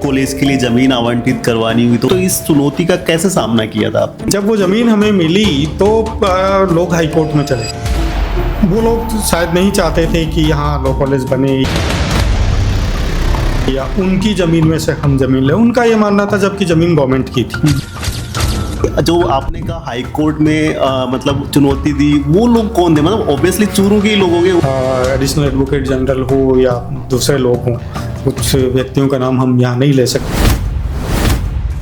College के लिए ज़मीन आवंटित करवानी हुई, तो इस चुनौती का कैसे सामना किया था आपने? जब वो ज़मीन हमें मिली तो लोग हाई कोर्ट में चले। वो लोग शायद नहीं चाहते थे कि यहाँ लॉ कॉलेज बने या उनकी ज़मीन में से हम ज़मीन लें, उनका ये मानना था, जबकि ज़मीन गवर्नमेंट की थी। जो आपने कहा हाई कोर्ट में मतलब चुनौती दी, वो लोग कौन थे? मतलब ऑब्वियसली चूरू के ही लोग होंगे। एडिशनल एडवोकेट जनरल हो या दूसरे लोग हों, कुछ व्यक्तियों का नाम हम यहाँ नहीं ले सकते।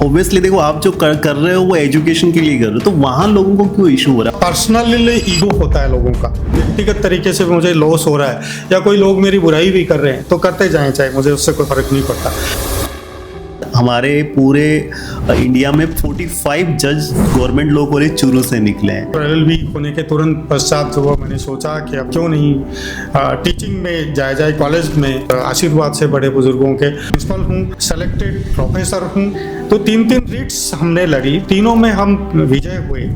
ऑब्वियसली देखो, आप जो कर रहे हो वो एजुकेशन के लिए कर रहे हो, तो वहाँ लोगों को क्यों इशू हो रहा है? पर्सनल ईगो होता है लोगों का, व्यक्तिगत तरीके से मुझे लॉस हो रहा है या कोई लोग मेरी बुराई भी कर रहे हैं तो करते जाएं, चाहे मुझे उससे कोई फर्क नहीं पड़ता। हमारे पूरे इंडिया में 45 जज गवर्नमेंट लॉ कॉलेज चूरू से निकले हैं। LLB होने के तुरंत पश्चात जो मैंने सोचा कि अब क्यों नहीं टीचिंग में जाया जाए। कॉलेज में आशीर्वाद से बड़े बुजुर्गों के प्रिंसिपल हूँ, सेलेक्टेड प्रोफेसर हूँ, तो 3 रीट्स हमने लड़ी, तीनों में हम विजय हुए।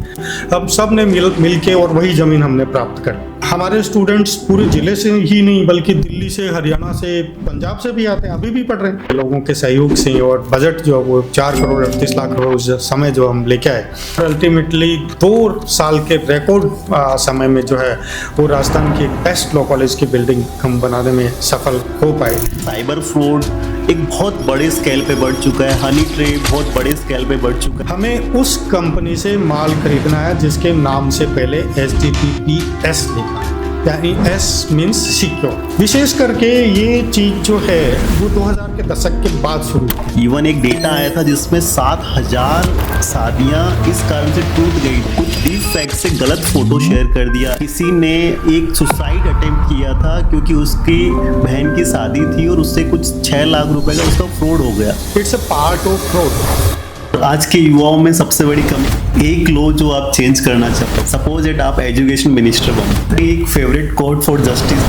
अब सब ने मिल के और वही ज़मीन हमने प्राप्त कर। हमारे स्टूडेंट्स पूरे ज़िले से ही नहीं बल्कि दिल्ली से, हरियाणा से, पंजाब से भी आते हैं, अभी भी पढ़ रहे हैं। लोगों के सहयोग से और बजट जो वो 4 करोड़ 38 लाख करोड़ समय जो हम लेके आए, अल्टीमेटली 2 साल के रिकॉर्ड समय में जो है वो राजस्थान की बेस्ट लॉ कॉलेज की बिल्डिंग हम बनाने में सफल हो पाए। साइबर फ्रॉड एक बहुत बड़े स्केल पे बढ़ चुका है, हनी ट्रेप बहुत बड़े स्केल पे बढ़ चुका है। हमें उस कंपनी से माल खरीदना है जिसके नाम से पहले HTTPS लिखा, यानी S मीन्स सिक्योर। विशेष करके ये चीज जो है वो 2000 के दशक के बाद शुरू हुई। इवन एक डेटा आया था जिसमें 7000 शादियां इस कारण से टूट गई, कुछ डीप फैक्ट से गलत फोटो शेयर कर दिया। किसी ने एक सुसाइड अटेम्प्ट किया था क्योंकि उसकी बहन की शादी थी और उससे कुछ 6 लाख रुपए का उसका फ्रॉड हो गया। It's a part of fraud. आज के युवाओं में सबसे बड़ी कमी, एक लॉ जो आप चेंज करना चाहते हो, सपोज इट आप एजुकेशन मिनिस्टर बनो, एक फेवरेट कोर्ट फॉर जस्टिस।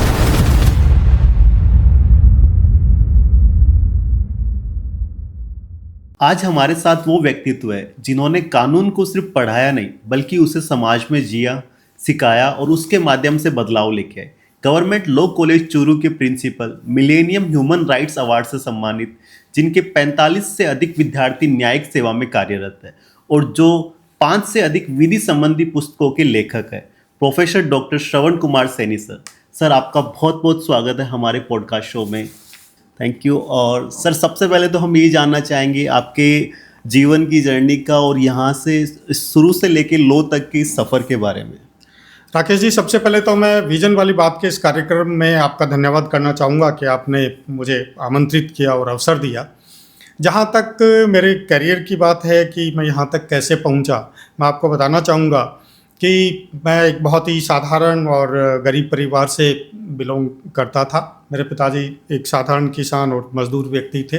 आज हमारे साथ वो व्यक्तित्व है जिन्होंने कानून को सिर्फ पढ़ाया नहीं बल्कि उसे समाज में जिया, सिखाया और उसके माध्यम से बदलाव लेके आए। गवर्नमेंट लॉ कॉलेज चूरू के principal, millennium human rights award से सम्मानित, जिनके 45 से अधिक विद्यार्थी न्यायिक सेवा में कार्यरत है और जो 5 से अधिक विधि संबंधी पुस्तकों के लेखक है, professor doctor Shravan Kumar Saini sir. Sir, आपका बहुत बहुत स्वागत है हमारे पॉडकास्ट शो में। Thank you. और सर, सबसे पहले तो हम ये जानना चाहेंगे आपके जीवन की जर्नी का और यहाँ से शुरू से लेके लॉ तक की सफ़र के बारे में। राकेश जी, सबसे पहले तो मैं विजन वाली बात के इस कार्यक्रम में आपका धन्यवाद करना चाहूँगा कि आपने मुझे आमंत्रित किया और अवसर दिया। जहाँ तक मेरे करियर की बात है कि मैं यहाँ तक कैसे पहुँचा, मैं आपको बताना चाहूँगा कि मैं एक बहुत ही साधारण और गरीब परिवार से बिलोंग करता था। मेरे पिताजी एक साधारण किसान और मजदूर व्यक्ति थे।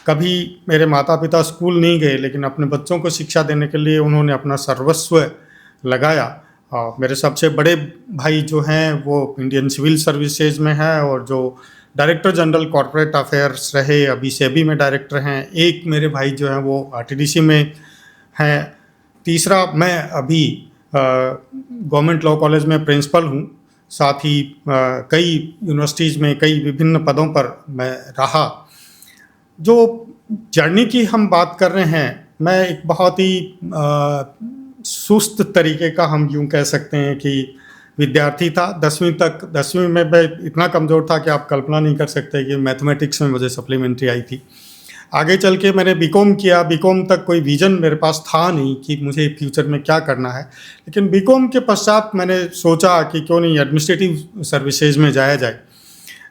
कभी मेरे माता पिता स्कूल नहीं गए, लेकिन अपने बच्चों को शिक्षा देने के लिए उन्होंने अपना सर्वस्व लगाया। मेरे सबसे बड़े भाई जो हैं वो इंडियन सिविल सर्विसेज में है और जो डायरेक्टर जनरल कॉर्पोरेट अफेयर्स रहे, अभी सेबी में डायरेक्टर हैं। एक मेरे भाई जो हैं वो RTDC में हैं। तीसरा, मैं अभी गवर्नमेंट लॉ कॉलेज में प्रिंसिपल हूँ। साथ ही कई यूनिवर्सिटीज़ में कई विभिन्न पदों पर मैं रहा। जो जर्नी की हम बात कर रहे हैं, मैं एक बहुत ही सुस्त तरीके का, हम यूँ कह सकते हैं कि विद्यार्थी था। 10वीं में मैं इतना कमज़ोर था कि आप कल्पना नहीं कर सकते कि मैथमेटिक्स में मुझे सप्लीमेंट्री आई थी। आगे चल के मैंने बीकॉम किया। बीकॉम तक कोई विज़न मेरे पास था नहीं कि मुझे फ्यूचर में क्या करना है, लेकिन बीकॉम के पश्चात मैंने सोचा कि क्यों नहीं एडमिनिस्ट्रेटिव सर्विसेज में जाया जाए।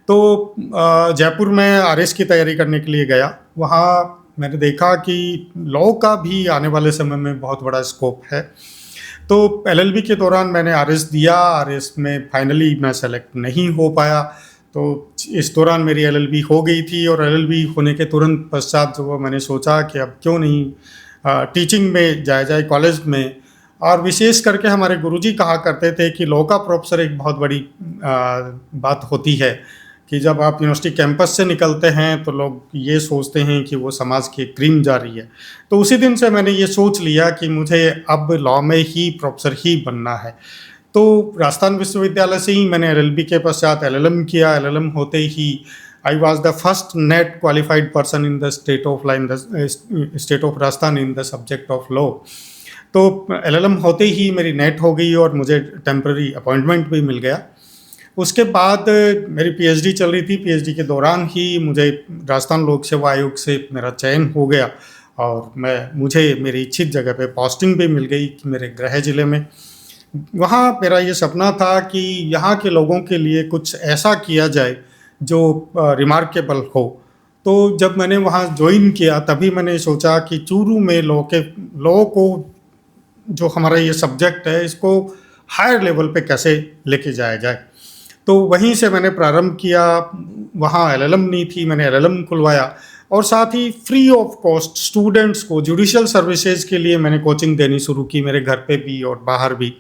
तो जयपुर में RS की तैयारी करने के लिए गया। वहाँ मैंने देखा कि लॉ का भी आने वाले समय में बहुत बड़ा स्कोप है। तो LLB के दौरान मैंने RS दिया। RS में फाइनली मैं सेलेक्ट नहीं हो पाया, तो इस दौरान मेरी LLB हो गई थी और LLB होने के तुरंत पश्चात जो मैंने सोचा कि अब क्यों नहीं टीचिंग में जाया जाए कॉलेज में। और विशेष करके हमारे गुरुजी कहा करते थे कि लॉ का प्रोफेसर एक बहुत बड़ी बात होती है कि जब आप यूनिवर्सिटी कैंपस से निकलते हैं तो लोग ये सोचते हैं कि वो समाज की क्रीम जा रही है। तो उसी दिन से मैंने ये सोच लिया कि मुझे अब लॉ में ही प्रोफेसर ही बनना है। तो राजस्थान विश्वविद्यालय से ही मैंने LLB के पश्चात LLM किया। LLM होते ही I was the first net qualified person in the state of Rajasthan in the subject of law. तो LLM होते ही मेरी नेट हो गई और मुझे टेम्पररी अपॉइंटमेंट भी मिल गया। उसके बाद मेरी पीएचडी चल रही थी, पीएचडी के दौरान ही मुझे राजस्थान लोक सेवा आयोग से मेरा चयन हो गया और मुझे मेरी इच्छित जगह पे पोस्टिंग भी मिल गई मेरे गृह जिले में। वहाँ मेरा ये सपना था कि यहाँ के लोगों के लिए कुछ ऐसा किया जाए जो रिमार्केबल हो। तो जब मैंने वहाँ ज्वाइन किया तभी मैंने सोचा कि चूरू में लॉ को जो हमारा ये सब्जेक्ट है इसको हायर लेवल पे कैसे लेके जाया जाए। तो वहीं से मैंने प्रारंभ किया। वहाँ LLM नहीं थी, मैंने LLM खुलवाया और साथ ही फ्री ऑफ कॉस्ट स्टूडेंट्स को जुडिशियल सर्विसेज के लिए मैंने कोचिंग देनी शुरू की, मेरे घर पे भी और बाहर भी।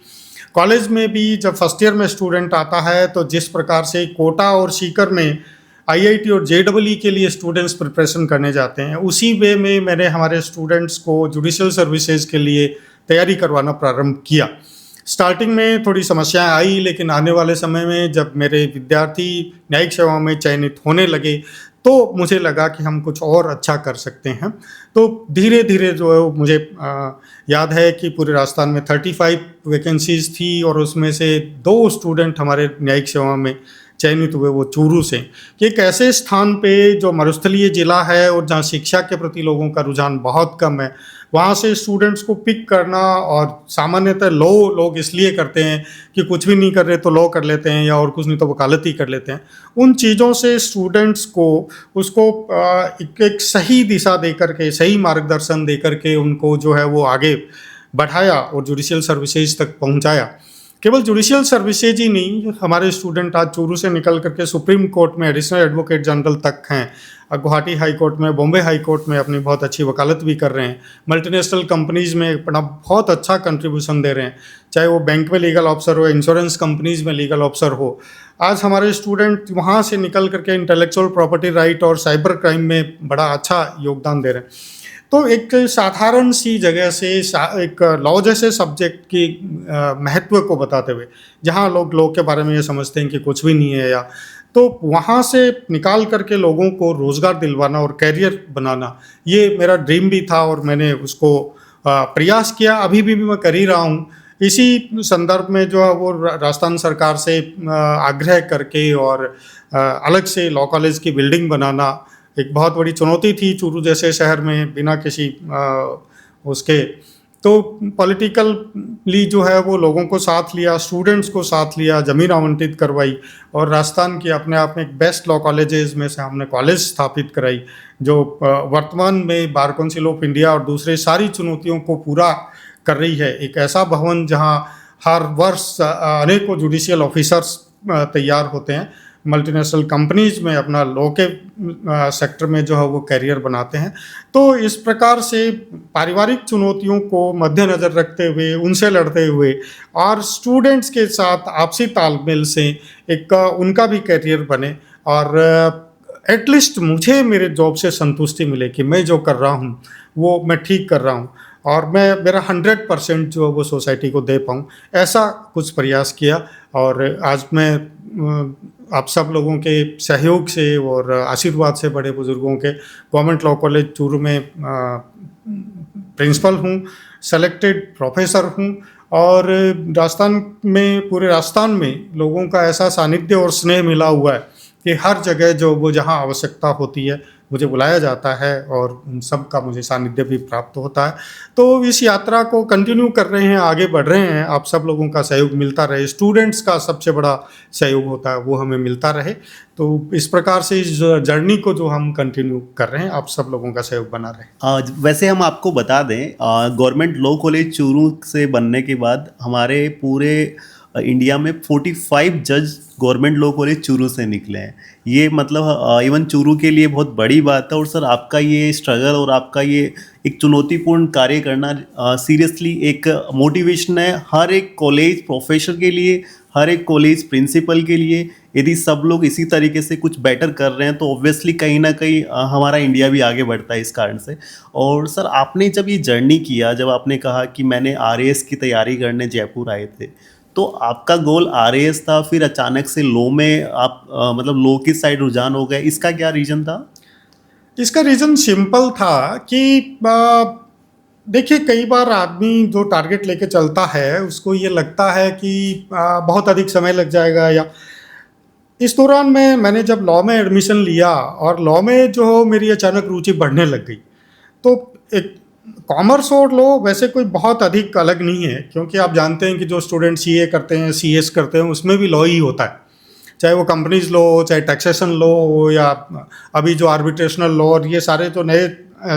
कॉलेज में भी जब फर्स्ट ईयर में स्टूडेंट आता है तो जिस प्रकार से कोटा और सीकर में IIT और JEE के लिए स्टूडेंट्स प्रिपरेशन करने जाते हैं, उसी वे में मैंने हमारे स्टूडेंट्स को जुडिशियल सर्विसेज के लिए तैयारी करवाना प्रारंभ किया। स्टार्टिंग में थोड़ी समस्याएं आई, लेकिन आने वाले समय में जब मेरे विद्यार्थी न्यायिक सेवाओं में चयनित होने लगे तो मुझे लगा कि हम कुछ और अच्छा कर सकते हैं। तो धीरे धीरे जो है मुझे याद है कि पूरे राजस्थान में 35 वैकेंसीज थी और उसमें से 2 स्टूडेंट हमारे न्यायिक सेवा में चयनित हुए, वो चूरू से। कि एक ऐसे स्थान पे जो मरुस्थलीय जिला है और जहाँ शिक्षा के प्रति लोगों का रुझान बहुत कम है, वहाँ से स्टूडेंट्स को पिक करना, और सामान्यतः लोग इसलिए करते हैं कि कुछ भी नहीं कर रहे तो लॉ कर लेते हैं या और कुछ नहीं तो वकालती कर लेते हैं। उन चीज़ों से स्टूडेंट्स को उसको एक सही दिशा दे करके, सही मार्गदर्शन दे करके उनको जो है वो आगे बढ़ाया और जुडिशियल सर्विसेज तक पहुँचाया। केवल जुडिशियल सर्विसेज ही नहीं, हमारे स्टूडेंट आज चूरू से निकल करके सुप्रीम कोर्ट में एडिशनल एडवोकेट जनरल तक हैं, गुवाहाटी हाई कोर्ट में, बॉम्बे हाई कोर्ट में अपनी बहुत अच्छी वकालत भी कर रहे हैं, मल्टीनेशनल कंपनीज़ में अपना बहुत अच्छा कंट्रीब्यूशन दे रहे हैं, चाहे वो बैंक में लीगल ऑफिसर हो, इंश्योरेंस कंपनीज़ में लीगल ऑफिसर हो। आज हमारे स्टूडेंट वहाँ से निकल करके इंटेलेक्चुअल प्रॉपर्टी राइट और साइबर क्राइम में बड़ा अच्छा योगदान दे रहे हैं। तो एक साधारण सी जगह से एक लॉ जैसे सब्जेक्ट की महत्व को बताते हुए, जहाँ लोग लॉ के बारे में ये समझते हैं कि कुछ भी नहीं है, या तो वहाँ से निकाल करके लोगों को रोज़गार दिलवाना और कैरियर बनाना, ये मेरा ड्रीम भी था और मैंने उसको प्रयास किया। अभी भी मैं कर ही रहा हूँ। इसी संदर्भ में जो है वो राजस्थान सरकार से आग्रह करके और अलग से लॉ कॉलेज की बिल्डिंग बनाना एक बहुत बड़ी चुनौती थी चूरू जैसे शहर में, बिना किसी उसके। तो पॉलिटिकली जो है वो लोगों को साथ लिया, स्टूडेंट्स को साथ लिया, ज़मीन आवंटित करवाई और राजस्थान की अपने आप में एक बेस्ट लॉ कॉलेजेस में से हमने कॉलेज स्थापित कराई, जो वर्तमान में बार काउंसिल ऑफ इंडिया और दूसरे सारी चुनौतियों को पूरा कर रही है। एक ऐसा भवन जहां हर वर्ष अनेकों जुडिशियल ऑफिसर्स तैयार होते हैं, मल्टीनेशनल कंपनीज में अपना लॉ के सेक्टर में जो है वो कैरियर बनाते हैं। तो इस प्रकार से पारिवारिक चुनौतियों को मद्देनज़र रखते हुए, उनसे लड़ते हुए और स्टूडेंट्स के साथ आपसी तालमेल से एक उनका भी कैरियर बने और एटलीस्ट मुझे मेरे जॉब से संतुष्टि मिले कि मैं जो कर रहा हूँ वो मैं ठीक कर रहा हूँ और मैं मेरा 100% जो वो सोसाइटी को दे पाऊँ, ऐसा कुछ प्रयास किया। और आज मैं आप सब लोगों के सहयोग से और आशीर्वाद से, बड़े बुजुर्गों के, गवर्नमेंट लॉ कॉलेज चूरू में प्रिंसिपल हूँ, सेलेक्टेड प्रोफेसर हूँ और राजस्थान में, पूरे राजस्थान में लोगों का ऐसा सानिध्य और स्नेह मिला हुआ है कि हर जगह जो वो जहाँ आवश्यकता होती है मुझे बुलाया जाता है और उन सब का मुझे सानिध्य भी प्राप्त होता है। तो इस यात्रा को कंटिन्यू कर रहे हैं, आगे बढ़ रहे हैं। आप सब लोगों का सहयोग मिलता रहे, स्टूडेंट्स का सबसे बड़ा सहयोग होता है वो हमें मिलता रहे। तो इस प्रकार से इस जर्नी को जो हम कंटिन्यू कर रहे हैं, आप सब लोगों का सहयोग बना रहे। वैसे हम आपको बता दें, गवर्नमेंट लॉ कॉलेज चूरू से बनने के बाद हमारे पूरे इंडिया में 45 जज गवर्नमेंट लॉ कॉलेज चूरू से निकले हैं। ये मतलब इवन चूरू के लिए बहुत बड़ी बात है। और सर, आपका ये स्ट्रगल और आपका ये एक चुनौतीपूर्ण कार्य करना सीरियसली एक मोटिवेशन है हर एक कॉलेज प्रोफेसर के लिए, हर एक कॉलेज प्रिंसिपल के लिए। यदि सब लोग इसी तरीके से कुछ बेटर कर रहे हैं तो ऑब्वियसली कहीं ना कहीं हमारा इंडिया भी आगे बढ़ता है इस कारण से। और सर, आपने जब ये जर्नी किया, जब आपने कहा कि मैंने RAS की तैयारी करने जयपुर आए थे, तो आपका गोल आरएएस था, फिर अचानक से लॉ में आप मतलब लॉ की साइड रुझान हो गए, इसका क्या रीजन था? इसका रीज़न सिंपल था कि देखिए कई बार आदमी जो टारगेट लेके चलता है उसको ये लगता है कि बहुत अधिक समय लग जाएगा। या इस दौरान मैंने जब लॉ में एडमिशन लिया और लॉ में जो मेरी अचानक रुचि बढ़ने लग गई, तो एक कॉमर्स और लॉ वैसे कोई बहुत अधिक अलग नहीं है, क्योंकि आप जानते हैं कि जो स्टूडेंट सीए करते हैं, सीएस करते हैं, उसमें भी लॉ ही होता है, चाहे वो कंपनीज लॉ हो, चाहे टैक्सेशन लॉ हो, या अभी जो आर्बिट्रेशनल लॉ और ये सारे जो नए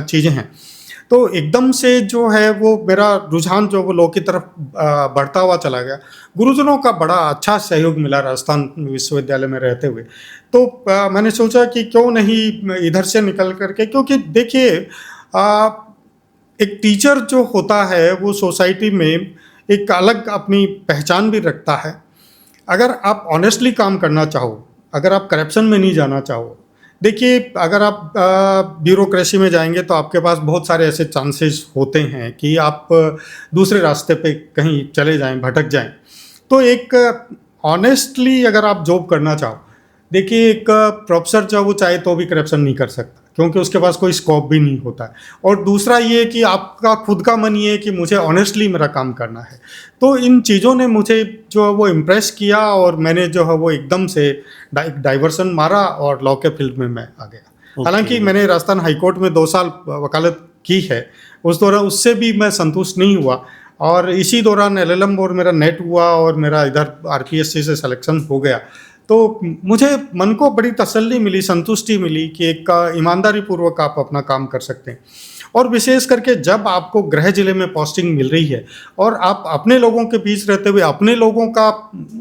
चीज़ें हैं। तो एकदम से जो है वो मेरा रुझान जो वो लॉ की तरफ बढ़ता हुआ चला गया। गुरुजनों का बड़ा अच्छा सहयोग मिला राजस्थान विश्वविद्यालय में रहते हुए। तो मैंने सोचा कि क्यों नहीं इधर से निकल करके, क्योंकि देखिए एक टीचर जो होता है वो सोसाइटी में एक अलग अपनी पहचान भी रखता है। अगर आप ऑनेस्टली काम करना चाहो, अगर आप करप्शन में नहीं जाना चाहो, देखिए अगर आप ब्यूरोक्रेसी में जाएंगे तो आपके पास बहुत सारे ऐसे चांसेस होते हैं कि आप दूसरे रास्ते पे कहीं चले जाएं, भटक जाएं। तो एक ऑनेस्टली अगर आप जॉब करना चाहो, देखिए एक प्रोफेसर जो वो चाहे तो भी करप्शन नहीं कर सकता, क्योंकि उसके पास कोई स्कोप भी नहीं होता है। और दूसरा ये कि आपका खुद का मन ये है कि मुझे ऑनेस्टली मेरा काम करना है। तो इन चीज़ों ने मुझे जो है वो इम्प्रेस किया और मैंने जो है वो एकदम से डाइवर्सन मारा और लॉ के फील्ड में मैं आ गया। हालांकि मैंने राजस्थान हाईकोर्ट में 2 साल वकालत की है, उस दौरान उससे भी मैं संतुष्ट नहीं हुआ, और इसी दौरान एलएलएम और मेरा नेट हुआ और मेरा इधर आरपीएससी से सिलेक्शन हो गया। तो मुझे मन को बड़ी तसल्ली मिली, संतुष्टि मिली कि एक ईमानदारी पूर्वक आप अपना काम कर सकते हैं। और विशेष करके जब आपको गृह जिले में पोस्टिंग मिल रही है और आप अपने लोगों के बीच रहते हुए अपने लोगों का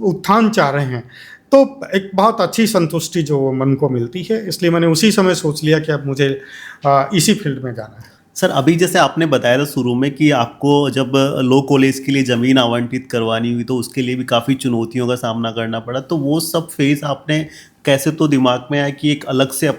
उत्थान चाह रहे हैं, तो एक बहुत अच्छी संतुष्टि जो मन को मिलती है। इसलिए मैंने उसी समय सोच लिया कि अब मुझे इसी फील्ड में जाना है। सर, अभी जैसे आपने बताया था शुरू में कि आपको जब लॉ कॉलेज के लिए ज़मीन आवंटित करवानी हुई तो उसके लिए भी काफ़ी चुनौतियों का सामना करना पड़ा, तो वो सब फेज़ आपने कैसे तो दिमाग में आया कि एक अलग से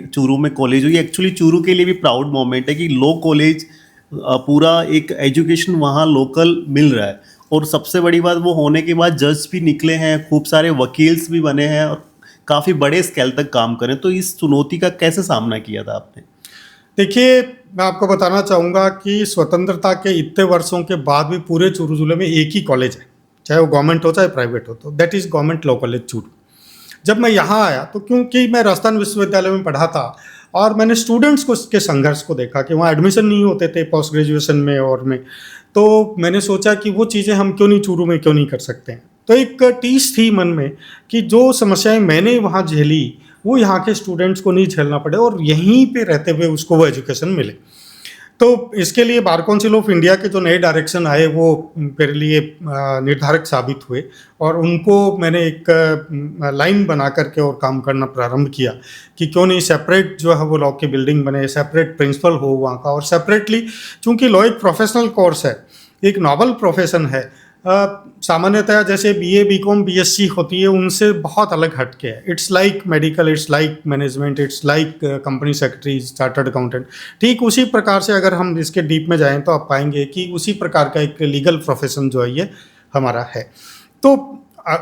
चूरू में कॉलेज हुई। एक्चुअली चूरू के लिए भी प्राउड मोमेंट है कि लॉ कॉलेज पूरा एक एजुकेशन वहाँ लोकल मिल रहा है, और सबसे बड़ी बात वो होने के बाद जज भी निकले हैं, खूब सारे वकील्स भी बने हैं और काफ़ी बड़े स्केल तक काम करें। तो इस चुनौती का कैसे सामना किया था आपने? देखिए, मैं आपको बताना चाहूँगा कि स्वतंत्रता के इतने वर्षों के बाद भी पूरे चूरू जिले में एक ही कॉलेज है, चाहे वो गवर्नमेंट हो चाहे प्राइवेट हो, तो that is government law college Churu. जब मैं यहाँ आया तो क्योंकि मैं राजस्थान विश्वविद्यालय में पढ़ा था और मैंने स्टूडेंट्स को के संघर्ष को देखा कि वहाँ एडमिशन नहीं होते थे पोस्ट ग्रेजुएशन में और में, तो मैंने सोचा कि वो चीज़ें हम क्यों नहीं चूरू में क्यों नहीं कर सकते हैं। तो एक टीस थी मन में कि जो समस्याएं मैंने वहाँ झेली वो यहाँ के स्टूडेंट्स को नहीं झेलना पड़े और यहीं पे रहते हुए उसको वो एजुकेशन मिले। तो इसके लिए बार काउंसिल ऑफ इंडिया के जो नए डायरेक्शन आए वो मेरे लिए निर्धारक साबित हुए, और उनको मैंने एक लाइन बना करके और काम करना प्रारंभ किया कि क्यों नहीं सेपरेट जो है वो लॉ की बिल्डिंग बने, सेपरेट प्रिंसिपल हो वहाँ का, और सेपरेटली, चूँकि लॉ एक प्रोफेशनल कोर्स है, एक नॉवल प्रोफेशन है, सामान्यतः जैसे बीए बीकॉम बीएससी होती है उनसे बहुत अलग हटके है। It's like medical, it's like management, it's like company secretary, chartered accountant. ठीक उसी प्रकार से अगर हम इसके डीप में जाएं तो आप पाएंगे कि उसी प्रकार का एक लीगल प्रोफेशन जो है ये हमारा है। तो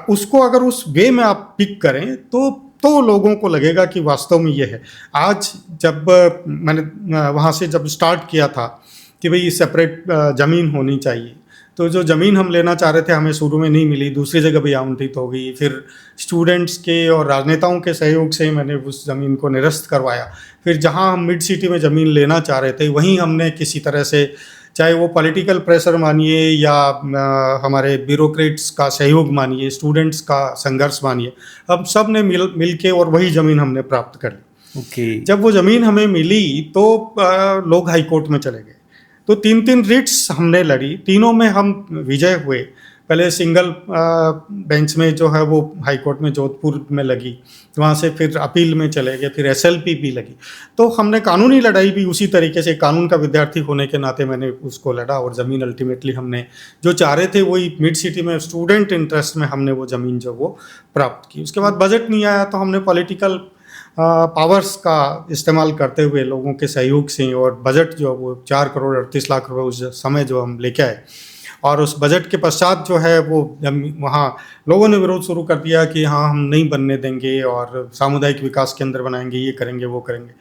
उसको अगर उस वे में आप पिक करें तो लोगों को लगेगा कि वास्तव में ये है। आज जब मैंने वहाँ से जब स्टार्ट किया था कि भाई सेपरेट ज़मीन होनी चाहिए, तो जो ज़मीन हम लेना चाह रहे थे हमें शुरू में नहीं मिली, दूसरी जगह भी आवंटित हो गई। फिर स्टूडेंट्स के और राजनेताओं के सहयोग से मैंने उस ज़मीन को निरस्त करवाया। फिर जहां हम मिड सिटी में ज़मीन लेना चाह रहे थे वहीं हमने किसी तरह से, चाहे वो पॉलिटिकल प्रेशर मानिए या हमारे ब्यूरोक्रेट्स का सहयोग मानिए, स्टूडेंट्स का संघर्ष मानिए, हम सब ने मिल के और वही ज़मीन हमने प्राप्त कर ली। जब वो ज़मीन हमें मिली तो लोग हाई कोर्ट में चले गए। तो 3 रिट्स हमने लड़ी, तीनों में हम विजय हुए। पहले सिंगल बेंच में जो है वो हाई कोर्ट में जोधपुर में लगी, वहाँ से फिर अपील में चले गए, फिर एसएलपी भी लगी। तो हमने कानूनी लड़ाई भी उसी तरीके से, कानून का विद्यार्थी होने के नाते मैंने उसको लड़ा, और ज़मीन अल्टीमेटली हमने जो चाह रहे थे वही मिड सिटी में स्टूडेंट इंटरेस्ट में हमने वो ज़मीन जो वो प्राप्त की। उसके बाद बजट नहीं आया तो हमने पॉलिटिकल पावर्स का इस्तेमाल करते हुए लोगों के सहयोग से, और बजट जो वो 4 करोड़ 38 लाख रुपए उस समय जो हम लेके आए, और उस बजट के पश्चात जो है वो वहाँ लोगों ने विरोध शुरू कर दिया कि हाँ, हम नहीं बनने देंगे और सामुदायिक विकास केंद्र बनाएंगे, ये करेंगे वो करेंगे।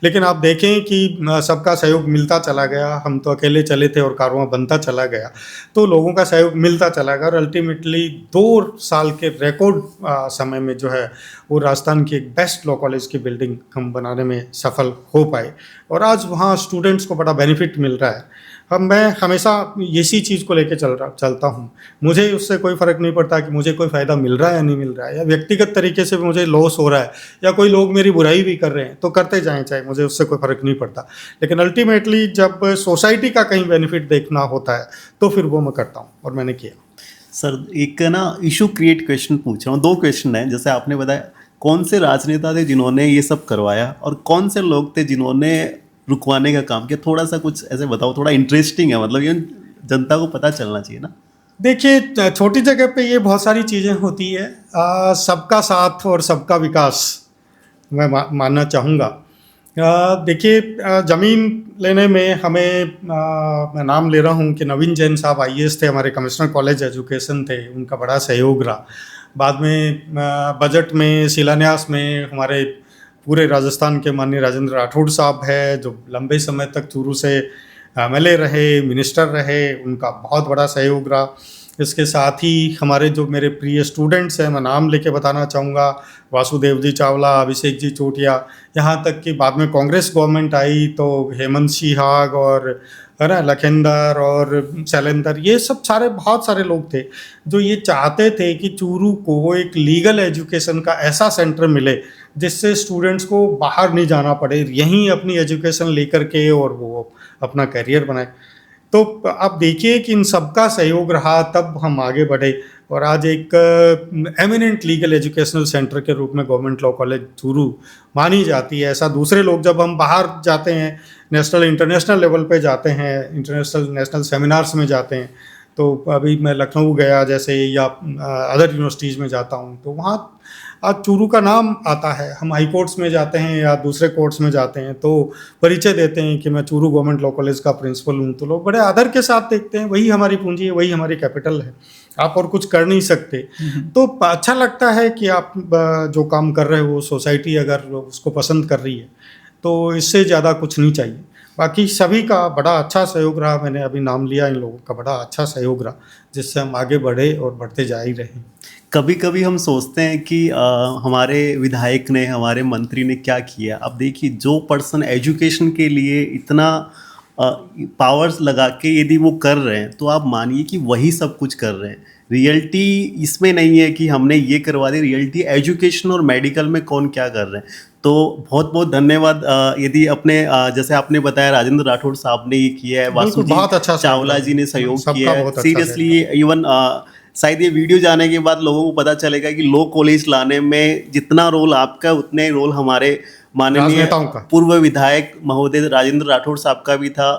लेकिन आप देखें कि सबका सहयोग मिलता चला गया, हम तो अकेले चले थे और कारवां बनता चला गया, तो लोगों का सहयोग मिलता चला गया और अल्टीमेटली 2 साल के रिकॉर्ड समय में जो है वो राजस्थान की एक बेस्ट लॉ कॉलेज की बिल्डिंग हम बनाने में सफल हो पाए और आज वहाँ स्टूडेंट्स को बड़ा बेनिफिट मिल रहा है। अब मैं हमेशा इसी चीज़ को लेके चलता हूँ। मुझे उससे कोई फ़र्क नहीं पड़ता कि मुझे कोई फ़ायदा मिल रहा है या नहीं मिल रहा है, या व्यक्तिगत तरीके से भी मुझे लॉस हो रहा है या कोई लोग मेरी बुराई भी कर रहे हैं तो करते जाएं, चाहे मुझे उससे कोई फ़र्क नहीं पड़ता। लेकिन अल्टीमेटली जब सोसाइटी का कहीं बेनिफिट देखना होता है तो फिर वो मैं करता हूँ और मैंने किया। सर एक ना इशू क्रिएट क्वेश्चन पूछ रहा हूँ, 2 क्वेश्चन हैं। जैसे आपने बताया कौन से राजनेता थे जिन्होंने ये सब करवाया और कौन से लोग थे जिन्होंने रुकवाने का काम किया, थोड़ा सा कुछ ऐसे बताओ, थोड़ा इंटरेस्टिंग है, मतलब ये जनता को पता चलना चाहिए ना। देखिए, छोटी जगह पे ये बहुत सारी चीज़ें होती है। सबका साथ और सबका विकास मैं मानना चाहूँगा। देखिए, ज़मीन लेने में हमें मैं नाम ले रहा हूँ कि नवीन जैन साहब आईएएस थे, हमारे कमिश्नर कॉलेज एजुकेशन थे, उनका बड़ा सहयोग रहा। बाद में बजट में शिलान्यास में हमारे पूरे राजस्थान के माननीय राजेंद्र राठौड़ साहब है, जो लंबे समय तक चूरू से एमएलए रहे, मिनिस्टर रहे, उनका बहुत बड़ा सहयोग रहा। इसके साथ ही हमारे जो मेरे प्रिय स्टूडेंट्स हैं, मैं नाम लेके बताना चाहूँगा, वासुदेव जी चावला, अभिषेक जी चोटिया, यहाँ तक कि बाद में कांग्रेस गवर्नमेंट आई तो हेमंत सिहाग और है ना लखेंदर और शैलेंदर, ये सब सारे बहुत सारे लोग थे जो ये चाहते थे कि चूरू को एक लीगल एजुकेशन का ऐसा सेंटर मिले जिससे स्टूडेंट्स को बाहर नहीं जाना पड़े, यहीं अपनी एजुकेशन लेकर के और वो अपना करियर बनाए। तो आप देखिए कि इन सबका सहयोग रहा, तब हम आगे बढ़े और आज एक एमिनेंट लीगल एजुकेशनल सेंटर के रूप में गवर्नमेंट लॉ कॉलेज चूरू मानी जाती है। ऐसा दूसरे लोग जब हम बाहर जाते हैं, नेशनल इंटरनेशनल लेवल पे जाते हैं, इंटरनेशनल नेशनल सेमिनार्स में जाते हैं, तो अभी मैं लखनऊ गया जैसे या अदर यूनिवर्सिटीज़ में जाता हूँ तो वहाँ आज चूरू का नाम आता है। हम हाई कोर्ट्स में जाते हैं या दूसरे कोर्ट्स में जाते हैं तो परिचय देते हैं कि मैं चूरू गवर्नमेंट लॉ कॉलेज का प्रिंसिपल हूँ, तो लोग बड़े आदर के साथ देखते हैं, वही हमारी पूंजी है, वही हमारी कैपिटल है, आप और कुछ कर नहीं सकते। तो अच्छा लगता है कि आप जो काम कर रहे हो, सोसाइटी अगर उसको पसंद कर रही है तो इससे ज़्यादा कुछ नहीं चाहिए। बाकी सभी का बड़ा अच्छा सहयोग रहा, मैंने अभी नाम लिया, इन लोगों का बड़ा अच्छा सहयोग रहा जिससे हम आगे बढ़े और बढ़ते जा ही रहे। कभी कभी हम सोचते हैं कि हमारे विधायक ने, हमारे मंत्री ने क्या किया। अब देखिए, जो पर्सन एजुकेशन के लिए इतना पावर्स लगा के यदि वो कर रहे हैं तो आप मानिए कि वही सब कुछ कर रहे हैं। रियलिटी इसमें नहीं है कि हमने ये करवा दी, रियलिटी एजुकेशन और मेडिकल में कौन क्या कर रहे हैं। तो बहुत बहुत धन्यवाद। यदि अपने जैसे आपने बताया राजेंद्र राठौड़ साहब ने ये किया है, वासु जी बहुत अच्छा चावला जी ने सहयोग किया है, अच्छा सीरियसली इवन शायद ये वीडियो जाने के बाद लोगों को पता चलेगा कि लॉ कॉलेज लाने में जितना रोल आपका उतने रोल हमारे माननीय पूर्व विधायक महोदय राजेंद्र राठौड़ साहब का भी था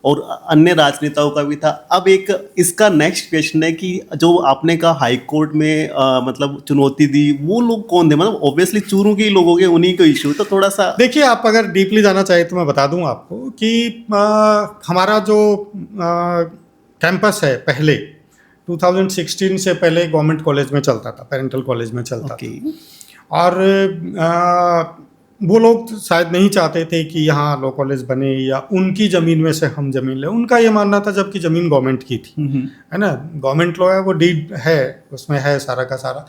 और अन्य राजनेताओं का भी था। अब एक इसका नेक्स्ट क्वेश्चन है कि जो आपने कहा हाई कोर्ट में मतलब चुनौती दी, वो लोग कौन थे? मतलब ऑब्वियसली चूरू के लोगों के, उन्हीं को इशू। तो थोड़ा सा देखिए, आप अगर डीपली जाना चाहिए तो मैं बता दूं आपको कि हमारा जो कैंपस है पहले 2016 से पहले गवर्नमेंट कॉलेज में चलता था, पेरेंटल कॉलेज में चलता था। और वो लोग शायद नहीं चाहते थे कि यहाँ लॉ कॉलेज बने या उनकी ज़मीन में से हम ज़मीन लें, उनका ये मानना था, जबकि ज़मीन गवर्नमेंट की थी, है ना, गवर्नमेंट लॉ है, वो डीड है, उसमें है सारा का सारा।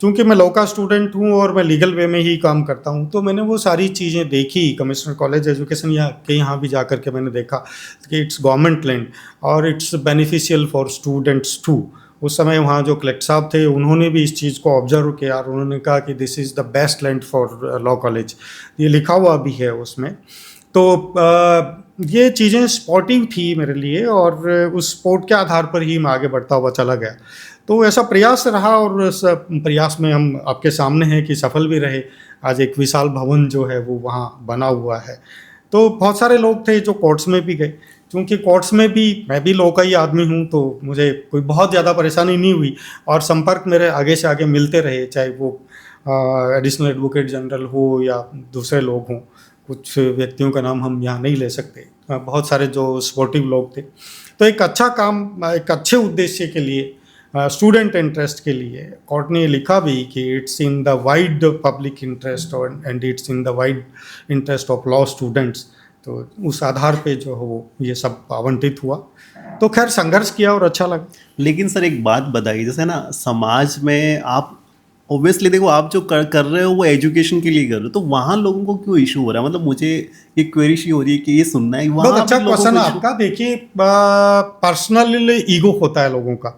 चूँकि मैं लॉ का स्टूडेंट हूँ और मैं लीगल वे में ही काम करता हूँ तो मैंने वो सारी चीज़ें देखी। कमिश्नर कॉलेज एजुकेशन यहाँ भी जा कर के मैंने देखा कि इट्स गवर्नमेंट लैंड और it's beneficial for students too. उस समय वहाँ जो कलेक्टर साहब थे उन्होंने भी इस चीज़ को ऑब्जर्व किया और उन्होंने कहा कि this is the best land for law college, ये लिखा हुआ भी है उसमें। तो ये चीज़ें सपोर्टिव थी मेरे लिए और उस सपोर्ट के आधार पर ही मैं आगे बढ़ता हुआ चला गया। तो ऐसा प्रयास रहा और उस प्रयास में हम आपके सामने हैं कि सफल भी रहे। आज एक विशाल भवन जो है वो वहाँ बना हुआ है। तो बहुत सारे लोग थे जो कोर्ट्स में भी गए, क्योंकि कोर्ट्स में भी मैं भी लॉ का ही आदमी हूँ तो मुझे कोई बहुत ज़्यादा परेशानी नहीं हुई और संपर्क मेरे आगे से आगे मिलते रहे, चाहे वो एडिशनल एडवोकेट जनरल हो या दूसरे लोग हों। कुछ व्यक्तियों का नाम हम यहाँ नहीं ले सकते, बहुत सारे जो सपोर्टिव लोग थे। तो एक अच्छा काम, एक अच्छे उद्देश्य के लिए, स्टूडेंट इंटरेस्ट के लिए कोर्ट ने लिखा भी कि it's in the wide public interest और and it's in the wide interest of law students. तो उस आधार पे जो है वो ये सब आवंटित हुआ। तो खैर संघर्ष किया और अच्छा लगा। लेकिन सर एक बात बताइए, जैसे ना समाज में आप ऑब्वियसली देखो, आप जो कर रहे हो वो एजुकेशन के लिए कर रहे हो, तो वहाँ लोगों को क्यों इशू हो रहा है? मतलब मुझे ये क्वेरी सी हो रही है कि ये सुनना है वहाँ बहुत अच्छा भी लोगों क्वेश्चन को है issue- आपका। देखिए, पर्सनल ईगो होता है लोगों का,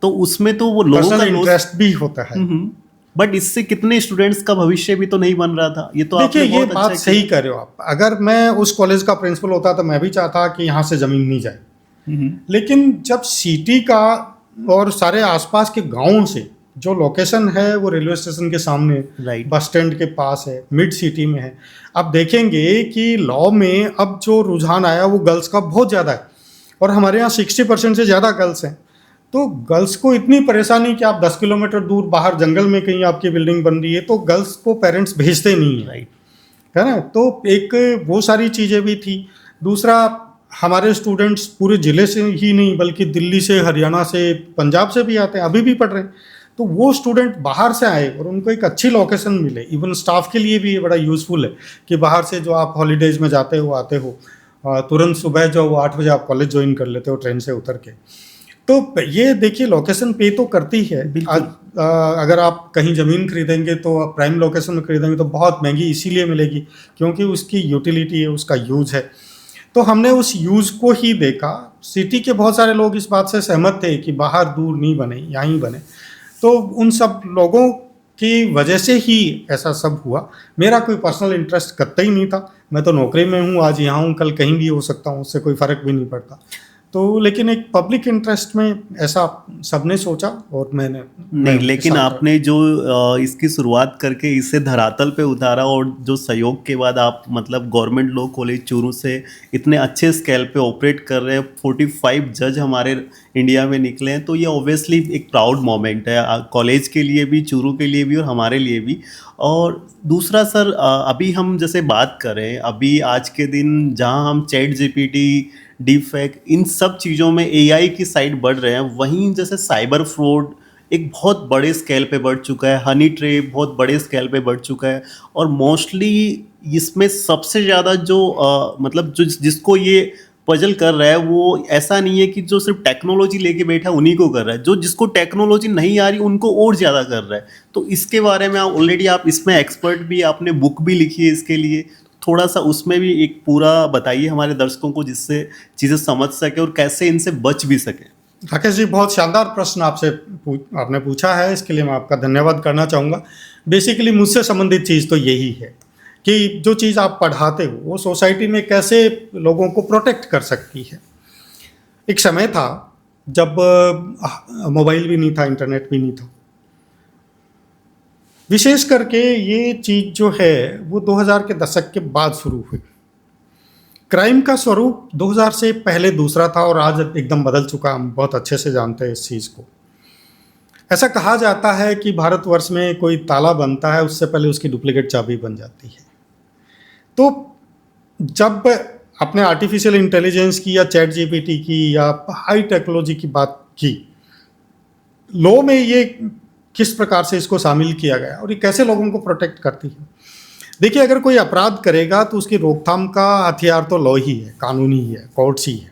तो उसमें तो वो लोगों का पर्सनल लॉस। इंटरेस्ट भी होता है। बट इससे कितने स्टूडेंट्स का भविष्य भी तो नहीं बन रहा था। ये तो देखिए, आपने ये बहुत बात अच्छा सही कर रहे हो आप। अगर मैं उस कॉलेज का प्रिंसिपल होता तो मैं भी चाहता कि यहाँ से ज़मीन नहीं जाए। किया। लेकिन जब सिटी का और सारे आसपास के गांवों से जो लोकेशन है वो रेलवे स्टेशन के सामने, राइट। बस स्टैंड के पास है, मिड सिटी में है। आप देखेंगे कि लॉ में अब जो रुझान आया वो गर्ल्स का बहुत ज़्यादा है, और हमारे यहाँ 60% से ज़्यादा गर्ल्स हैं। तो गर्ल्स को इतनी परेशानी कि आप 10 किलोमीटर दूर बाहर जंगल में कहीं आपकी बिल्डिंग बन रही है तो गर्ल्स को पेरेंट्स भेजते नहीं है, राइट। है ना। तो एक वो सारी चीज़ें भी थी। दूसरा, हमारे स्टूडेंट्स पूरे ज़िले से ही नहीं बल्कि दिल्ली से, हरियाणा से, पंजाब से भी आते हैं, अभी भी पढ़ रहे हैं। तो वो स्टूडेंट बाहर से आए और उनको एक अच्छी लोकेशन मिले। इवन स्टाफ के लिए भी ये बड़ा यूज़फुल है कि बाहर से जो आप हॉलीडेज़ में जाते हो, आते हो, तुरंत सुबह जो 8 बजे आप कॉलेज ज्वाइन कर लेते हो ट्रेन से उतर के। तो ये देखिए, लोकेशन पे तो करती है। बिल्कुल। अगर आप कहीं ज़मीन खरीदेंगे तो आप प्राइम लोकेशन में खरीदेंगे तो बहुत महंगी इसीलिए मिलेगी क्योंकि उसकी यूटिलिटी है, उसका यूज है। तो हमने उस यूज को ही देखा। सिटी के बहुत सारे लोग इस बात से सहमत थे कि बाहर दूर नहीं बने, यहाँ ही बने। तो उन सब लोगों की वजह से ही ऐसा सब हुआ। मेरा कोई पर्सनल इंटरेस्ट कतई नहीं था। मैं तो नौकरी में हूँ, आज यहाँ हूँ, कल कहीं भी हो सकता हूँ, उससे कोई फ़र्क भी नहीं पड़ता। तो लेकिन एक पब्लिक इंटरेस्ट में ऐसा सबने सोचा और मैं नहीं, उनके लेकिन साथ आपने जो इसकी शुरुआत करके इसे धरातल पे उतारा और जो सहयोग के बाद आप मतलब गवर्नमेंट लॉ कॉलेज चूरू से इतने अच्छे स्केल पे ऑपरेट कर रहे हैं, 45 जज हमारे इंडिया में निकले हैं, तो ये ऑब्वियसली एक प्राउड मोमेंट है कॉलेज के लिए भी, चूरू के लिए भी और हमारे लिए भी। और दूसरा सर, अभी हम जैसे बात करें, अभी आज के दिन जहाँ हम चैट जीपीटी, डीप फेक, इन सब चीज़ों में एआई की साइड बढ़ रहे हैं, वहीं जैसे साइबर फ्रॉड एक बहुत बड़े स्केल पे बढ़ चुका है, हनी ट्रैप बहुत बड़े स्केल पे बढ़ चुका है, और मोस्टली इसमें सबसे ज़्यादा जो मतलब जो जिसको ये पजल कर रहा है वो ऐसा नहीं है कि जो सिर्फ टेक्नोलॉजी लेके बैठा है उन्हीं को कर रहा है, जो जिसको टेक्नोलॉजी नहीं आ रही उनको और ज़्यादा कर रहा है। तो इसके बारे में ऑलरेडी आप इसमें एक्सपर्ट भी, आपने बुक भी लिखी है इसके लिए, थोड़ा सा उसमें भी एक पूरा बताइए हमारे दर्शकों को जिससे चीज़ें समझ सके और कैसे इनसे बच भी सके। राकेश जी, बहुत शानदार प्रश्न आपने पूछा है, इसके लिए मैं आपका धन्यवाद करना चाहूँगा। बेसिकली मुझसे संबंधित चीज़ तो यही है कि जो चीज़ आप पढ़ाते हो वो सोसाइटी में कैसे लोगों को प्रोटेक्ट कर सकती है। एक समय था जब मोबाइल भी नहीं था, इंटरनेट भी नहीं था। विशेष करके ये चीज़ जो है वो 2000 के दशक के बाद शुरू हुई। क्राइम का स्वरूप 2000 से पहले दूसरा था और आज एकदम बदल चुका। हम बहुत अच्छे से जानते हैं इस चीज़ को। ऐसा कहा जाता है कि भारतवर्ष में कोई ताला बनता है उससे पहले उसकी डुप्लीकेट चाबी बन जाती है। तो जब आपने आर्टिफिशियल इंटेलिजेंस की या चैट जीपीटी की या हाई टेक्नोलॉजी की बात की, लॉ में ये किस प्रकार से इसको शामिल किया गया और ये कैसे लोगों को प्रोटेक्ट करती है। देखिए, अगर कोई अपराध करेगा तो उसकी रोकथाम का हथियार तो लॉ ही है, कानून ही है, कोर्ट्स ही है।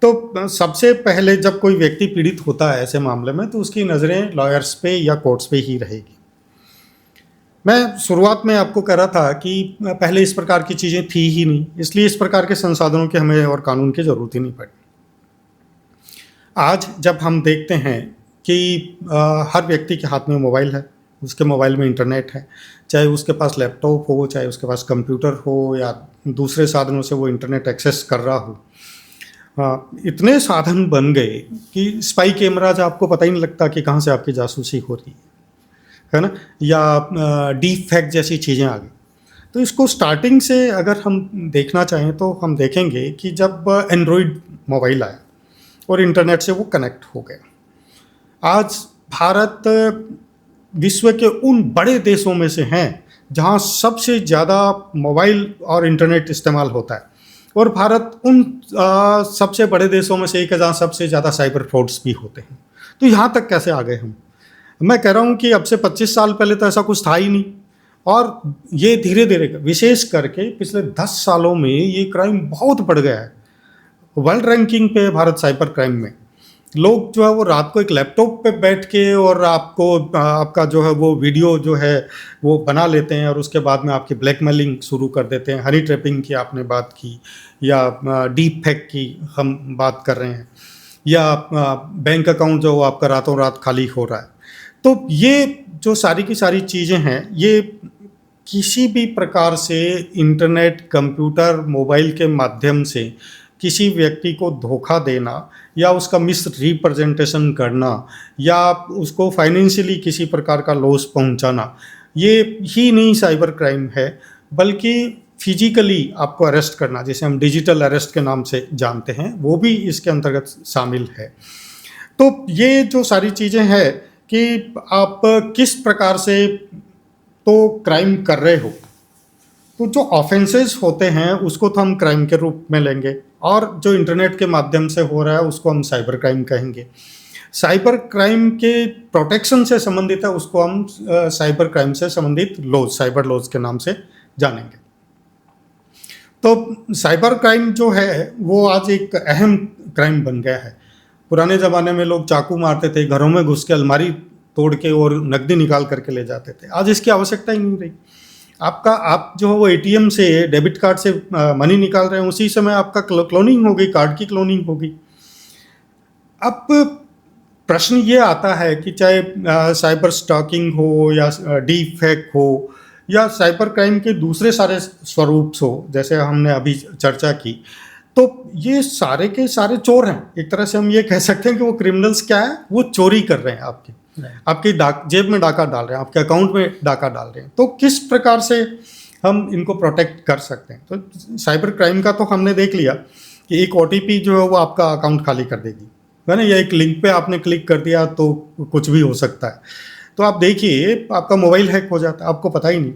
तो सबसे पहले जब कोई व्यक्ति पीड़ित होता है ऐसे मामले में तो उसकी नज़रें लॉयर्स पे या कोर्ट्स पे ही रहेगी। मैं शुरुआत में आपको कह रहा था कि पहले इस प्रकार की चीज़ें थी ही नहीं, इसलिए इस प्रकार के संसाधनों की हमें और कानून की ज़रूरत ही नहीं पड़ी। आज जब हम देखते हैं कि हर व्यक्ति के हाथ में मोबाइल है, उसके मोबाइल में इंटरनेट है, चाहे उसके पास लैपटॉप हो, चाहे उसके पास कंप्यूटर हो या दूसरे साधनों से वो इंटरनेट एक्सेस कर रहा हो, इतने साधन बन गए कि स्पाई कैमराज आपको पता ही नहीं लगता कि कहाँ से आपकी जासूसी हो रही है ना, या डीप फेक जैसी चीज़ें आ गई। तो इसको स्टार्टिंग से अगर हम देखना चाहें तो हम देखेंगे कि जब एंड्रॉयड मोबाइल आया और इंटरनेट से वो कनेक्ट हो गया, आज भारत विश्व के उन बड़े देशों में से हैं जहां सबसे ज़्यादा मोबाइल और इंटरनेट इस्तेमाल होता है और भारत उन सबसे बड़े देशों में से एक है जहाँ सबसे ज़्यादा साइबर फ्रॉड्स भी होते हैं। तो यहाँ तक कैसे आ गए हम? मैं कह रहा हूँ कि अब से 25 साल पहले तो ऐसा कुछ था ही नहीं, और ये धीरे धीरे विशेष करके पिछले 10 सालों में ये क्राइम बहुत बढ़ गया है। वर्ल्ड रैंकिंग पे है भारत साइबर क्राइम में। लोग जो है वो रात को एक लैपटॉप पे बैठ के और आपका जो है वो वीडियो जो है वो बना लेते हैं, और उसके बाद में आपकी ब्लैकमेलिंग शुरू कर देते हैं। हनी ट्रैपिंग की आपने बात की, या डीप फेक की हम बात कर रहे हैं, या बैंक अकाउंट जो आपका रातों रात खाली हो रहा है। तो ये जो सारी की सारी चीज़ें हैं, ये किसी भी प्रकार से इंटरनेट, कंप्यूटर, मोबाइल के माध्यम से किसी व्यक्ति को धोखा देना, या उसका मिस रिप्रेजेंटेशन करना, या उसको फाइनेंशियली किसी प्रकार का लॉस पहुंचाना, ये ही नहीं साइबर क्राइम है, बल्कि फिजिकली आपको अरेस्ट करना, जिसे हम डिजिटल अरेस्ट के नाम से जानते हैं, वो भी इसके अंतर्गत शामिल है। तो ये जो सारी चीज़ें हैं कि आप किस प्रकार से तो क्राइम कर रहे हो, तो जो ऑफेंसेस होते हैं उसको तो हम क्राइम के रूप में लेंगे, और जो इंटरनेट के माध्यम से हो रहा है उसको हम साइबर क्राइम कहेंगे। साइबर क्राइम के प्रोटेक्शन से संबंधित है, उसको हम साइबर क्राइम से संबंधित लॉज, साइबर लॉज के नाम से जानेंगे। तो साइबर क्राइम जो है वो आज एक अहम क्राइम बन गया है। पुराने ज़माने में लोग चाकू मारते थे, घरों में घुस के अलमारी तोड़ के और नकदी निकाल करके ले जाते थे। आज इसकी आवश्यकता ही नहीं रही। आप जो है वो एटीएम से, डेबिट कार्ड से मनी निकाल रहे हैं, उसी समय आपका क्लोनिंग हो गई, कार्ड की क्लोनिंग हो गई। अब प्रश्न ये आता है कि चाहे साइबर स्टॉकिंग हो, या डीप फेक हो, या साइबर क्राइम के दूसरे सारे स्वरूप हो, जैसे हमने अभी चर्चा की, तो ये सारे के सारे चोर हैं। एक तरह से हम ये कह सकते हैं कि वो क्रिमिनल्स क्या है, वो चोरी कर रहे हैं, आपकी जेब में डाका डाल रहे हैं, आपके अकाउंट में डाका डाल रहे हैं। तो किस प्रकार से हम इनको प्रोटेक्ट कर सकते हैं? तो साइबर क्राइम का तो हमने देख लिया कि एक ओटीपी जो है वो आपका अकाउंट खाली कर देगी, है ना, या एक लिंक पे आपने क्लिक कर दिया तो कुछ भी हो सकता है। तो आप देखिए, आपका मोबाइल हैक हो जाता है, आपको पता ही नहीं।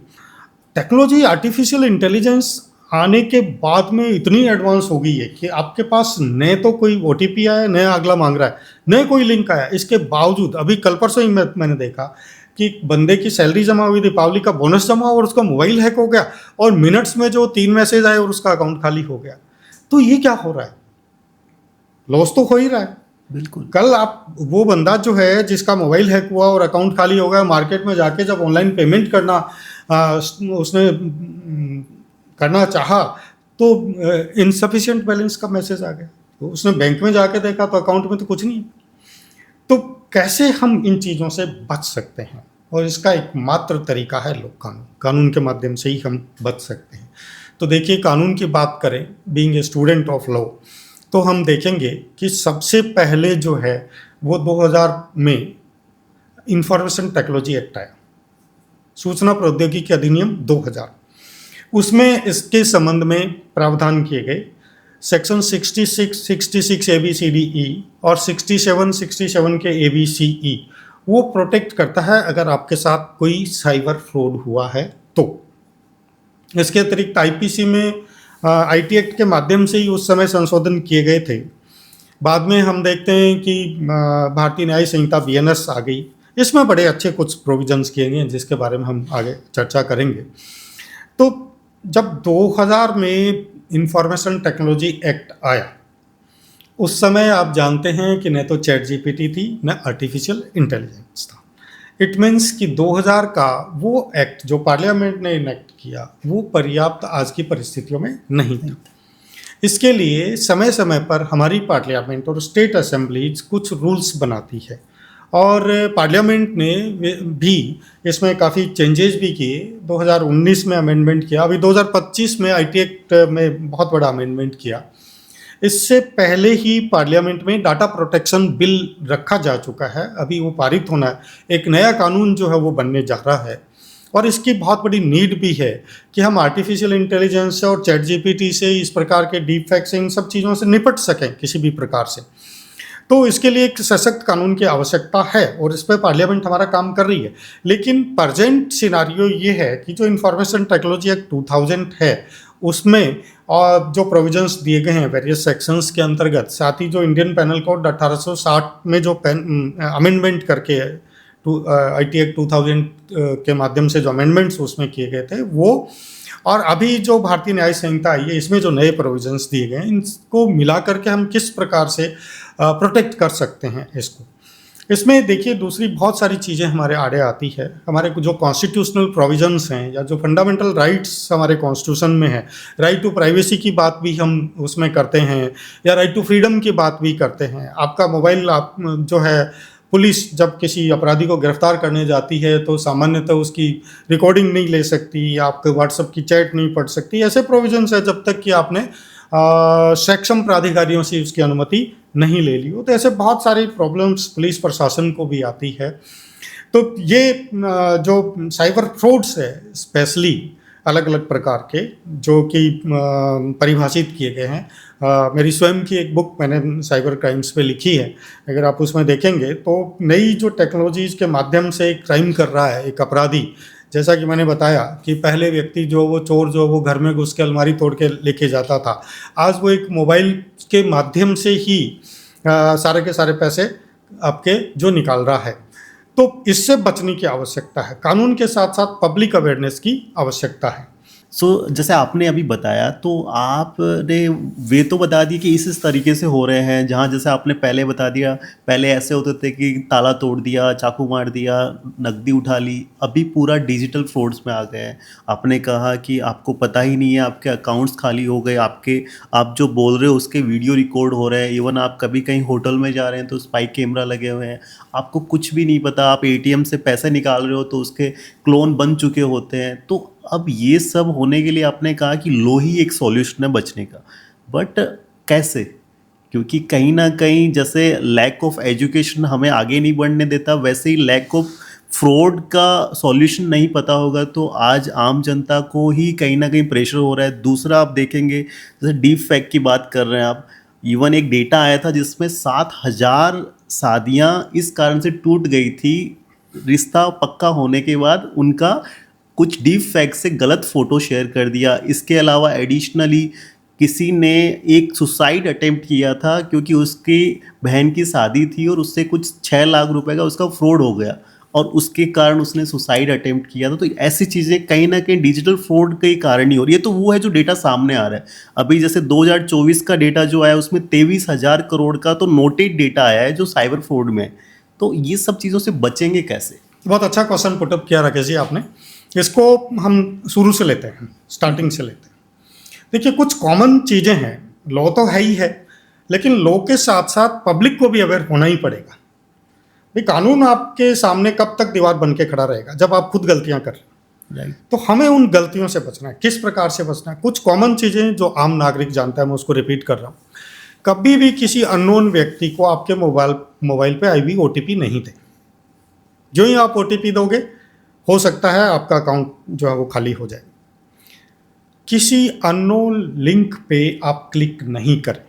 टेक्नोलॉजी, आर्टिफिशियल इंटेलिजेंस आने के बाद में इतनी एडवांस हो गई है कि आपके पास न तो कोई ओटीपी आया, न अगला मांग रहा है, न कोई लिंक आया। इसके बावजूद अभी कल परसों ही मैंने देखा कि बंदे की सैलरी जमा हुई, दीपावली का बोनस जमा हुआ, और उसका मोबाइल हैक हो गया, और मिनट्स में जो 3 मैसेज आए और उसका अकाउंट खाली हो गया। तो ये क्या हो रहा है? लॉस तो हो ही रहा है। बिल्कुल। कल आप वो बंदा जो है जिसका मोबाइल हैक हुआ और अकाउंट खाली हो गया, मार्केट में जाके जब ऑनलाइन पेमेंट उसने करना चाहा तो इनसफिशिएंट बैलेंस का मैसेज आ गया। तो उसने बैंक में जाके देखा तो अकाउंट में तो कुछ नहीं। तो कैसे हम इन चीज़ों से बच सकते हैं? और इसका एकमात्र तरीका है लोक कानून के माध्यम से ही हम बच सकते हैं। तो देखिए, कानून की बात करें, being a student of law, तो हम देखेंगे कि सबसे पहले जो है वो 2000 में इंफॉर्मेशन टेक्नोलॉजी एक्ट आया, सूचना प्रौद्योगिकी अधिनियम 2000। उसमें इसके संबंध में प्रावधान किए गए। सेक्शन 66 ABCDE और 67 के ABCE वो प्रोटेक्ट करता है अगर आपके साथ कोई साइबर फ्रॉड हुआ है तो। इसके अतिरिक्त आईपीसी में आईटी एक्ट के माध्यम से ही उस समय संशोधन किए गए थे। बाद में हम देखते हैं कि भारतीय न्याय संहिता BNS आ गई। इसमें बड़े अच्छे कुछ प्रोविजंस किए गए हैं जिसके बारे में हम आगे चर्चा करेंगे। तो जब 2000 में इंफॉर्मेशन टेक्नोलॉजी एक्ट आया, उस समय आप जानते हैं कि न तो चैट जीपीटी थी, न आर्टिफिशियल इंटेलिजेंस था। इट मीन्स कि 2000 का वो एक्ट जो पार्लियामेंट ने इनेक्ट किया वो पर्याप्त आज की परिस्थितियों में नहीं था। इसके लिए समय समय पर हमारी पार्लियामेंट और स्टेट असेंबलीज कुछ रूल्स बनाती है, और पार्लियामेंट ने भी इसमें काफ़ी चेंजेस भी किए। 2019 में अमेंडमेंट किया, अभी 2025 में आईटी एक्ट में बहुत बड़ा अमेंडमेंट किया। इससे पहले ही पार्लियामेंट में डाटा प्रोटेक्शन बिल रखा जा चुका है, अभी वो पारित होना है। एक नया कानून जो है वो बनने जा रहा है, और इसकी बहुत बड़ी नीड भी है कि हम आर्टिफिशियल इंटेलिजेंस से और चैट जीपीटी से, इस प्रकार के डीप फेक से, इन सब चीज़ों से निपट सकें किसी भी प्रकार से। तो इसके लिए एक सशक्त कानून की आवश्यकता है, और इस पर पार्लियामेंट हमारा काम कर रही है। लेकिन प्रेजेंट सिनारियो ये है कि जो इंफॉर्मेशन टेक्नोलॉजी एक्ट 2000 है, उसमें और जो प्रोविजंस दिए गए हैं वेरियस सेक्शंस के अंतर्गत, साथ ही जो इंडियन पेनल कोड 1860 में जो अमेंडमेंट करके IT एक्ट 2000 के माध्यम से जो अमेंडमेंट्स उसमें किए गए थे वो, और अभी जो भारतीय न्याय संहिता आई है इसमें जो नए प्रोविजंस दिए गए हैं, इनको मिला करके हम किस प्रकार से प्रोटेक्ट कर सकते हैं इसको। इसमें देखिए दूसरी बहुत सारी चीज़ें हमारे आड़े आती है। हमारे जो कॉन्स्टिट्यूशनल प्रोविजंस हैं या जो फंडामेंटल राइट्स हमारे कॉन्स्टिट्यूशन में है, राइट टू प्राइवेसी की बात भी हम उसमें करते हैं, या राइट टू फ्रीडम की बात भी करते हैं। आपका मोबाइल आप जो है, पुलिस जब किसी अपराधी को गिरफ्तार करने जाती है तो सामान्यतः उसकी रिकॉर्डिंग नहीं ले सकती, आपके व्हाट्सएप की चैट नहीं पढ़ सकती। ऐसे प्रोविजंस है जब तक कि आपने सक्षम प्राधिकारियों से उसकी अनुमति नहीं ले ली हो। तो ऐसे बहुत सारी प्रॉब्लम्स पुलिस प्रशासन को भी आती है। तो ये जो साइबर फ्रॉड्स है स्पेशली अलग अलग प्रकार के जो कि परिभाषित किए गए हैं, मेरी स्वयं की एक बुक मैंने साइबर क्राइम्स पे लिखी है। अगर आप उसमें देखेंगे तो नई जो टेक्नोलॉजीज़ के माध्यम से क्राइम कर रहा है एक अपराधी, जैसा कि मैंने बताया कि पहले व्यक्ति जो वो चोर जो वो घर में घुस के अलमारी तोड़ के लेके जाता था, आज वो एक मोबाइल के माध्यम से ही सारे के सारे पैसे आपके जो निकाल रहा है। तो इससे बचने की आवश्यकता है, कानून के साथ साथ पब्लिक अवेयरनेस की आवश्यकता है। जैसे आपने अभी बताया तो आपने वे तो बता दी कि इस तरीके से हो रहे हैं, जहाँ जैसे आपने पहले बता दिया, पहले ऐसे होते थे कि ताला तोड़ दिया, चाकू मार दिया, नकदी उठा ली, अभी पूरा डिजिटल फ्रॉड्स में आ गए हैं। आपने कहा कि आपको पता ही नहीं है, आपके अकाउंट्स खाली हो गए, आप जो बोल रहे हो उसके वीडियो रिकॉर्ड हो रहे हैं, इवन आप कभी कहीं होटल में जा रहे हैं तो स्पाई कैमरा लगे हुए हैं, आपको कुछ भी नहीं पता, आप ATM से पैसे निकाल रहे हो तो उसके क्लोन बन चुके होते हैं। तो अब ये सब होने के लिए आपने कहा कि लो ही एक सॉल्यूशन है बचने का, बट कैसे? क्योंकि कहीं ना कहीं जैसे लैक ऑफ एजुकेशन हमें आगे नहीं बढ़ने देता, वैसे ही लैक ऑफ फ्रॉड का सॉल्यूशन नहीं पता होगा तो आज आम जनता को ही कहीं ना कहीं प्रेशर हो रहा है। दूसरा आप देखेंगे जैसे डीप फैक्ट की बात कर रहे हैं आप, इवन एक डेटा आया था जिसमें 7,000 शादियां इस कारण से टूट गई थी, रिश्ता पक्का होने के बाद उनका कुछ डीप फैक्ट से गलत फोटो शेयर कर दिया। इसके अलावा एडिशनली किसी ने एक सुसाइड अटेम्प्ट किया था क्योंकि उसकी बहन की शादी थी और उससे कुछ 6 लाख रुपए का उसका फ्रॉड हो गया और उसके कारण उसने सुसाइड अटेम्प्ट किया था। तो ऐसी चीज़ें कहीं ना कहीं डिजिटल फ्रॉड के कारण ही हो रही है। तो वो है जो डेटा सामने आ रहा है अभी, जैसे 2024 का डेटा जो आया उसमें 23,000 करोड़ का तो नोटेड डेटा आया है जो साइबर फ्रॉड में। तो ये सब चीज़ों से बचेंगे कैसे? बहुत अच्छा क्वेश्चन पुटअप किया राकेश जी आपने। इसको हम शुरू से लेते हैं, स्टार्टिंग से लेते हैं। देखिए कुछ कॉमन चीज़ें हैं, लॉ तो है ही है, लेकिन लॉ के साथ साथ पब्लिक को भी अवेयर होना ही पड़ेगा। भाई कानून आपके सामने कब तक दीवार बन के खड़ा रहेगा जब आप खुद गलतियां कर रहे हैं। तो हमें उन गलतियों से बचना है। किस प्रकार से बचना है? कुछ कॉमन चीज़ें जो आम नागरिक जानता है, मैं उसको रिपीट कर रहा हूँ। कभी भी किसी अननोन व्यक्ति को आपके मोबाइल पे IV OTP नहीं दें। जो ही आप OTP दोगे हो सकता है आपका अकाउंट जो है वो खाली हो जाए। किसी अननोन लिंक पे आप क्लिक नहीं करें।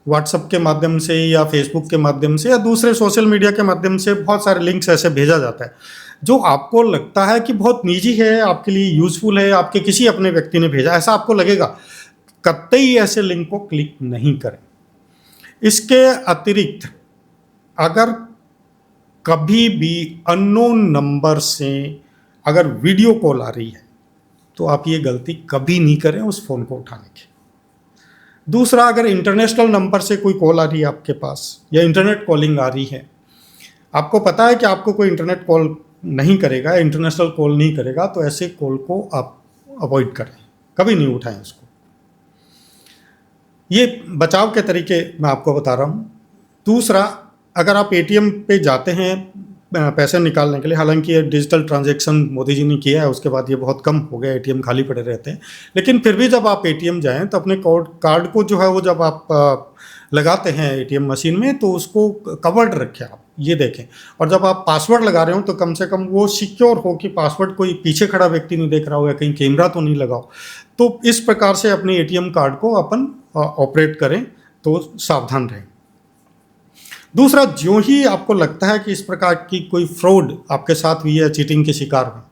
व्हाट्सएप के माध्यम से या फेसबुक के माध्यम से या दूसरे सोशल मीडिया के माध्यम से बहुत सारे लिंक्स ऐसे भेजा जाता है जो आपको लगता है कि बहुत निजी है, आपके लिए यूजफुल है, आपके किसी अपने व्यक्ति ने भेजा, ऐसा आपको लगेगा। कतई ऐसे लिंक को क्लिक नहीं करें। इसके अतिरिक्त अगर कभी भी अननोन नंबर से अगर वीडियो कॉल आ रही है तो आप ये गलती कभी नहीं करें उस फ़ोन को उठाने की। दूसरा, अगर इंटरनेशनल नंबर से कोई कॉल आ रही है आपके पास या इंटरनेट कॉलिंग आ रही है, आपको पता है कि आपको कोई इंटरनेट कॉल नहीं करेगा, इंटरनेशनल कॉल नहीं करेगा, तो ऐसे कॉल को आप अवॉइड करें, कभी नहीं उठाएं उसको। ये बचाव के तरीके मैं आपको बता रहा हूँ। दूसरा, अगर आप ATM पे जाते हैं पैसे निकालने के लिए, हालांकि ये डिजिटल ट्रांजैक्शन मोदी जी ने किया है, उसके बाद ये बहुत कम हो गया, ATM खाली पड़े रहते हैं, लेकिन फिर भी जब आप ATM जाएं तो अपने कार्ड को जो है वो जब आप लगाते हैं ATM मशीन में तो उसको कवर्ड रखें, आप ये देखें। और जब आप पासवर्ड लगा रहे हो तो कम से कम वो सिक्योर हो कि पासवर्ड कोई पीछे खड़ा व्यक्ति नहीं देख रहा हो या कहीं कैमरा तो नहीं लगाओ। तो इस प्रकार से अपने ATM कार्ड को अपन ऑपरेट करें तो सावधान रहें। दूसरा, जो ही आपको लगता है कि इस प्रकार की कोई फ्रॉड आपके साथ हुई है, चीटिंग के शिकार हुए,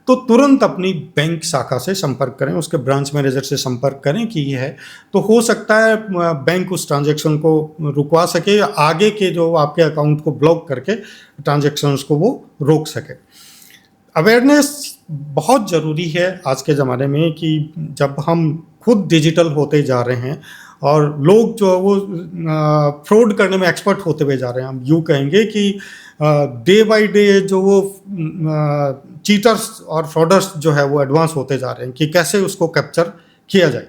तो तुरंत अपनी बैंक शाखा से संपर्क करें, उसके ब्रांच मैनेजर से संपर्क करें कि ये है, तो हो सकता है बैंक उस ट्रांजैक्शन को रुकवा सके या आगे के जो आपके अकाउंट को ब्लॉक करके ट्रांजैक्शंस को वो रोक सके। अवेयरनेस बहुत ज़रूरी है आज के ज़माने में कि जब हम खुद डिजिटल होते जा रहे हैं और लोग जो है वो फ्रॉड करने में एक्सपर्ट होते हुए जा रहे हैं, हम यूँ कहेंगे कि डे बाय डे जो वो चीटर्स और फ्रॉडर्स जो है वो एडवांस होते जा रहे हैं कि कैसे उसको कैप्चर किया जाए,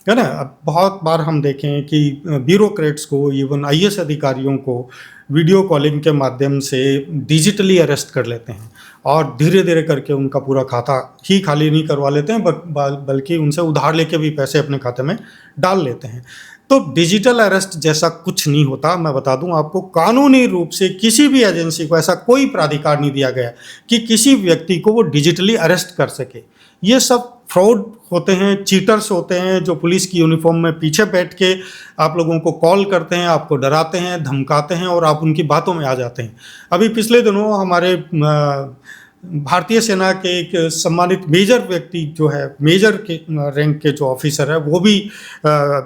है ना। अब बहुत बार हम देखें कि ब्यूरोक्रेट्स को, इवन आईएएस अधिकारियों को वीडियो कॉलिंग के माध्यम से डिजिटली अरेस्ट कर लेते हैं और धीरे धीरे करके उनका पूरा खाता ही खाली नहीं करवा लेते हैं, बल्कि उनसे उधार लेके भी पैसे अपने खाते में डाल लेते हैं। तो डिजिटल अरेस्ट जैसा कुछ नहीं होता। मैं बता दूं आपको, कानूनी रूप से किसी भी एजेंसी को ऐसा कोई प्राधिकार नहीं दिया गया कि किसी व्यक्ति को वो डिजिटली अरेस्ट कर सके। ये सब फ्रॉड होते हैं, चीटर्स होते हैं जो पुलिस की यूनिफॉर्म में पीछे बैठ के आप लोगों को कॉल करते हैं, आपको डराते हैं, धमकाते हैं और आप उनकी बातों में आ जाते हैं। अभी पिछले दिनों हमारे भारतीय सेना के एक सम्मानित मेजर व्यक्ति जो है, मेजर के रैंक के जो ऑफिसर है, वो भी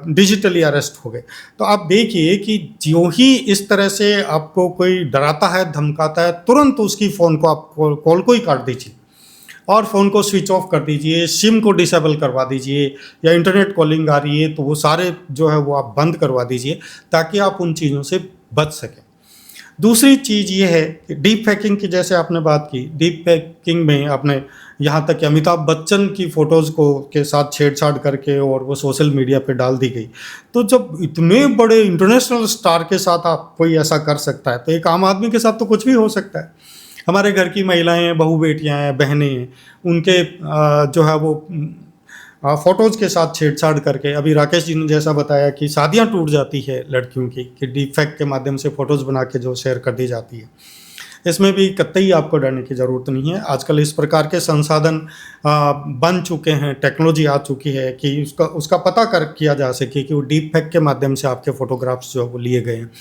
डिजिटली अरेस्ट हो गए। तो आप देखिए कि जो ही इस तरह से आपको कोई डराता है, धमकाता है, तुरंत उसकी फ़ोन को आप कॉल को ही काट दीजिए और फ़ोन को स्विच ऑफ कर दीजिए, सिम को डिसेबल करवा दीजिए, या इंटरनेट कॉलिंग आ रही है तो वो सारे जो है वो आप बंद करवा दीजिए ताकि आप उन चीज़ों से बच सकें। दूसरी चीज़ ये है कि डीप फेकिंग की, जैसे आपने बात की, डीप फेकिंग में आपने यहाँ तक कि अमिताभ बच्चन की फ़ोटोज़ को के साथ छेड़छाड़ करके और वो सोशल मीडिया पे डाल दी गई। तो जब इतने बड़े इंटरनेशनल स्टार के साथ आप कोई ऐसा कर सकता है तो एक आम आदमी के साथ तो कुछ भी हो सकता है। हमारे घर की महिलाएं हैं, बहू बेटियां हैं, बहनें हैं, उनके जो है वो फ़ोटोज़ के साथ छेड़छाड़ करके, अभी राकेश जी ने जैसा बताया कि शादियां टूट जाती है लड़कियों की कि डीप फेक के माध्यम से फ़ोटोज़ बना के जो शेयर कर दी जाती है। इसमें भी कतई आपको डरने की ज़रूरत नहीं है। आजकल इस प्रकार के संसाधन बन चुके हैं, टेक्नोलॉजी आ चुकी है कि उसका पता किया जा सके कि वो डीप फेक के माध्यम से आपके फ़ोटोग्राफ्स जो है वो लिए गए हैं।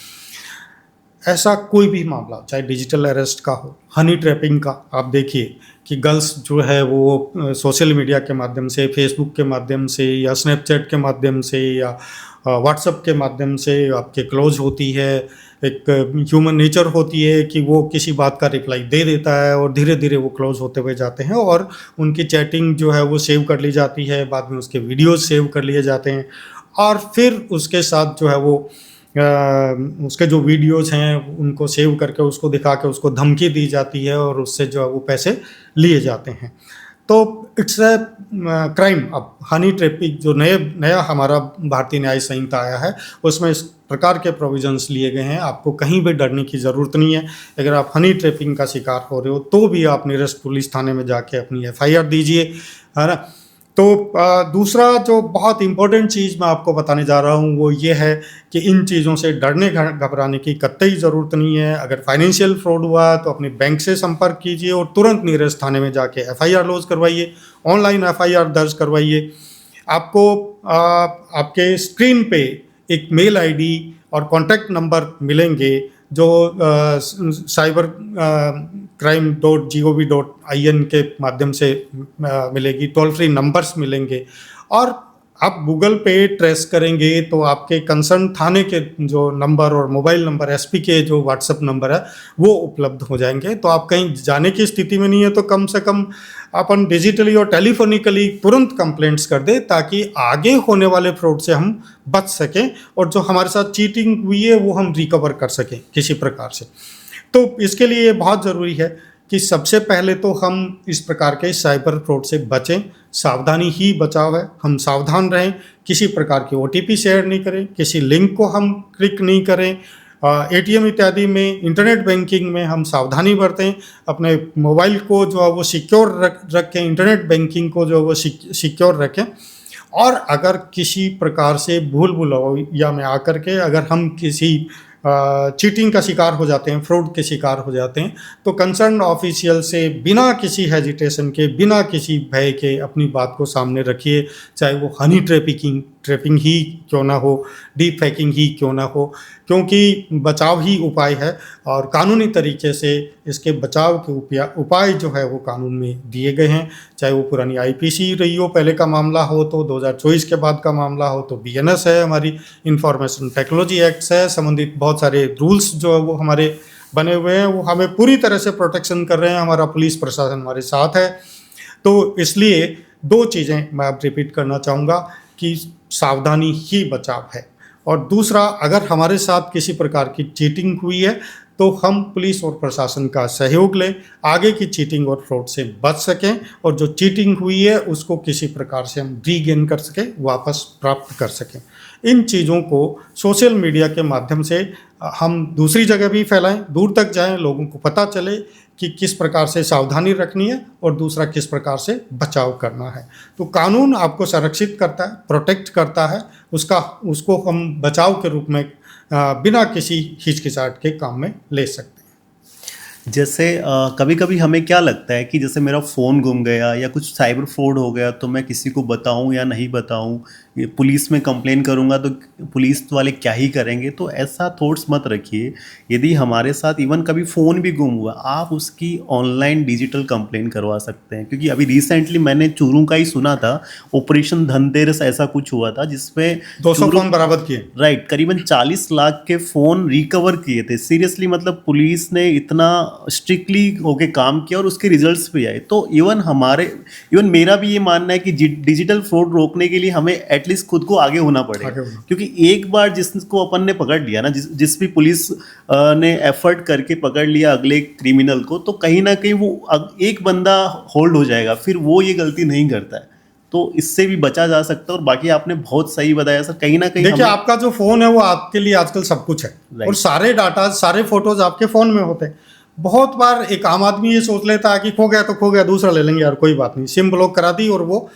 ऐसा कोई भी मामला, चाहे डिजिटल अरेस्ट का हो, हनी ट्रैपिंग का, आप देखिए कि गर्ल्स जो है वो सोशल मीडिया के माध्यम से, फेसबुक के माध्यम से या स्नैपचैट के माध्यम से या व्हाट्सएप के माध्यम से आपके क्लोज होती है। एक ह्यूमन नेचर होती है कि वो किसी बात का रिप्लाई दे देता है और धीरे धीरे वो क्लोज होते हुए जाते हैं और उनकी चैटिंग जो है वो सेव कर ली जाती है, बाद में उसके वीडियोज़ सेव कर लिए जाते हैं और फिर उसके साथ जो है वो उसके जो वीडियोज़ हैं उनको सेव करके उसको दिखा के उसको धमकी दी जाती है और उससे जो है वो पैसे लिए जाते हैं। तो इट्स अ क्राइम। अब हनी ट्रैपिंग जो नया हमारा भारतीय न्याय संहिता आया है उसमें इस प्रकार के प्रोविजंस लिए गए हैं। आपको कहीं भी डरने की ज़रूरत नहीं है। अगर आप हनी ट्रैपिंग का शिकार हो रहे हो तो भी आप नियरेस्ट पुलिस थाने में जाके अपनी एफआईआर दीजिए, है ना। तो दूसरा जो बहुत इम्पोर्टेंट चीज़ मैं आपको बताने जा रहा हूँ वो ये है कि इन चीज़ों से डरने घबराने की कतई ज़रूरत नहीं है। अगर फाइनेंशियल फ्रॉड हुआ तो अपने बैंक से संपर्क कीजिए और तुरंत नियरेस्ट थाने में जाके एफआईआर लॉन्च करवाइए, ऑनलाइन एफआईआर दर्ज करवाइए। आपको आपके स्क्रीन पे एक मेल आईडी और कॉन्टैक्ट नंबर मिलेंगे जो cybercrime.gov.in के माध्यम से मिलेगी, टोल फ्री नंबर्स मिलेंगे और आप गूगल पे ट्रेस करेंगे तो आपके कंसर्न थाने के जो नंबर और मोबाइल नंबर, एसपी के जो व्हाट्सएप नंबर है वो उपलब्ध हो जाएंगे। तो आप कहीं जाने की स्थिति में नहीं है तो कम से कम अपन डिजिटली और टेलीफोनिकली तुरंत कंप्लेंट्स कर दें ताकि आगे होने वाले फ्रॉड से हम बच सकें और जो हमारे साथ चीटिंग हुई है वो हम रिकवर कर सकें किसी प्रकार से। तो इसके लिए ये बहुत ज़रूरी है कि सबसे पहले तो हम इस प्रकार के साइबर फ्रॉड से बचें। सावधानी ही बचाव है। हम सावधान रहें, किसी प्रकार की ओटीपी शेयर नहीं करें, किसी लिंक को हम क्लिक नहीं करें, एटीएम इत्यादि में, इंटरनेट बैंकिंग में हम सावधानी बरतें, अपने मोबाइल को जो है वो सिक्योर रखें, इंटरनेट बैंकिंग को जो है वो सिक्योर रखें। और अगर किसी प्रकार से भूल भुलैया में आकर के अगर हम किसी चीटिंग का शिकार हो जाते हैं, फ्रॉड के शिकार हो जाते हैं, तो कंसर्न ऑफिशियल से बिना किसी हेजिटेशन के, बिना किसी भय के अपनी बात को सामने रखिए, चाहे वो हनी ट्रैपिंग ट्रैपिंग ही क्यों ना हो, डीप फेकिंग ही क्यों ना हो, क्योंकि बचाव ही उपाय है और कानूनी तरीके से इसके बचाव के उपाय जो है वो कानून में दिए गए हैं। चाहे वो पुरानी आईपीसी रही हो, पहले का मामला हो तो 2024 के बाद का मामला हो तो बीएनएस है, हमारी इंफॉर्मेशन टेक्नोलॉजी एक्ट है, संबंधित बहुत सारे रूल्स जो है वो हमारे बने हुए हैं, वो हमें पूरी तरह से प्रोटेक्शन कर रहे हैं। हमारा पुलिस प्रशासन हमारे साथ है। तो इसलिए दो चीज़ें मैं अब रिपीट करना चाहूँगा कि सावधानी ही बचाव है, और दूसरा, अगर हमारे साथ किसी प्रकार की चीटिंग हुई है तो हम पुलिस और प्रशासन का सहयोग लें, आगे की चीटिंग और फ्रॉड से बच सकें, और जो चीटिंग हुई है उसको किसी प्रकार से हम रीगेन कर सकें, वापस प्राप्त कर सकें। इन चीज़ों को सोशल मीडिया के माध्यम से हम दूसरी जगह भी फैलाएं, दूर तक जाएं, लोगों को पता चले कि किस प्रकार से सावधानी रखनी है और दूसरा किस प्रकार से बचाव करना है। तो कानून आपको संरक्षित करता है, प्रोटेक्ट करता है, उसको हम बचाव के रूप में बिना किसी हिचकिचाहट के काम में ले सकते हैं। जैसे कभी कभी हमें क्या लगता है कि जैसे मेरा फ़ोन गुम गया या कुछ साइबर फ्रॉड हो गया तो मैं किसी को बताऊं या नहीं बताऊं, ये पुलिस में कंप्लेन करूंगा तो पुलिस वाले क्या ही करेंगे। तो ऐसा थॉट्स मत रखिए। यदि हमारे साथ इवन कभी फ़ोन भी गुम हुआ, आप उसकी ऑनलाइन डिजिटल कंप्लेन करवा सकते हैं। क्योंकि अभी रिसेंटली मैंने चूरू का ही सुना था, ऑपरेशन धनतेरस ऐसा कुछ हुआ था जिसमें 200 फोन बरामद किए। राइट, करीबन 40 लाख के फ़ोन रिकवर किए थे। सीरियसली, मतलब पुलिस ने इतना स्ट्रिक्टली होके काम किया और उसके रिजल्ट्स भी आए। तो इवन मेरा भी ये मानना है कि डिजिटल फ्रॉड रोकने के लिए हमें एटलीस्ट खुद को आगे होना पड़ेगा। क्योंकि एक बार जिसको अपन ने पकड़ लिया ना, जिस भी पुलिस ने एफर्ट करके पकड़ लिया अगले क्रिमिनल को, तो कहीं ना कहीं वो एक बंदा होल्ड हो जाएगा, फिर वो ये गलती नहीं करता है। तो इससे भी बचा जा सकता है। और बाकी आपने बहुत सही बताया सर, कहीं ना कहीं देखिए, आपका जो फोन है वो आपके लिए आजकल सब कुछ है, और सारे डाटा, सारे फोटोज आपके फोन में होते हैं। बहुत बार एक आम आदमी ये सोच लेता है कि खो गया तो खो गया, दूसरा ले लेंगे यार, कोई बात नहीं, सिम ब्लॉक करा दी, और वो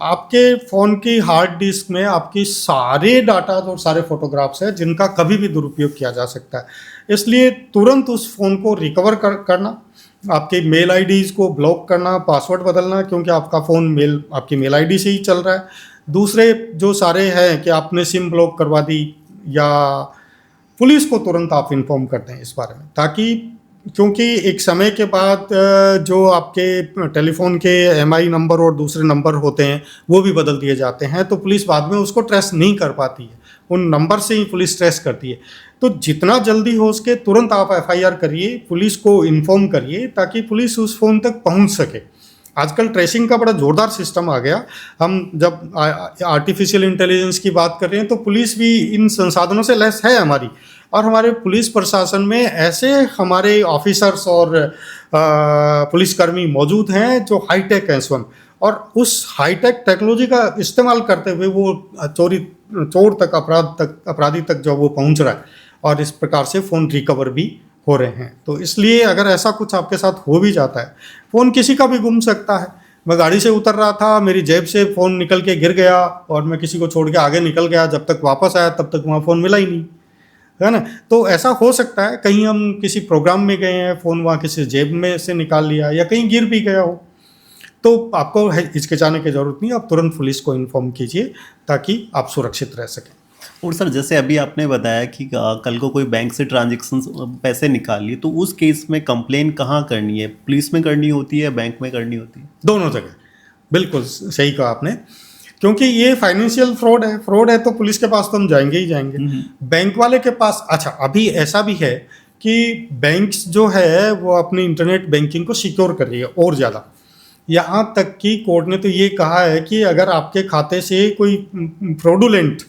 आपके फ़ोन की हार्ड डिस्क में आपकी सारे डाटा और सारे फोटोग्राफ्स है जिनका कभी भी दुरुपयोग किया जा सकता है। इसलिए तुरंत उस फ़ोन को रिकवर करना, आपके मेल आईडीज़ को ब्लॉक करना, पासवर्ड बदलना, क्योंकि आपका फ़ोन आपकी मेल आईडी से ही चल रहा है। दूसरे जो सारे हैं कि आपने सिम ब्लॉक करवा दी, या पुलिस को तुरंत आप इन्फॉर्म कर दें इस बारे में, ताकि क्योंकि एक समय के बाद जो आपके टेलीफोन के एमआई नंबर और दूसरे नंबर होते हैं वो भी बदल दिए जाते हैं, तो पुलिस बाद में उसको ट्रेस नहीं कर पाती है, उन नंबर से ही पुलिस ट्रेस करती है। तो जितना जल्दी हो सके तुरंत आप एफआईआर करिए, पुलिस को इन्फॉर्म करिए, ताकि पुलिस उस फ़ोन तक पहुंच सके। आजकल ट्रेसिंग का बड़ा ज़ोरदार सिस्टम आ गया। हम जब आर्टिफिशियल इंटेलिजेंस की बात कर रहे हैं तो पुलिस भी इन संसाधनों से लैस है हमारी, और हमारे पुलिस प्रशासन में ऐसे हमारे ऑफिसर्स और पुलिसकर्मी मौजूद हैं जो हाईटेक हैं स्वयं, और उस हाईटेक टेक्नोलॉजी का इस्तेमाल करते हुए वो चोर तक, अपराधी तक जो वो पहुंच रहा है, और इस प्रकार से फ़ोन रिकवर भी हो रहे हैं। तो इसलिए अगर ऐसा कुछ आपके साथ हो भी जाता है, फ़ोन किसी का भी गुम सकता है। मैं गाड़ी से उतर रहा था, मेरी जेब से फ़ोन निकल के गिर गया और मैं किसी को छोड़ के आगे निकल गया, जब तक वापस आया तब तक वहाँ फ़ोन मिला ही नहीं, है ना। तो ऐसा हो सकता है, कहीं हम किसी प्रोग्राम में गए हैं, फ़ोन वहाँ किसी जेब में से निकाल लिया, या कहीं गिर भी गया हो, तो आपको हिचकिचाने की ज़रूरत नहीं, आप तुरंत पुलिस को इन्फॉर्म कीजिए ताकि आप सुरक्षित रह सकें। और सर, जैसे अभी आपने बताया कि कल को कोई बैंक से ट्रांजैक्शन पैसे निकाल लिए, तो उस केस में कंप्लेन कहाँ करनी है? पुलिस में करनी होती है, बैंक में करनी होती है? दोनों जगह। बिल्कुल सही कहा आपने, क्योंकि ये फाइनेंशियल फ्रॉड है तो पुलिस के पास तो हम जाएंगे ही जाएंगे। बैंक वाले के पास, अच्छा, अभी ऐसा भी है कि बैंक्स जो है वो अपनी इंटरनेट बैंकिंग को सिक्योर कर रही है और ज़्यादा। यहाँ तक कि कोर्ट ने तो ये कहा है कि अगर आपके खाते से कोई फ्रॉडुलेंट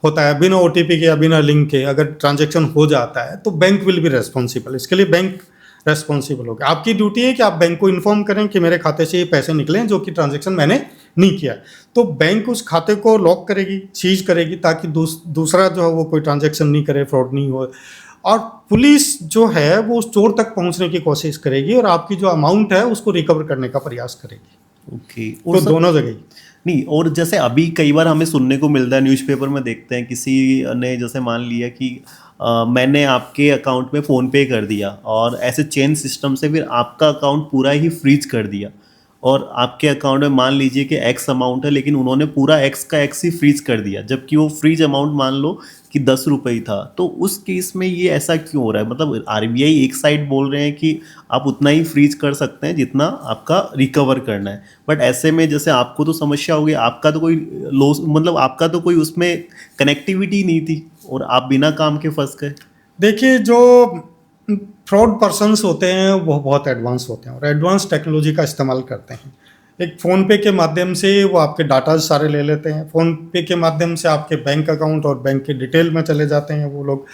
होता है, बिना ओटीपी के या बिना लिंक के अगर ट्रांजैक्शन हो जाता है, तो बैंक विल बी रेस्पॉन्सिबल। इसके लिए बैंक रेस्पॉन्सिबल होगा। आपकी ड्यूटी है कि आप बैंक को इन्फॉर्म करें कि मेरे खाते से ये पैसे निकले जो कि ट्रांजैक्शन मैंने नहीं किया। तो बैंक उस खाते को लॉक करेगी, सीज करेगी, ताकि दूसरा जो है वो कोई ट्रांजैक्शन नहीं करे, फ्रॉड नहीं हो। और पुलिस जो है वो उस चोर तक पहुंचने की कोशिश करेगी और आपकी जो अमाउंट है उसको रिकवर करने का प्रयास करेगी। ओके। तो दोनों जगह नहीं, और जैसे अभी कई बार हमें सुनने को मिलता है, न्यूज़पेपर में देखते हैं, किसी ने जैसे मान लिया कि मैंने आपके अकाउंट में फ़ोन पे कर दिया और ऐसे चेन सिस्टम से फिर आपका अकाउंट पूरा ही फ्रीज कर दिया, और आपके अकाउंट में मान लीजिए कि एक्स अमाउंट है, लेकिन उन्होंने पूरा एक्स का एक्स ही फ्रीज कर दिया, जबकि वो फ्रीज अमाउंट मान लो कि 10 रुपये ही था। तो उस केस में ये ऐसा क्यों हो रहा है? मतलब आरबीआई एक साइड बोल रहे हैं कि आप उतना ही फ्रीज कर सकते हैं जितना आपका रिकवर करना है, बट ऐसे में जैसे आपको तो समस्या होगी, आपका तो कोई लॉस, मतलब आपका तो कोई उसमें कनेक्टिविटी नहीं थी और आप बिना काम के फंस गए। देखिए, जो फ्रॉड पर्सन्स होते हैं वो बहुत एडवांस होते हैं और एडवांस टेक्नोलॉजी का इस्तेमाल करते हैं। एक फ़ोन पे के माध्यम से वो आपके डाटा सारे ले लेते हैं। फ़ोन पे के माध्यम से आपके बैंक अकाउंट और बैंक के डिटेल में चले जाते हैं वो लोग।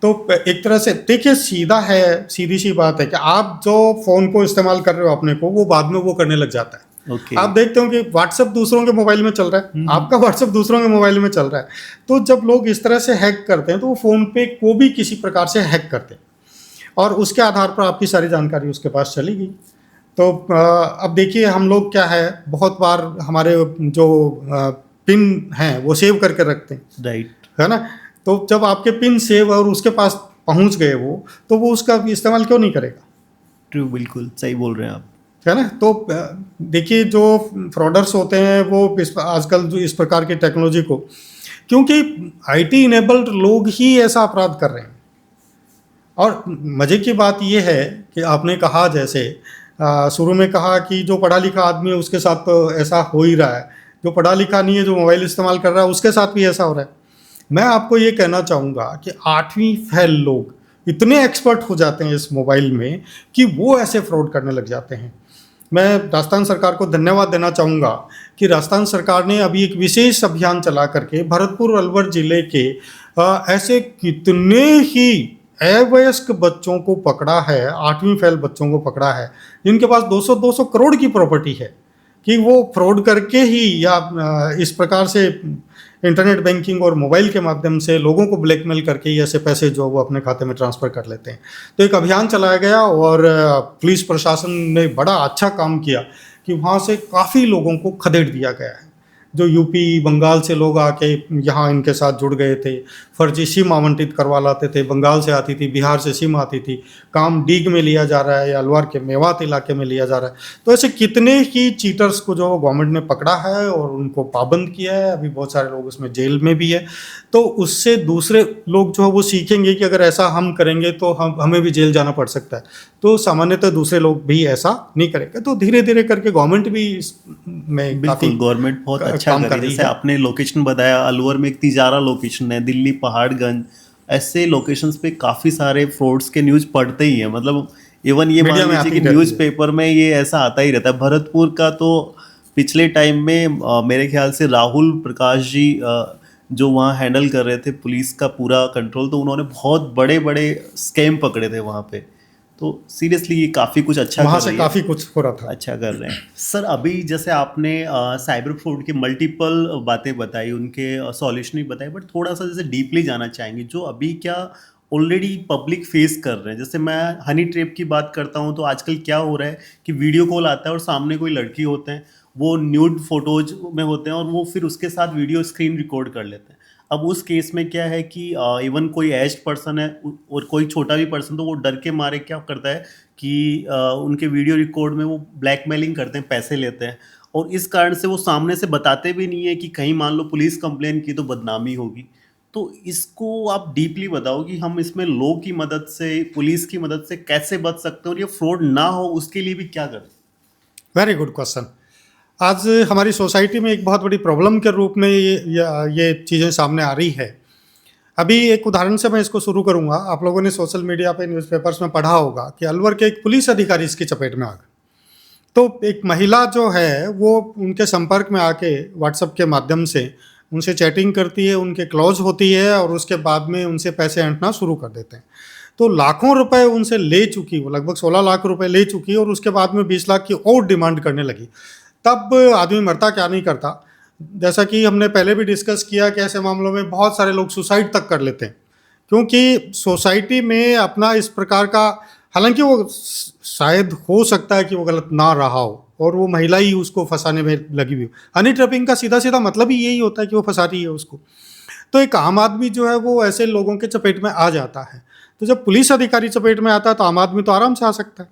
तो एक तरह से देखिए, सीधी सी बात है कि आप जो फ़ोन को इस्तेमाल कर रहे हो अपने को, वो बाद में वो करने लग जाता है। ओके। आप देखते हो कि व्हाट्सएप दूसरों के मोबाइल में चल रहा है, आपका व्हाट्सएप दूसरों के मोबाइल में चल रहा है। तो जब लोग इस तरह से हैक करते हैं तो वो फ़ोन पे को भी किसी प्रकार से हैक करते हैं और उसके आधार पर आपकी सारी जानकारी उसके पास चली गई। तो अब देखिए, हम लोग क्या है, बहुत बार हमारे जो पिन हैं वो सेव करके रखते हैं, राइट। है ना? तो जब आपके पिन सेव और उसके पास पहुंच गए वो, तो वो उसका इस्तेमाल क्यों नहीं करेगा? ट्रू, बिल्कुल सही बोल रहे हैं आप। है ना? तो देखिए, जो फ्रॉडर्स होते हैं वो आजकल जो इस प्रकार की टेक्नोलॉजी को, क्योंकि आईटी इनेबल्ड लोग ही ऐसा अपराध कर रहे हैं। और मज़े की बात यह है कि आपने कहा, जैसे शुरू में कहा कि जो पढ़ा लिखा आदमी है उसके साथ तो ऐसा हो ही रहा है, जो पढ़ा लिखा नहीं है, जो मोबाइल इस्तेमाल कर रहा है, उसके साथ भी ऐसा हो रहा है। मैं आपको ये कहना चाहूँगा कि 8वीं फेल लोग इतने एक्सपर्ट हो जाते हैं इस मोबाइल में कि वो ऐसे फ्रॉड करने लग जाते हैं। मैं राजस्थान सरकार को धन्यवाद देना चाहूँगा कि राजस्थान सरकार ने अभी एक विशेष अभियान चला करके भरतपुर अलवर जिले के ऐसे कितने ही अवयस्क बच्चों को पकड़ा है, 8वीं फेल बच्चों को पकड़ा है, जिनके पास 200-200 करोड़ की प्रॉपर्टी है, कि वो फ्रॉड करके ही या इस प्रकार से इंटरनेट बैंकिंग और मोबाइल के माध्यम से लोगों को ब्लैकमेल करके ही ऐसे पैसे जो वो अपने खाते में ट्रांसफ़र कर लेते हैं। तो एक अभियान चलाया गया और पुलिस प्रशासन ने बड़ा अच्छा काम किया कि वहाँ से काफ़ी लोगों को खदेड़ दिया गया है। जो यूपी बंगाल से लोग आके यहाँ इनके साथ जुड़ गए थे, फर्जी सिम आवंटित करवा लाते थे, बंगाल से आती थी, बिहार से सिम आती थी, काम डीग में लिया जा रहा है या अलवर के मेवात इलाके में लिया जा रहा है। तो ऐसे कितने ही चीटर्स को जो गवर्नमेंट ने पकड़ा है और उनको पाबंद किया है, अभी बहुत सारे लोग उसमें जेल में भी है। तो उससे दूसरे लोग जो है वो सीखेंगे कि अगर ऐसा हम करेंगे तो हमें भी जेल जाना पड़ सकता है। तो सामान्यतः दूसरे लोग भी ऐसा नहीं करेंगे। तो धीरे धीरे करके गवर्नमेंट भी इसमें बिल्कुल, गवर्नमेंट बहुत अच्छा काम कर कर रही है। रही जैसे है। आपने लोकेशन बताया, अलवर में एक तिजारा लोकेशन है, दिल्ली पहाड़गंज, ऐसे लोकेशंस पे काफ़ी सारे फ्रॉड्स के न्यूज़ पढ़ते ही हैं। मतलब इवन ये मीडिया मान में लीजिए आती कि रहती है। न्यूज़पेपर में ये ऐसा आता ही रहता है। भरतपुर का तो पिछले टाइम में मेरे ख्याल से राहुल प्रकाश जी जो वहाँ हैंडल कर रहे थे पुलिस का पूरा कंट्रोल, तो उन्होंने बहुत बड़े बड़े स्कैम पकड़े थे वहाँ पे। तो सीरियसली ये काफ़ी कुछ अच्छा वहाँ कर से रही है। काफ़ी कुछ हो रहा था। अच्छा कर रहे हैं सर। अभी जैसे आपने साइबर फ्रॉड की मल्टीपल बातें बताई, उनके सॉल्यूशन भी बताए, बट थोड़ा सा जैसे डीपली जाना चाहेंगे जो अभी क्या ऑलरेडी पब्लिक फेस कर रहे हैं। जैसे मैं हनी ट्रैप की बात करता हूँ, तो आजकल क्या हो रहा है कि वीडियो कॉल आता है और सामने कोई लड़की होते हैं, वो न्यूड फोटोज में होते हैं और वो फिर उसके साथ वीडियो स्क्रीन रिकॉर्ड कर लेते हैं। अब उस केस में क्या है कि इवन कोई एज्ड पर्सन है और कोई छोटा भी पर्सन, तो वो डर के मारे क्या करता है कि उनके वीडियो रिकॉर्ड में वो ब्लैकमेलिंग करते हैं, पैसे लेते हैं, और इस कारण से वो सामने से बताते भी नहीं है कि कहीं मान लो पुलिस कंप्लेन की तो बदनामी होगी। तो इसको आप डीपली बताओ कि हम इसमें लॉ की मदद से, पुलिस की मदद से कैसे बच सकते हैं और ये फ्रॉड ना हो उसके लिए भी क्या करें। Very good question. आज हमारी सोसाइटी में एक बहुत बड़ी प्रॉब्लम के रूप में ये चीज़ें सामने आ रही है। अभी एक उदाहरण से मैं इसको शुरू करूंगा। आप लोगों ने सोशल मीडिया पे, न्यूज़पेपर्स में पढ़ा होगा कि अलवर के एक पुलिस अधिकारी इसकी चपेट में आ गए। तो एक महिला जो है वो उनके संपर्क में आके व्हाट्सएप के माध्यम से उनसे चैटिंग करती है, उनके क्लोज होती है और उसके बाद में उनसे पैसे ऐंठना शुरू कर देते हैं। तो लाखों रुपए उनसे ले चुकी, वो लगभग 16 लाख रुपए ले चुकी और उसके बाद में 20 लाख की और डिमांड करने लगी। तब आदमी मरता क्या नहीं करता। जैसा कि हमने पहले भी डिस्कस किया कि ऐसे मामलों में बहुत सारे लोग सुसाइड तक कर लेते हैं, क्योंकि सोसाइटी में अपना इस प्रकार का, हालांकि वो शायद हो सकता है कि वो गलत ना रहा हो और वो महिला ही उसको फंसाने में लगी हुई हो। हनी ट्रैपिंग का सीधा सीधा मतलब ही यही होता है कि वो फंसा रही है उसको। तो एक आम आदमी जो है वो ऐसे लोगों के चपेट में आ जाता है। तो जब पुलिस अधिकारी चपेट में आता है तो आम आदमी तो आराम से आ सकता है।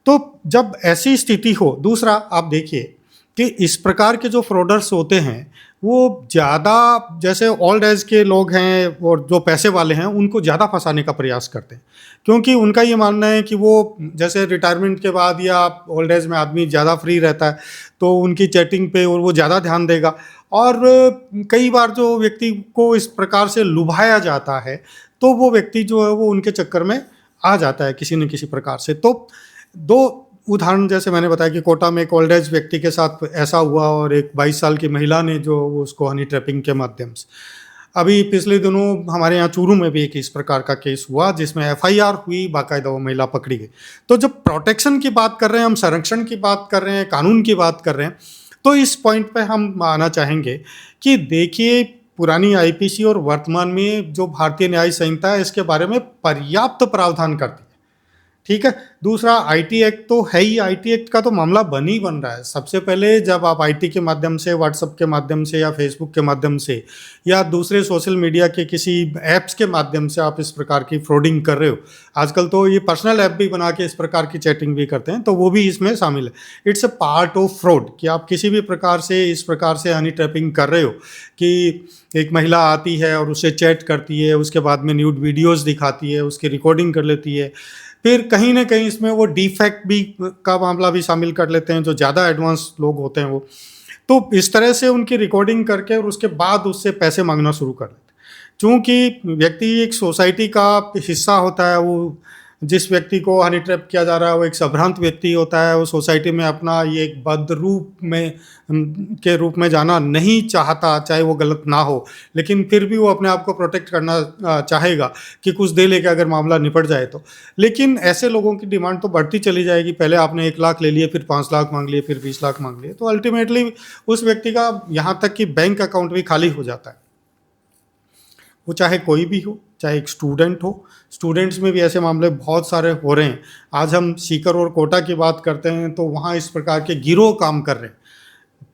तो जब ऐसी स्थिति हो, दूसरा आप देखिए कि इस प्रकार के जो फ्रॉडर्स होते हैं वो ज़्यादा, जैसे ओल्ड एज के लोग हैं और जो पैसे वाले हैं उनको ज़्यादा फंसाने का प्रयास करते हैं, क्योंकि उनका ये मानना है कि वो जैसे रिटायरमेंट के बाद या ओल्ड एज में आदमी ज़्यादा फ्री रहता है तो उनकी चैटिंग पे और वो ज़्यादा ध्यान देगा। और कई बार जो व्यक्ति को इस प्रकार से लुभाया जाता है तो वो व्यक्ति जो है वो उनके चक्कर में आ जाता है किसी न किसी प्रकार से। तो दो उदाहरण जैसे मैंने बताया कि कोटा में एक ओल्ड एज व्यक्ति के साथ ऐसा हुआ और एक 22 साल की महिला ने जो उसको हनी ट्रैपिंग के माध्यम से, अभी पिछले दिनों हमारे यहाँ चूरू में भी एक इस प्रकार का केस हुआ जिसमें एफआईआर हुई, बाकायदा वो महिला पकड़ी गई। तो जब प्रोटेक्शन की बात कर रहे हैं, हम संरक्षण की बात कर रहे हैं, कानून की बात कर रहे हैं, तो इस पॉइंट पे हम आना चाहेंगे कि देखिए पुरानी आईपीसी और वर्तमान में जो भारतीय न्याय संहिता है इसके बारे में पर्याप्त प्रावधान करती है, ठीक है। दूसरा आईटी एक्ट तो है ही, आईटी एक्ट का तो मामला ही बन रहा है। सबसे पहले जब आप आईटी के माध्यम से, व्हाट्सएप के माध्यम से या फेसबुक के माध्यम से या दूसरे सोशल मीडिया के किसी ऐप्स के माध्यम से आप इस प्रकार की फ्रॉडिंग कर रहे हो, आजकल तो ये पर्सनल ऐप भी बना के इस प्रकार की चैटिंग भी करते हैं, तो वो भी इसमें शामिल है। It's a part of fraud कि आप किसी भी प्रकार से इस प्रकार से हनी ट्रैपिंग कर रहे हो कि एक महिला आती है और उससे चैट करती है, उसके बाद में न्यूड वीडियोज़ दिखाती है, उसकी रिकॉर्डिंग कर लेती है, फिर कहीं ना कहीं इसमें वो डीफेक्ट भी का मामला भी शामिल कर लेते हैं, जो ज़्यादा एडवांस लोग होते हैं वो, तो इस तरह से उनकी रिकॉर्डिंग करके और उसके बाद उससे पैसे मांगना शुरू कर देते हैं। चूँकि व्यक्ति एक सोसाइटी का हिस्सा होता है, वो जिस व्यक्ति को हनी ट्रैप किया जा रहा है वो एक संभ्रांत व्यक्ति होता है, वो सोसाइटी में अपना ये एक बद रूप में के रूप में जाना नहीं चाहता, चाहे वो गलत ना हो, लेकिन फिर भी वो अपने आप को प्रोटेक्ट करना चाहेगा कि कुछ दे लेके अगर मामला निपट जाए तो। लेकिन ऐसे लोगों की डिमांड तो बढ़ती चली जाएगी, पहले आपने 1 लाख ले लिए, फिर 5 लाख मांग लिए, फिर 20 लाख मांग लिए, तो अल्टीमेटली उस व्यक्ति का यहाँ तक कि बैंक अकाउंट भी खाली हो जाता है। वो चाहे कोई भी हो, चाहे एक स्टूडेंट हो, स्टूडेंट्स में भी ऐसे मामले बहुत सारे हो रहे हैं। आज हम सीकर और कोटा की बात करते हैं तो वहाँ इस प्रकार के गिरोह काम कर रहे हैं।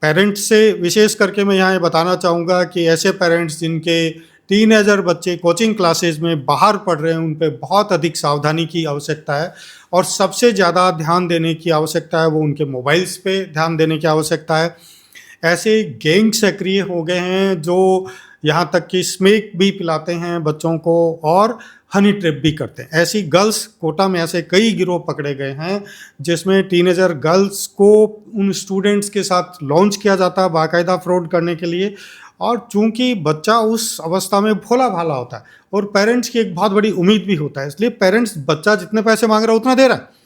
पेरेंट्स से विशेष करके मैं यहाँ ये बताना चाहूँगा कि ऐसे पेरेंट्स जिनके टीनेजर बच्चे कोचिंग क्लासेस में बाहर पढ़ रहे हैं, उन पे बहुत अधिक सावधानी की आवश्यकता है और सबसे ज़्यादा ध्यान देने की आवश्यकता है वो उनके मोबाइल्स पे ध्यान देने की आवश्यकता है। ऐसे गैंग सक्रिय हो गए हैं जो यहाँ तक कि स्मेक भी पिलाते हैं बच्चों को और हनी ट्रैप भी करते हैं। ऐसी गर्ल्स, कोटा में ऐसे कई गिरोह पकड़े गए हैं जिसमें टीनेजर गर्ल्स को उन स्टूडेंट्स के साथ लॉन्च किया जाता है बाकायदा फ्रॉड करने के लिए। और चूंकि बच्चा उस अवस्था में भोला भाला होता है और पेरेंट्स की एक बहुत बड़ी उम्मीद भी होता है, इसलिए पेरेंट्स बच्चा जितने पैसे मांग रहा है उतना दे रहा है।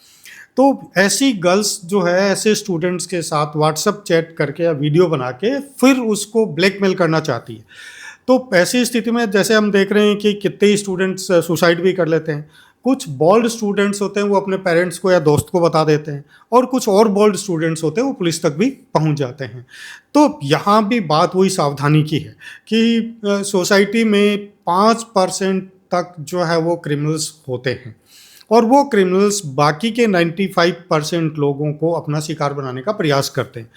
तो ऐसी गर्ल्स जो है ऐसे स्टूडेंट्स के साथ व्हाट्सएप चैट करके या वीडियो बना के फिर उसको ब्लैकमेल करना चाहती है। तो ऐसी स्थिति में जैसे हम देख रहे हैं कि कितने ही स्टूडेंट्स सुसाइड भी कर लेते हैं। कुछ बोल्ड स्टूडेंट्स होते हैं वो अपने पेरेंट्स को या दोस्त को बता देते हैं और कुछ और बोल्ड स्टूडेंट्स होते हैं वो पुलिस तक भी पहुंच जाते हैं। तो यहाँ भी बात वही सावधानी की है कि सोसाइटी में 5% तक जो है वो क्रिमिनल्स होते हैं और वो क्रिमिनल्स बाकी के 95% लोगों को अपना शिकार बनाने का प्रयास करते हैं।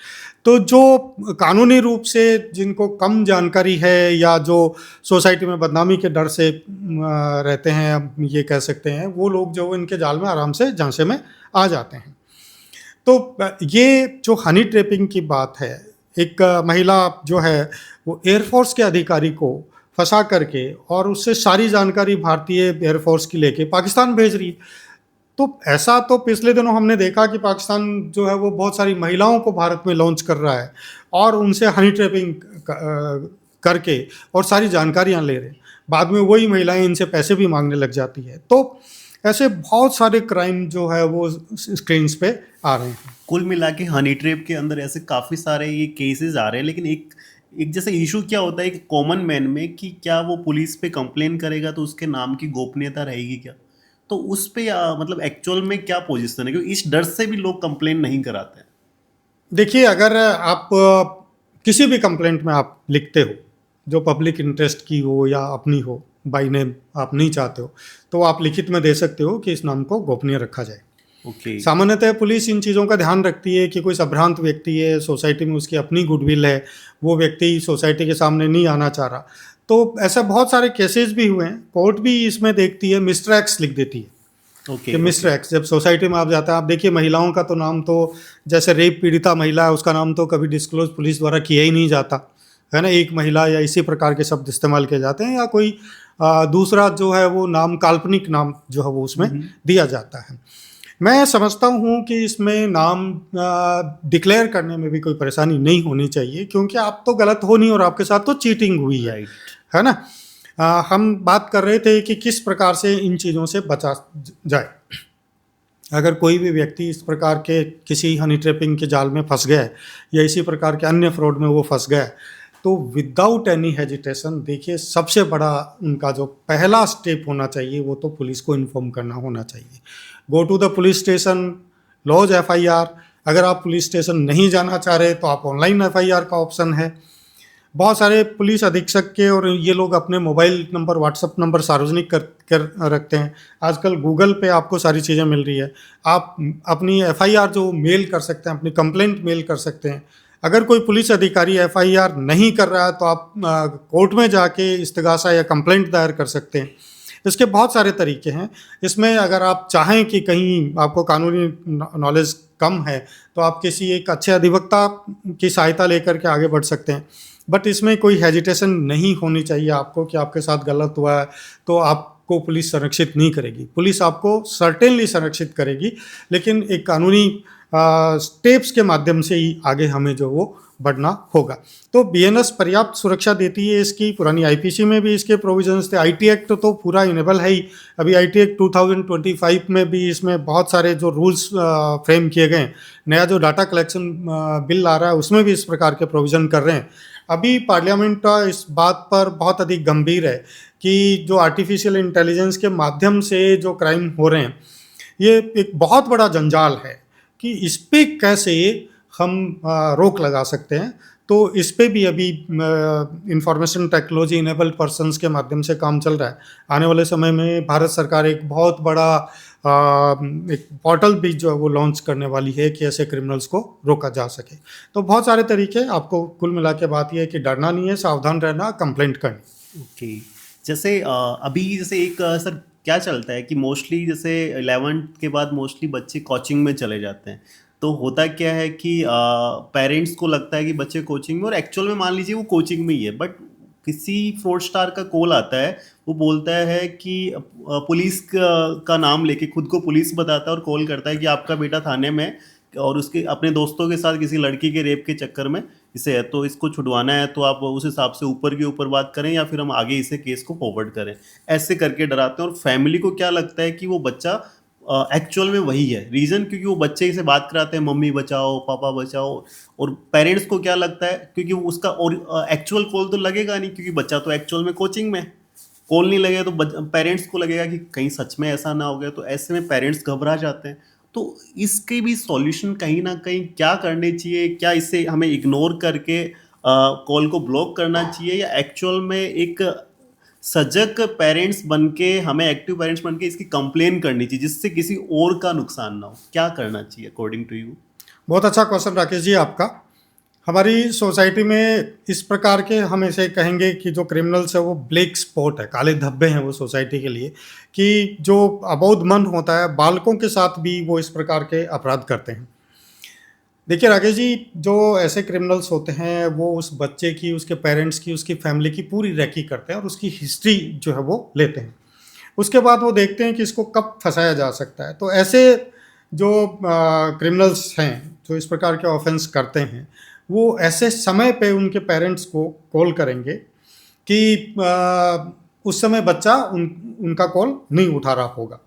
तो जो कानूनी रूप से जिनको कम जानकारी है या जो सोसाइटी में बदनामी के डर से रहते हैं, हम ये कह सकते हैं, वो लोग जो इनके जाल में आराम से झांसे में आ जाते हैं। तो ये जो हनी ट्रैपिंग की बात है, एक महिला जो है वो एयरफोर्स के अधिकारी को फंसा करके और उससे सारी जानकारी भारतीय एयरफोर्स की लेके पाकिस्तान भेज रही है। तो ऐसा तो पिछले दिनों हमने देखा कि पाकिस्तान जो है वो बहुत सारी महिलाओं को भारत में लॉन्च कर रहा है और उनसे हनी ट्रैपिंग करके और सारी जानकारियां ले रहे हैं। बाद में वही महिलाएं इनसे पैसे भी मांगने लग जाती है। तो ऐसे बहुत सारे क्राइम जो है वो स्क्रीन्स पे आ रहे हैं। कुल मिला के हनी ट्रैप के अंदर ऐसे काफ़ी सारे ये केसेस आ रहे हैं, लेकिन एक जैसे इशू क्या होता है कि कॉमन मैन में कि क्या वो पुलिस पे कंप्लेन करेगा तो उसके नाम की गोपनीयता रहेगी क्या, तो उस पे मतलब एक्चुअल में क्या पोजीशन है, क्योंकि इस डर से भी लोग कंप्लेन नहीं कराते हैं। देखिए, अगर आप किसी भी कंप्लेंट में आप लिखते हो जो पब्लिक इंटरेस्ट की हो या अपनी हो, बाई नेम आप नहीं चाहते हो, तो आप लिखित में दे सकते हो कि इस नाम को गोपनीय रखा जाए। सामान्यतः पुलिस इन चीज़ों का ध्यान रखती है कि कोई संभ्रांत व्यक्ति है, सोसाइटी में उसकी अपनी गुडविल है, वो व्यक्ति सोसाइटी के सामने नहीं आना चाह रहा। तो ऐसा बहुत सारे केसेस भी हुए हैं। कोर्ट भी इसमें देखती है, मिस्टर एक्स लिख देती है ओके, कि मिस्टर एक्स, जब सोसाइटी में आप जाते हैं, आप देखिए महिलाओं का तो नाम तो, जैसे रेप पीड़िता महिला है उसका नाम तो कभी डिस्क्लोज पुलिस द्वारा किया ही नहीं जाता है ना, एक महिला या इसी प्रकार के शब्द इस्तेमाल किए जाते हैं, या कोई दूसरा जो है वो नाम, काल्पनिक नाम जो है वो उसमें दिया जाता है। मैं समझता हूँ कि इसमें नाम डिक्लेयर करने में भी कोई परेशानी नहीं होनी चाहिए, क्योंकि आप तो गलत हो नहीं और आपके साथ तो चीटिंग हुई है ना। हम बात कर रहे थे कि किस प्रकार से इन चीज़ों से बचा जाए। अगर कोई भी व्यक्ति इस प्रकार के किसी हनी ट्रैपिंग के जाल में फंस गया है या इसी प्रकार के अन्य फ्रॉड में वो फंस गया है, तो विदाउट एनी हेजिटेशन, देखिए सबसे बड़ा उनका जो पहला स्टेप होना चाहिए वो तो पुलिस को इन्फॉर्म करना होना चाहिए। Go to the police station, lodge FIR. अगर आप पुलिस स्टेशन नहीं जाना चाह रहे तो आप ऑनलाइन एफआईआर का ऑप्शन है। बहुत सारे पुलिस अधीक्षक के और ये लोग अपने मोबाइल नंबर, व्हाट्सएप नंबर सार्वजनिक कर रखते हैं। आजकल गूगल पे आपको सारी चीज़ें मिल रही है। आप अपनी एफआईआर जो मेल कर सकते हैं, अपनी कंप्लेंट मेल कर सकते हैं। अगर कोई पुलिस अधिकारी एफआईआर नहीं कर रहा है तो आप कोर्ट में जाके इस्तिगासा या कंप्लेंट दायर कर सकते हैं। इसके बहुत सारे तरीके हैं। इसमें अगर आप चाहें कि कहीं आपको कानूनी नॉलेज कम है तो आप किसी एक अच्छे अधिवक्ता की सहायता लेकर के आगे बढ़ सकते हैं। बट इसमें कोई हेजिटेशन नहीं होनी चाहिए आपको कि आपके साथ गलत हुआ है तो आपको पुलिस संरक्षित नहीं करेगी। पुलिस आपको सर्टेनली संरक्षित करेगी, लेकिन एक कानूनी स्टेप्स के माध्यम से ही आगे हमें जो वो बढ़ना होगा। तो बीएनएस पर्याप्त सुरक्षा देती है। इसकी पुरानी आईपीसी में भी इसके प्रोविजंस थे। आईटी एक्ट तो पूरा इनेबल है ही। अभी आईटी एक्ट 2025 में भी इसमें बहुत सारे जो रूल्स फ्रेम किए गए हैं। नया जो डाटा कलेक्शन बिल आ रहा है उसमें भी इस प्रकार के प्रोविज़न कर रहे हैं। अभी पार्लियामेंट इस बात पर बहुत अधिक गंभीर है कि जो आर्टिफिशियल इंटेलिजेंस के माध्यम से जो क्राइम हो रहे हैं, ये एक बहुत बड़ा जंजाल है कि इस पे कैसे हम रोक लगा सकते हैं। तो इस पे भी अभी इंफॉर्मेशन टेक्नोलॉजी इनेबल्ड पर्सन्स के माध्यम से काम चल रहा है। आने वाले समय में भारत सरकार एक बहुत बड़ा एक पोर्टल भी जो है वो लॉन्च करने वाली है कि ऐसे क्रिमिनल्स को रोका जा सके। तो बहुत सारे तरीके, आपको कुल मिला के बात यह है कि डरना नहीं है, सावधान रहना, कंप्लेंट करनी। ओके, जैसे अभी जैसे एक सर क्या चलता है कि मोस्टली जैसे 11th के बाद मोस्टली बच्चे कोचिंग में चले जाते हैं। तो होता क्या है कि पेरेंट्स को लगता है कि बच्चे कोचिंग में, और एक्चुअल में मान लीजिए वो कोचिंग में ही है, बट किसी फ्रॉड स्टार का कॉल आता है, वो बोलता है कि पुलिस का नाम लेके खुद को पुलिस बताता है और कॉल करता है कि आपका बेटा थाने में है और उसके अपने दोस्तों के साथ किसी लड़की के रेप के चक्कर में इसे है, तो इसको छुड़वाना है, तो आप उस हिसाब से ऊपर के ऊपर बात करें या फिर हम आगे इसे केस को फॉरवर्ड करें। ऐसे करके डराते हैं और फैमिली को क्या लगता है कि वो बच्चा एक्चुअल में वही है। रीज़न क्योंकि वो बच्चे से बात कराते हैं मम्मी बचाओ पापा बचाओ, और पेरेंट्स को क्या लगता है क्योंकि वो उसका और एक्चुअल कॉल तो लगेगा नहीं क्योंकि बच्चा तो एक्चुअल में कोचिंग में, कॉल नहीं लगेगा तो पेरेंट्स को लगेगा कि कहीं सच में ऐसा ना हो गया, तो ऐसे में पेरेंट्स घबरा जाते हैं। तो इसके भी सॉल्यूशन कहीं ना कहीं क्या करने चाहिए? क्या इसे हमें इग्नोर करके कॉल को ब्लॉक करना चाहिए, या एक्चुअल में एक सजग पेरेंट्स बनके, हमें एक्टिव पेरेंट्स बनके इसकी कंप्लेन करनी चाहिए जिससे किसी और का नुकसान ना हो? क्या करना चाहिए अकॉर्डिंग टू यू? बहुत अच्छा क्वेश्चन राकेश जी आपका। हमारी सोसाइटी में इस प्रकार के, हम ऐसे कहेंगे कि जो क्रिमिनल्स है वो ब्लैक स्पॉट है, काले धब्बे हैं वो सोसाइटी के लिए, कि जो अबोध मन होता है, बालकों के साथ भी वो इस प्रकार के अपराध करते हैं। देखिए राकेश जी, जो ऐसे क्रिमिनल्स होते हैं वो उस बच्चे की, उसके पेरेंट्स की, उसकी फैमिली की पूरी रेकी करते हैं और उसकी हिस्ट्री जो है वो लेते हैं। उसके बाद वो देखते हैं कि इसको कब फंसाया जा सकता है। तो ऐसे जो क्रिमिनल्स हैं जो इस प्रकार के ऑफेंस करते हैं, वो ऐसे समय पे उनके पेरेंट्स को कॉल करेंगे कि उस समय बच्चा उनका कॉल नहीं उठा रहा होगा,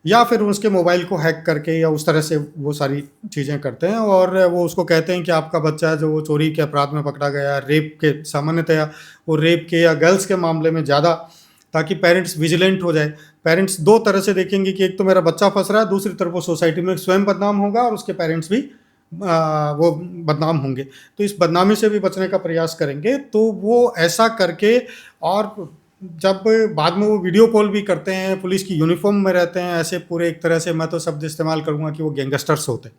या फिर उसके मोबाइल को हैक करके या उस तरह से वो सारी चीज़ें करते हैं और वो उसको कहते हैं कि आपका बच्चा जो वो चोरी के अपराध में पकड़ा गया, रेप के, सामान्यतया वो रेप के या गर्ल्स के मामले में ज़्यादा, ताकि पेरेंट्स विजिलेंट हो जाए। पेरेंट्स दो तरह से देखेंगे कि एक तो मेरा बच्चा फंस रहा है, दूसरी तरफ वो सोसाइटी में स्वयं बदनाम होगा और उसके पेरेंट्स भी वो बदनाम होंगे। तो इस बदनामी से भी बचने का प्रयास करेंगे। तो वो ऐसा करके, और जब बाद में वो वीडियो कॉल भी करते हैं, पुलिस की यूनिफॉर्म में रहते हैं, ऐसे पूरे एक तरह से, मैं तो शब्द इस्तेमाल करूँगा कि वो गैंगस्टर्स होते हैं,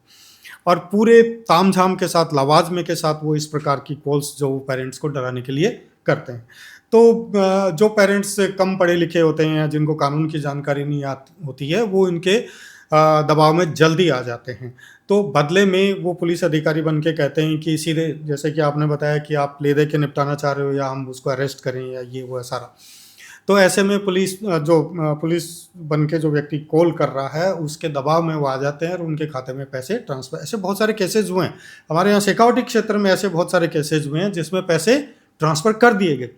और पूरे तामझाम के साथ, लवाजमे के साथ वो इस प्रकार की कॉल्स जो पेरेंट्स को डराने के लिए करते हैं। तो जो पेरेंट्स कम पढ़े लिखे होते हैं या जिनको कानून की जानकारी नहीं होती है, वो इनके दबाव में जल्दी आ जाते हैं। तो बदले में वो पुलिस अधिकारी बन के कहते हैं कि सीधे, जैसे कि आपने बताया कि आप ले दे के निपटाना चाह रहे हो या हम उसको अरेस्ट करें या ये वो सारा। तो ऐसे में पुलिस बन के जो व्यक्ति कॉल कर रहा है उसके दबाव में वो आ जाते हैं और उनके खाते में पैसे ट्रांसफर, ऐसे बहुत सारे केसेज हुए हैं हमारे यहाँ शेखावटी क्षेत्र में, ऐसे बहुत सारे केसेज हुए हैं जिसमें पैसे ट्रांसफर कर दिए गए।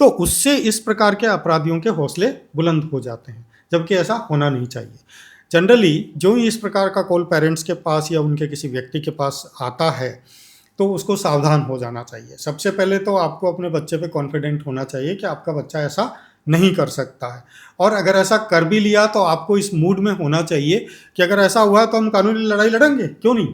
तो उससे इस प्रकार के अपराधियों के हौसले बुलंद हो जाते हैं, जबकि ऐसा होना नहीं चाहिए। जनरली जो ही इस प्रकार का कॉल पेरेंट्स के पास या उनके किसी व्यक्ति के पास आता है तो उसको सावधान हो जाना चाहिए। सबसे पहले तो आपको अपने बच्चे पे कॉन्फिडेंट होना चाहिए कि आपका बच्चा ऐसा नहीं कर सकता है, और अगर ऐसा कर भी लिया तो आपको इस मूड में होना चाहिए कि अगर ऐसा हुआ है तो हम कानूनी लड़ाई लड़ेंगे, क्यों नहीं,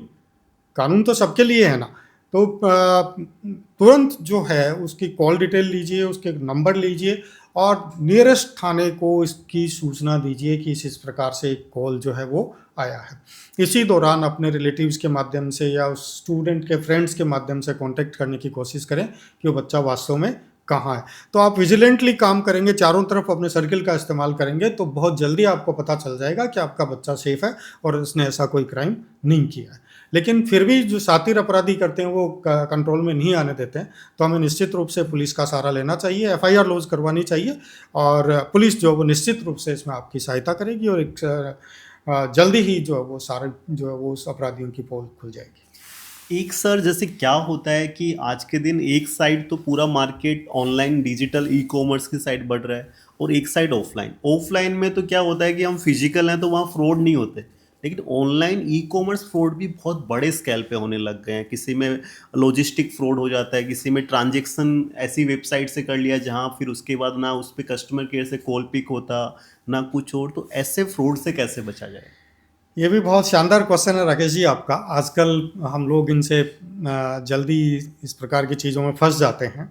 कानून तो सबके लिए है ना। तो तुरंत जो है उसकी कॉल डिटेल लीजिए, उसके नंबर लीजिए और नियरेस्ट थाने को इसकी सूचना दीजिए कि इस प्रकार से एक कॉल जो है वो आया है। इसी दौरान अपने रिलेटिव्स के माध्यम से या उस स्टूडेंट के फ्रेंड्स के माध्यम से कांटेक्ट करने की कोशिश करें कि वो बच्चा वास्तव में कहाँ है। तो आप विजिलेंटली काम करेंगे, चारों तरफ अपने सर्किल का इस्तेमाल करेंगे तो बहुत जल्दी आपको पता चल जाएगा कि आपका बच्चा सेफ है और उसने ऐसा कोई क्राइम नहीं किया है। लेकिन फिर भी जो शातिर अपराधी करते हैं वो कंट्रोल में नहीं आने देते हैं, तो हमें निश्चित रूप से पुलिस का सहारा लेना चाहिए, एफआईआर लॉज करवानी चाहिए और पुलिस जो है वो निश्चित रूप से इसमें आपकी सहायता करेगी और एक जल्दी ही जो है वो सारे जो है वो उस अपराधियों की पोल खुल जाएगी। एक सर, जैसे क्या होता है कि आज के दिन एक साइड तो पूरा market online digital e commerce की साइड बढ़ रहा है और एक साइड ऑफलाइन। ऑफलाइन में तो क्या होता है कि हम फिजिकल हैं तो वहाँ फ्रॉड नहीं होते, लेकिन ऑनलाइन ई कॉमर्स फ्रॉड भी बहुत बड़े स्केल पे होने लग गए हैं। किसी में लॉजिस्टिक फ्रॉड हो जाता है, किसी में ट्रांजैक्शन ऐसी वेबसाइट से कर लिया जहाँ फिर उसके बाद ना उस पर कस्टमर केयर से कॉल पिक होता ना कुछ और। तो ऐसे फ्रॉड से कैसे बचा जाए? ये भी बहुत शानदार क्वेश्चन है राकेश जी आपका। आजकल हम लोग इनसे जल्दी इस प्रकार की चीज़ों में फंस जाते हैं।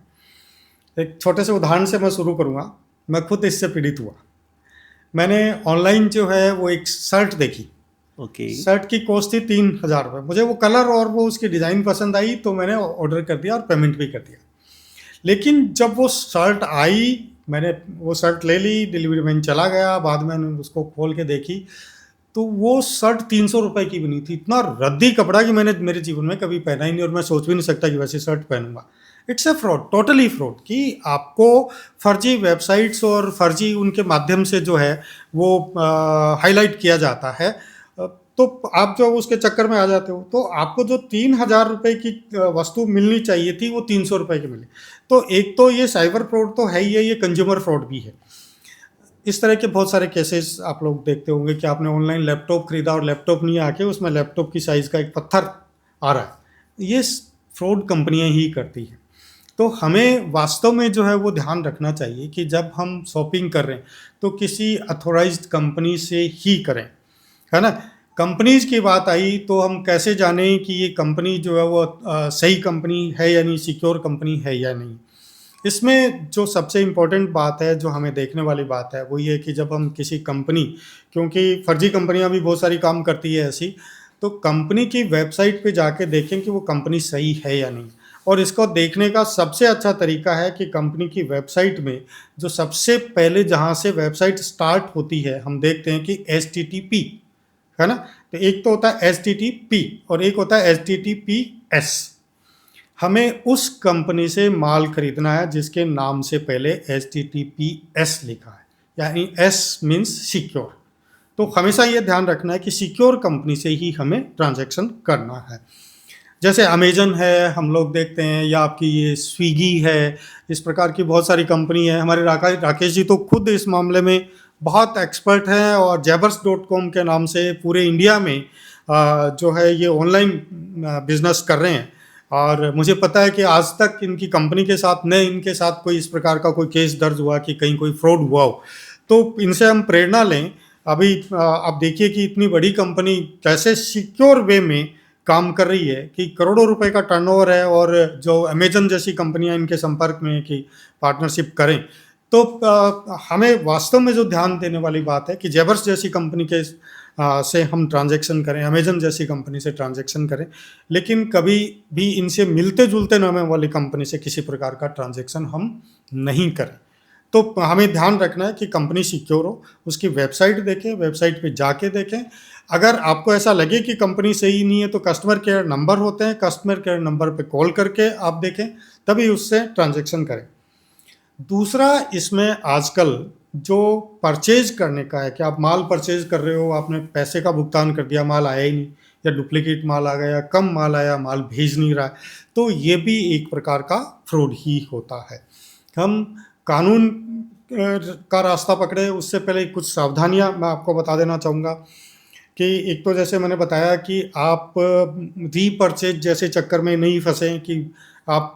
एक छोटे से उदाहरण से मैं शुरू करूँगा। मैं खुद इससे पीड़ित हुआ। मैंने ऑनलाइन जो है वो एक शर्ट देखी। ओके। शर्ट की कॉस्ट थी 3,000 रुपये। मुझे वो कलर और वो उसकी डिज़ाइन पसंद आई तो मैंने ऑर्डर कर दिया और पेमेंट भी कर दिया। लेकिन जब वो शर्ट आई, मैंने वो शर्ट ले ली, डिलीवरी मैन चला गया, बाद में मैंने उसको खोल के देखी तो वो शर्ट 300 रुपये की बनी थी। इतना रद्दी कपड़ा कि मैंने मेरे जीवन में कभी पहना ही नहीं और मैं सोच भी नहीं सकता कि वैसी शर्ट पहनूंगा। It's a fraud, totally fraud, कि आपको फर्जी वेबसाइट्स और फर्जी उनके माध्यम से जो है वो हाईलाइट किया जाता है। तो आप जो उसके चक्कर में आ जाते हो तो आपको जो 3,000 रुपये की वस्तु मिलनी चाहिए थी वो 300 रुपये की मिली। तो एक तो ये साइबर फ्रॉड तो है ही है, ये कंज्यूमर फ्रॉड भी है। इस तरह के बहुत सारे केसेस आप लोग देखते होंगे कि आपने ऑनलाइन लैपटॉप खरीदा और लैपटॉप नहीं आके उसमें लैपटॉप की साइज़ का एक पत्थर आ रहा है। ये फ्रॉड कंपनियां ही करती हैं। तो हमें वास्तव में जो है वो ध्यान रखना चाहिए कि जब हम शॉपिंग कर रहे हैं तो किसी अथॉराइज्ड कंपनी से ही करें, है ना। कंपनीज की बात आई तो हम कैसे जानें कि ये कंपनी जो है वो सही कंपनी है या नहीं, सिक्योर कंपनी है या नहीं। इसमें जो सबसे इम्पोर्टेंट बात है, जो हमें देखने वाली बात है, वो ये कि जब हम किसी कंपनी, क्योंकि फर्जी कंपनियां भी बहुत सारी काम करती है ऐसी, तो कंपनी की वेबसाइट पे जाके देखें कि वो कंपनी सही है या नहीं। और इसको देखने का सबसे अच्छा तरीका है कि कंपनी की वेबसाइट में जो सबसे पहले जहाँ से वेबसाइट स्टार्ट होती है, हम देखते हैं कि HTTP है ना। तो एक तो होता है HTTP और एक होता है HTTPS। हमें उस कंपनी से माल खरीदना है जिसके नाम से पहले HTTPS लिखा है, यानी S मीन्स सिक्योर। तो हमेशा ये ध्यान रखना है कि सिक्योर कंपनी से ही हमें ट्रांजैक्शन करना है। जैसे अमेजन है, हम लोग देखते हैं, या आपकी ये स्विगी है, इस प्रकार की बहुत सारी कंपनी है। हमारे राकेश जी तो खुद इस मामले में बहुत एक्सपर्ट हैं और Jabers.com के नाम से पूरे इंडिया में जो है ये ऑनलाइन बिजनेस कर रहे हैं। और मुझे पता है कि आज तक इनकी कंपनी के साथ न इनके साथ कोई इस प्रकार का कोई केस दर्ज हुआ कि कहीं कोई फ्रॉड हुआ हो। तो इनसे हम प्रेरणा लें। अभी आप देखिए कि इतनी बड़ी कंपनी कैसे सिक्योर वे में काम कर रही है कि करोड़ों रुपए का टर्नओवर है, और जो अमेजन जैसी कंपनियां इनके संपर्क में कि पार्टनरशिप करें। तो हमें वास्तव में जो ध्यान देने वाली बात है कि जेबर्स जैसी कंपनी के से हम ट्रांजैक्शन करें, अमेज़न जैसी कंपनी से ट्रांजैक्शन करें, लेकिन कभी भी इनसे मिलते-जुलते नाम वाली कंपनी से किसी प्रकार का ट्रांजैक्शन हम नहीं करें। तो हमें ध्यान रखना है कि कंपनी सिक्योर हो, उसकी वेबसाइट देखें, वेबसाइट पे जाके देखें। अगर आपको ऐसा लगे कि कंपनी सही नहीं है तो कस्टमर केयर नंबर होते हैं, कस्टमर केयर नंबर पे कॉल करके आप देखें, तभी उससे ट्रांजैक्शन करें। दूसरा, इसमें आजकल जो परचेज करने का है कि आप माल परचेज कर रहे हो, आपने पैसे का भुगतान कर दिया, माल आया ही नहीं, या डुप्लीकेट माल आ गया, कम माल आया, माल भेज नहीं रहा है, तो ये भी एक प्रकार का फ्रॉड ही होता है। हम कानून का रास्ता पकड़े उससे पहले कुछ सावधानियां मैं आपको बता देना चाहूँगा कि एक तो जैसे मैंने बताया कि आप रीपरचेज जैसे चक्कर में नहीं फंसें कि आप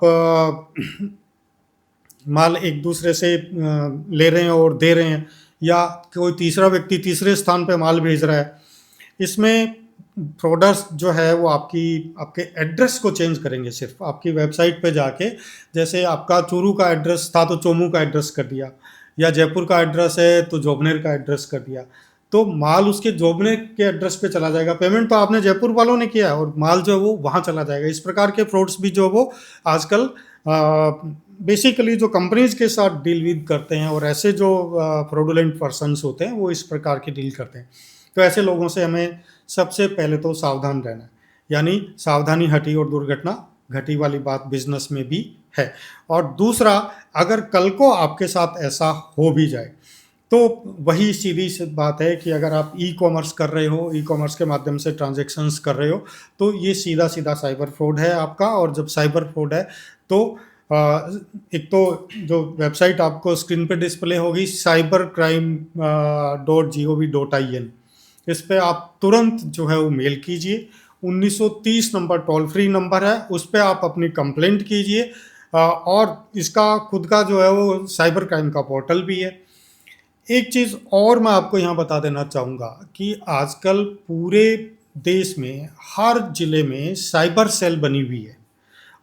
माल एक दूसरे से ले रहे हैं और दे रहे हैं, या कोई तीसरा व्यक्ति तीसरे स्थान पे माल भेज रहा है। इसमें फ्रॉडर्स जो है वो आपके एड्रेस को चेंज करेंगे, सिर्फ आपकी वेबसाइट पे जाके, जैसे आपका चूरू का एड्रेस था तो चोमू का एड्रेस कर दिया, या जयपुर का एड्रेस है तो जोबनेर का एड्रेस कर दिया, तो माल उसके जोबनेर के एड्रेस पे चला जाएगा। पेमेंट तो आपने जयपुर वालों ने किया है और माल जो है वो वहाँ चला जाएगा। इस प्रकार के फ्रॉड्स भी जो वो आजकल बेसिकली जो कंपनीज के साथ डील विद करते हैं, और ऐसे जो फ्रॉडुलेंट पर्सनस होते हैं वो इस प्रकार की डील करते हैं। तो ऐसे लोगों से हमें सबसे पहले तो सावधान रहना है, यानी सावधानी हटी और दुर्घटना घटी वाली बात बिजनेस में भी है। और दूसरा, अगर कल को आपके साथ ऐसा हो भी जाए तो वही सीधी सी बात है कि अगर आप ई कॉमर्स कर रहे हो, ई कॉमर्स के माध्यम से ट्रांजैक्शंस कर रहे हो, तो ये सीधा सीधा साइबर फ्रॉड है आपका। और जब साइबर फ्रॉड है तो एक तो जो वेबसाइट आपको स्क्रीन पे डिस्प्ले होगी cybercrime.gov.in, इस पे आप तुरंत जो है वो मेल कीजिए। 1930 नंबर टोल फ्री नंबर है, उस पे आप अपनी कंप्लेंट कीजिए। और इसका खुद का जो है वो साइबर क्राइम का पोर्टल भी है। एक चीज़ और मैं आपको यहाँ बता देना चाहूँगा कि आजकल पूरे देश में हर जिले में साइबर सेल बनी हुई है,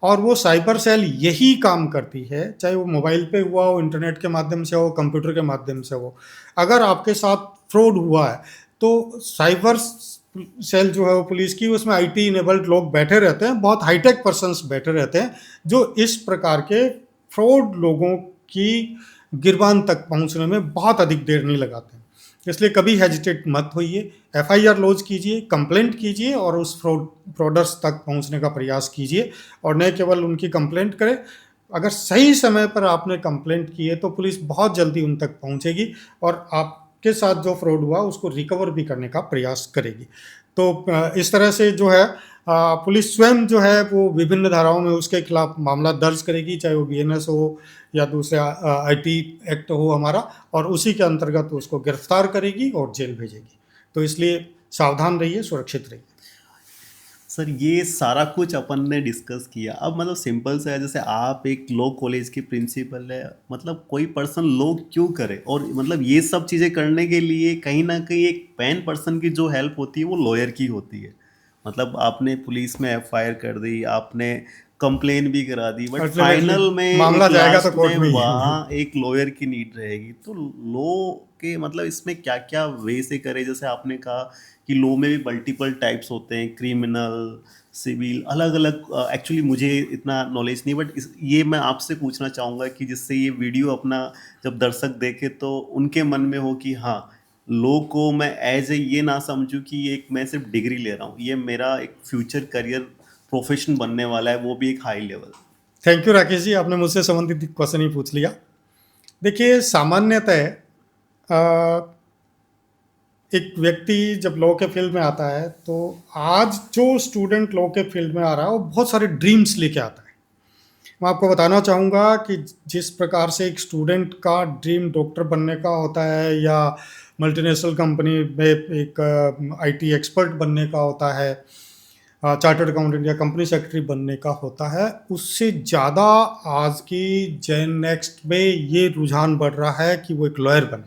और वो साइबर सेल यही काम करती है, चाहे वो मोबाइल पे हुआ हो, इंटरनेट के माध्यम से हो, कंप्यूटर के माध्यम से हो। अगर आपके साथ फ्रॉड हुआ है तो साइबर सेल जो है वो पुलिस की, उसमें आईटी इनेबल्ड लोग बैठे रहते हैं, बहुत हाईटेक पर्सन्स बैठे रहते हैं, जो इस प्रकार के फ्रॉड लोगों की गिरबान तक पहुंचने में बहुत अधिक देर नहीं लगाते हैं। इसलिए कभी हेजिटेट मत होइए, एफआईआर लॉन्च कीजिए, कंप्लेंट कीजिए और उस फ्रॉडर्स तक पहुंचने का प्रयास कीजिए, और न केवल उनकी कंप्लेंट करें। अगर सही समय पर आपने कंप्लेंट की है तो पुलिस बहुत जल्दी उन तक पहुंचेगी और आपके साथ जो फ्रॉड हुआ उसको रिकवर भी करने का प्रयास करेगी। तो इस तरह से जो है पुलिस स्वयं जो है वो विभिन्न धाराओं में उसके खिलाफ मामला दर्ज करेगी, चाहे वो बीएनएस हो या दूसरा आईटी एक्ट हो हमारा, और उसी के अंतर्गत उसको गिरफ्तार करेगी और जेल भेजेगी। तो इसलिए सावधान रहिए, सुरक्षित रहिए। सर ये सारा कुछ अपन ने डिस्कस किया। अब मतलब सिंपल सा है, जैसे आप एक लॉ कॉलेज की प्रिंसिपल है, मतलब कोई पर्सन लॉ क्यों करे, और मतलब ये सब चीज़ें करने के लिए कहीं ना कहीं एक पेन पर्सन की जो हेल्प होती है वो लॉयर की होती है। मतलब आपने पुलिस में एफआईआर कर दी, आपने कंप्लेन भी करा दी, बट फाइनल में मामला एक जाएगा तो लास्ट कोर्ट में में ही। वहाँ एक लॉयर की नीड रहेगी। तो लॉ के मतलब इसमें क्या क्या वे से करे, जैसे आपने कहा कि लॉ में भी मल्टीपल टाइप्स होते हैं, क्रिमिनल, सिविल, अलग अलग। एक्चुअली मुझे इतना नॉलेज नहीं, बट ये मैं आपसे पूछना चाहूँगा कि जिससे ये वीडियो अपना जब दर्शक देखे तो उनके मन में हो कि हाँ, लॉ को मैं एज ए ये ना समझूं कि एक मैं सिर्फ डिग्री ले रहा हूँ, ये मेरा एक फ्यूचर करियर प्रोफेशन बनने वाला है, वो भी एक high level. Thank you Rakesh ji, आपने मुझसे संबंधित क्वेश्चन ही पूछ लिया। देखिए, सामान्यतः एक व्यक्ति जब लॉ के फील्ड में आता है तो आज जो स्टूडेंट लॉ के फील्ड में आ रहा है वो बहुत सारे ड्रीम्स लेके आता है। मैं आपको बताना चाहूँगा कि जिस प्रकार से एक स्टूडेंट का ड्रीम डॉक्टर बनने का होता है, या मल्टीनेशनल कंपनी में एक आईटी एक्सपर्ट बनने का होता है, चार्टर्ड अकाउंटेंट या कंपनी सेक्रेटरी बनने का होता है, उससे ज़्यादा आज की जेन नेक्स्ट में ये रुझान बढ़ रहा है कि वो एक लॉयर बने,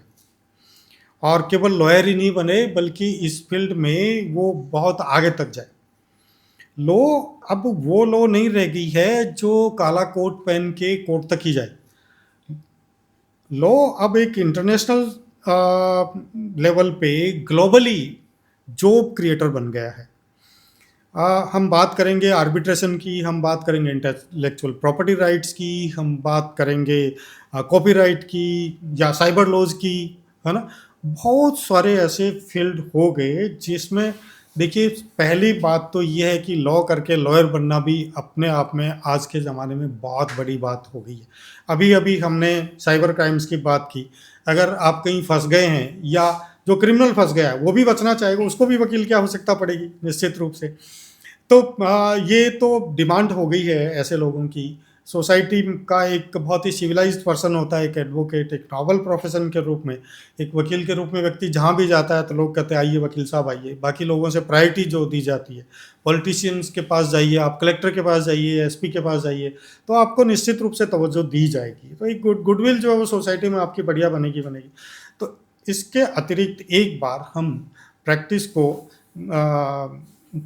और केवल लॉयर ही नहीं बने बल्कि इस फील्ड में वो बहुत आगे तक जाए। लो अब वो लो नहीं रह गई है जो काला कोट पहन के कोर्ट तक ही जाए। लो अब एक इंटरनेशनल लेवल पे ग्लोबली जॉब क्रिएटर बन गया है। हम बात करेंगे आर्बिट्रेशन की, हम बात करेंगे इंटेलेक्चुअल प्रॉपर्टी राइट्स की, हम बात करेंगे कॉपीराइट की या साइबर लॉज की, है ना। बहुत सारे ऐसे फील्ड हो गए जिसमें, देखिए, पहली बात तो ये है कि लॉ करके लॉयर बनना भी अपने आप में आज के ज़माने में बहुत बड़ी बात हो गई है। अभी अभी हमने साइबर क्राइम्स की बात की। अगर आप कहीं फंस गए हैं या जो क्रिमिनल फंस गया है वो भी बचना चाहेगा, उसको भी वकील की आवश्यकता पड़ेगी निश्चित रूप से। तो ये तो डिमांड हो गई है ऐसे लोगों की। सोसाइटी का एक बहुत ही सिविलाइज्ड पर्सन होता है एक एडवोकेट, एक नॉबल प्रोफेशन के रूप में, एक वकील के रूप में व्यक्ति जहाँ भी जाता है तो लोग कहते हैं आइए वकील साहब आइए। बाकी लोगों से प्रायोरिटी जो दी जाती है, पॉलिटिशियंस के पास जाइए, आप कलेक्टर के पास जाइए, एसपी के पास जाइए, तो आपको निश्चित रूप से तवज्जो दी जाएगी। तो एक गुडविल जो है वो सोसाइटी में आपकी बढ़िया बनेगी। तो इसके अतिरिक्त एक बार हम प्रैक्टिस को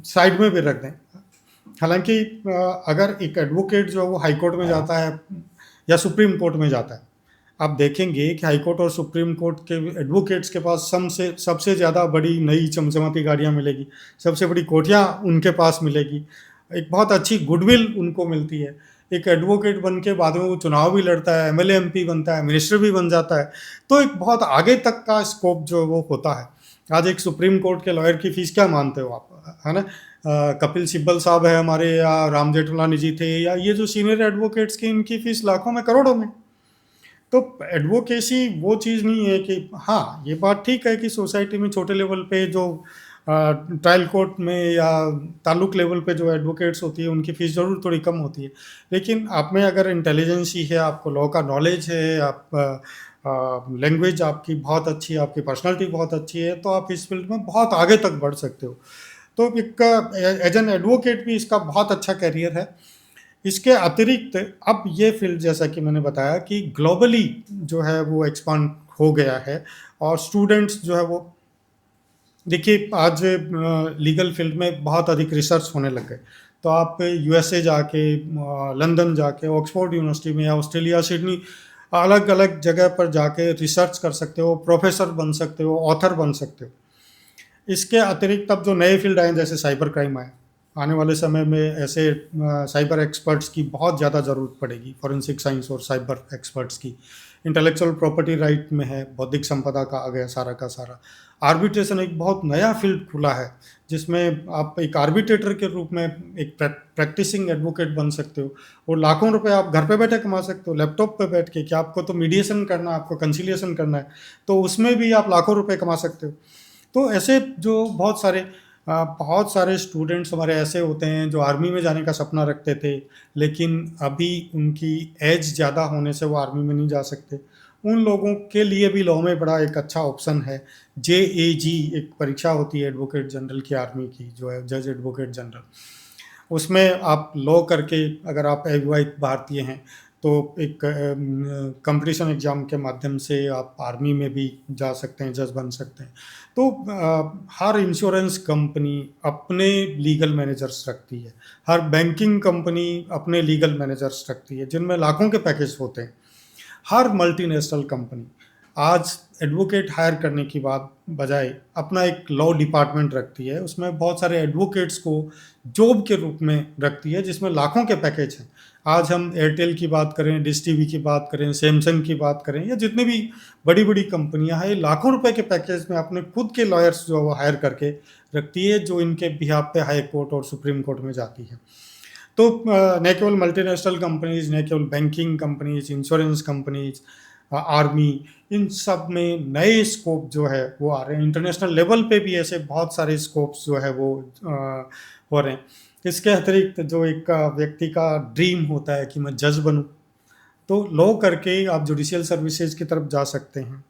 साइड में भी रख दें। हालांकि अगर एक एडवोकेट जो है वो हाई कोर्ट में जाता है या सुप्रीम कोर्ट में जाता है, आप देखेंगे कि हाई कोर्ट और सुप्रीम कोर्ट के एडवोकेट्स के पास सबसे ज़्यादा बड़ी नई चमचमाती गाड़ियाँ मिलेगी, सबसे बड़ी कोठियाँ उनके पास मिलेगी, एक बहुत अच्छी गुडविल उनको मिलती है। एक एडवोकेट बन के बाद में वो चुनाव भी लड़ता है, एमएलए एमपी बनता है, मिनिस्टर भी बन जाता है। तो एक बहुत आगे तक का स्कोप जो है वो होता है। आज एक सुप्रीम कोर्ट के लॉयर की फीस क्या मानते हो आप, है ना। कपिल सिब्बल साहब है हमारे, या राम जेठमलानी जी थे, या ये जो सीनियर एडवोकेट्स की, इनकी फीस लाखों में करोड़ों में। तो एडवोकेसी वो चीज़ नहीं है कि, हाँ ये बात ठीक है कि सोसाइटी में छोटे लेवल पे जो ट्रायल कोर्ट में या ताल्लुक लेवल पे जो एडवोकेट्स होती है उनकी फीस ज़रूर थोड़ी कम होती है, लेकिन आप में अगर इंटेलिजेंस ही है, आपको लॉ का नॉलेज है, आप लैंग्वेज आपकी बहुत अच्छी है, आपकी पर्सनालिटी बहुत अच्छी है, तो आप इस फील्ड में बहुत आगे तक बढ़ सकते हो। तो एक एज एन एडवोकेट भी इसका बहुत अच्छा करियर है। इसके अतिरिक्त अब ये फील्ड, जैसा कि मैंने बताया कि ग्लोबली जो है वो एक्सपांड हो गया है, और स्टूडेंट्स जो है वो, देखिए आज लीगल फील्ड में बहुत अधिक रिसर्च होने लग गए। तो आप यूएसए जाके, लंदन जाके, ऑक्सफोर्ड यूनिवर्सिटी में, या ऑस्ट्रेलिया सिडनी, अलग अलग जगह पर जाके रिसर्च कर सकते हो, प्रोफेसर बन सकते हो, ऑथर बन सकते हो। इसके अतिरिक्त अब जो नए फील्ड आए जैसे साइबर क्राइम आए, आने वाले समय में ऐसे साइबर एक्सपर्ट्स की बहुत ज़्यादा ज़रूरत पड़ेगी, फॉरेंसिक साइंस और साइबर एक्सपर्ट्स की। इंटेलेक्चुअल प्रॉपर्टी राइट में है, बौद्धिक संपदा का आ गया सारा का सारा। आर्बिट्रेशन एक बहुत नया फील्ड खुला है जिसमें आप एक आर्बिट्रेटर के रूप में एक प्रैक्टिसिंग एडवोकेट बन सकते हो, और लाखों रुपए आप घर पे बैठे कमा सकते हो, लैपटॉप पे बैठ के। कि आपको तो मीडिएशन करना है, आपको कंसिलिएशन करना है, तो उसमें भी आप लाखों रुपए कमा सकते हो। तो ऐसे जो बहुत सारे स्टूडेंट्स हमारे ऐसे होते हैं जो आर्मी में जाने का सपना रखते थे, लेकिन अभी उनकी एज ज़्यादा होने से वो आर्मी में नहीं जा सकते। उन लोगों के लिए भी लॉ में बड़ा एक अच्छा ऑप्शन है। JAG एक परीक्षा होती है एडवोकेट जनरल की, आर्मी की, जो है जज एडवोकेट जनरल। उसमें आप लॉ करके, अगर आप अविवाहित भारतीय हैं, तो एक कंपटीशन एग्ज़ाम के माध्यम से आप आर्मी में भी जा सकते हैं, जज बन सकते हैं। तो हर इंश्योरेंस कंपनी अपने लीगल मैनेजर्स रखती है, हर बैंकिंग कंपनी अपने लीगल मैनेजर्स रखती है जिनमें लाखों के पैकेज होते हैं। हर मल्टीनेशनल कंपनी आज एडवोकेट हायर करने की बात बजाय अपना एक लॉ डिपार्टमेंट रखती है, उसमें बहुत सारे एडवोकेट्स को जॉब के रूप में रखती है जिसमें लाखों के पैकेज हैं। आज हम एयरटेल की बात करें, डिश टीवी की बात करें, सैमसंग की बात करें, या जितनी भी बड़ी बड़ी कंपनियां हैं, लाखों रुपए के पैकेज में अपने खुद के लॉयर्स जो वो हायर करके रखती है, जो इनके बिहाफ पे हाई कोर्ट और सुप्रीम कोर्ट में जाती है। तो न केवल मल्टीनेशनल कंपनीज, न केवल banking companies, insurance companies, army, इन सब में नए स्कोप जो है वो आ रहे हैं। इंटरनेशनल लेवल पे भी ऐसे बहुत सारे स्कोप्स जो है वो हो रहे हैं। इसके अतिरिक्त जो एक व्यक्ति का ड्रीम होता है कि मैं जज बनूं, तो लॉ करके आप जुडिशियल सर्विसेज की तरफ जा सकते हैं।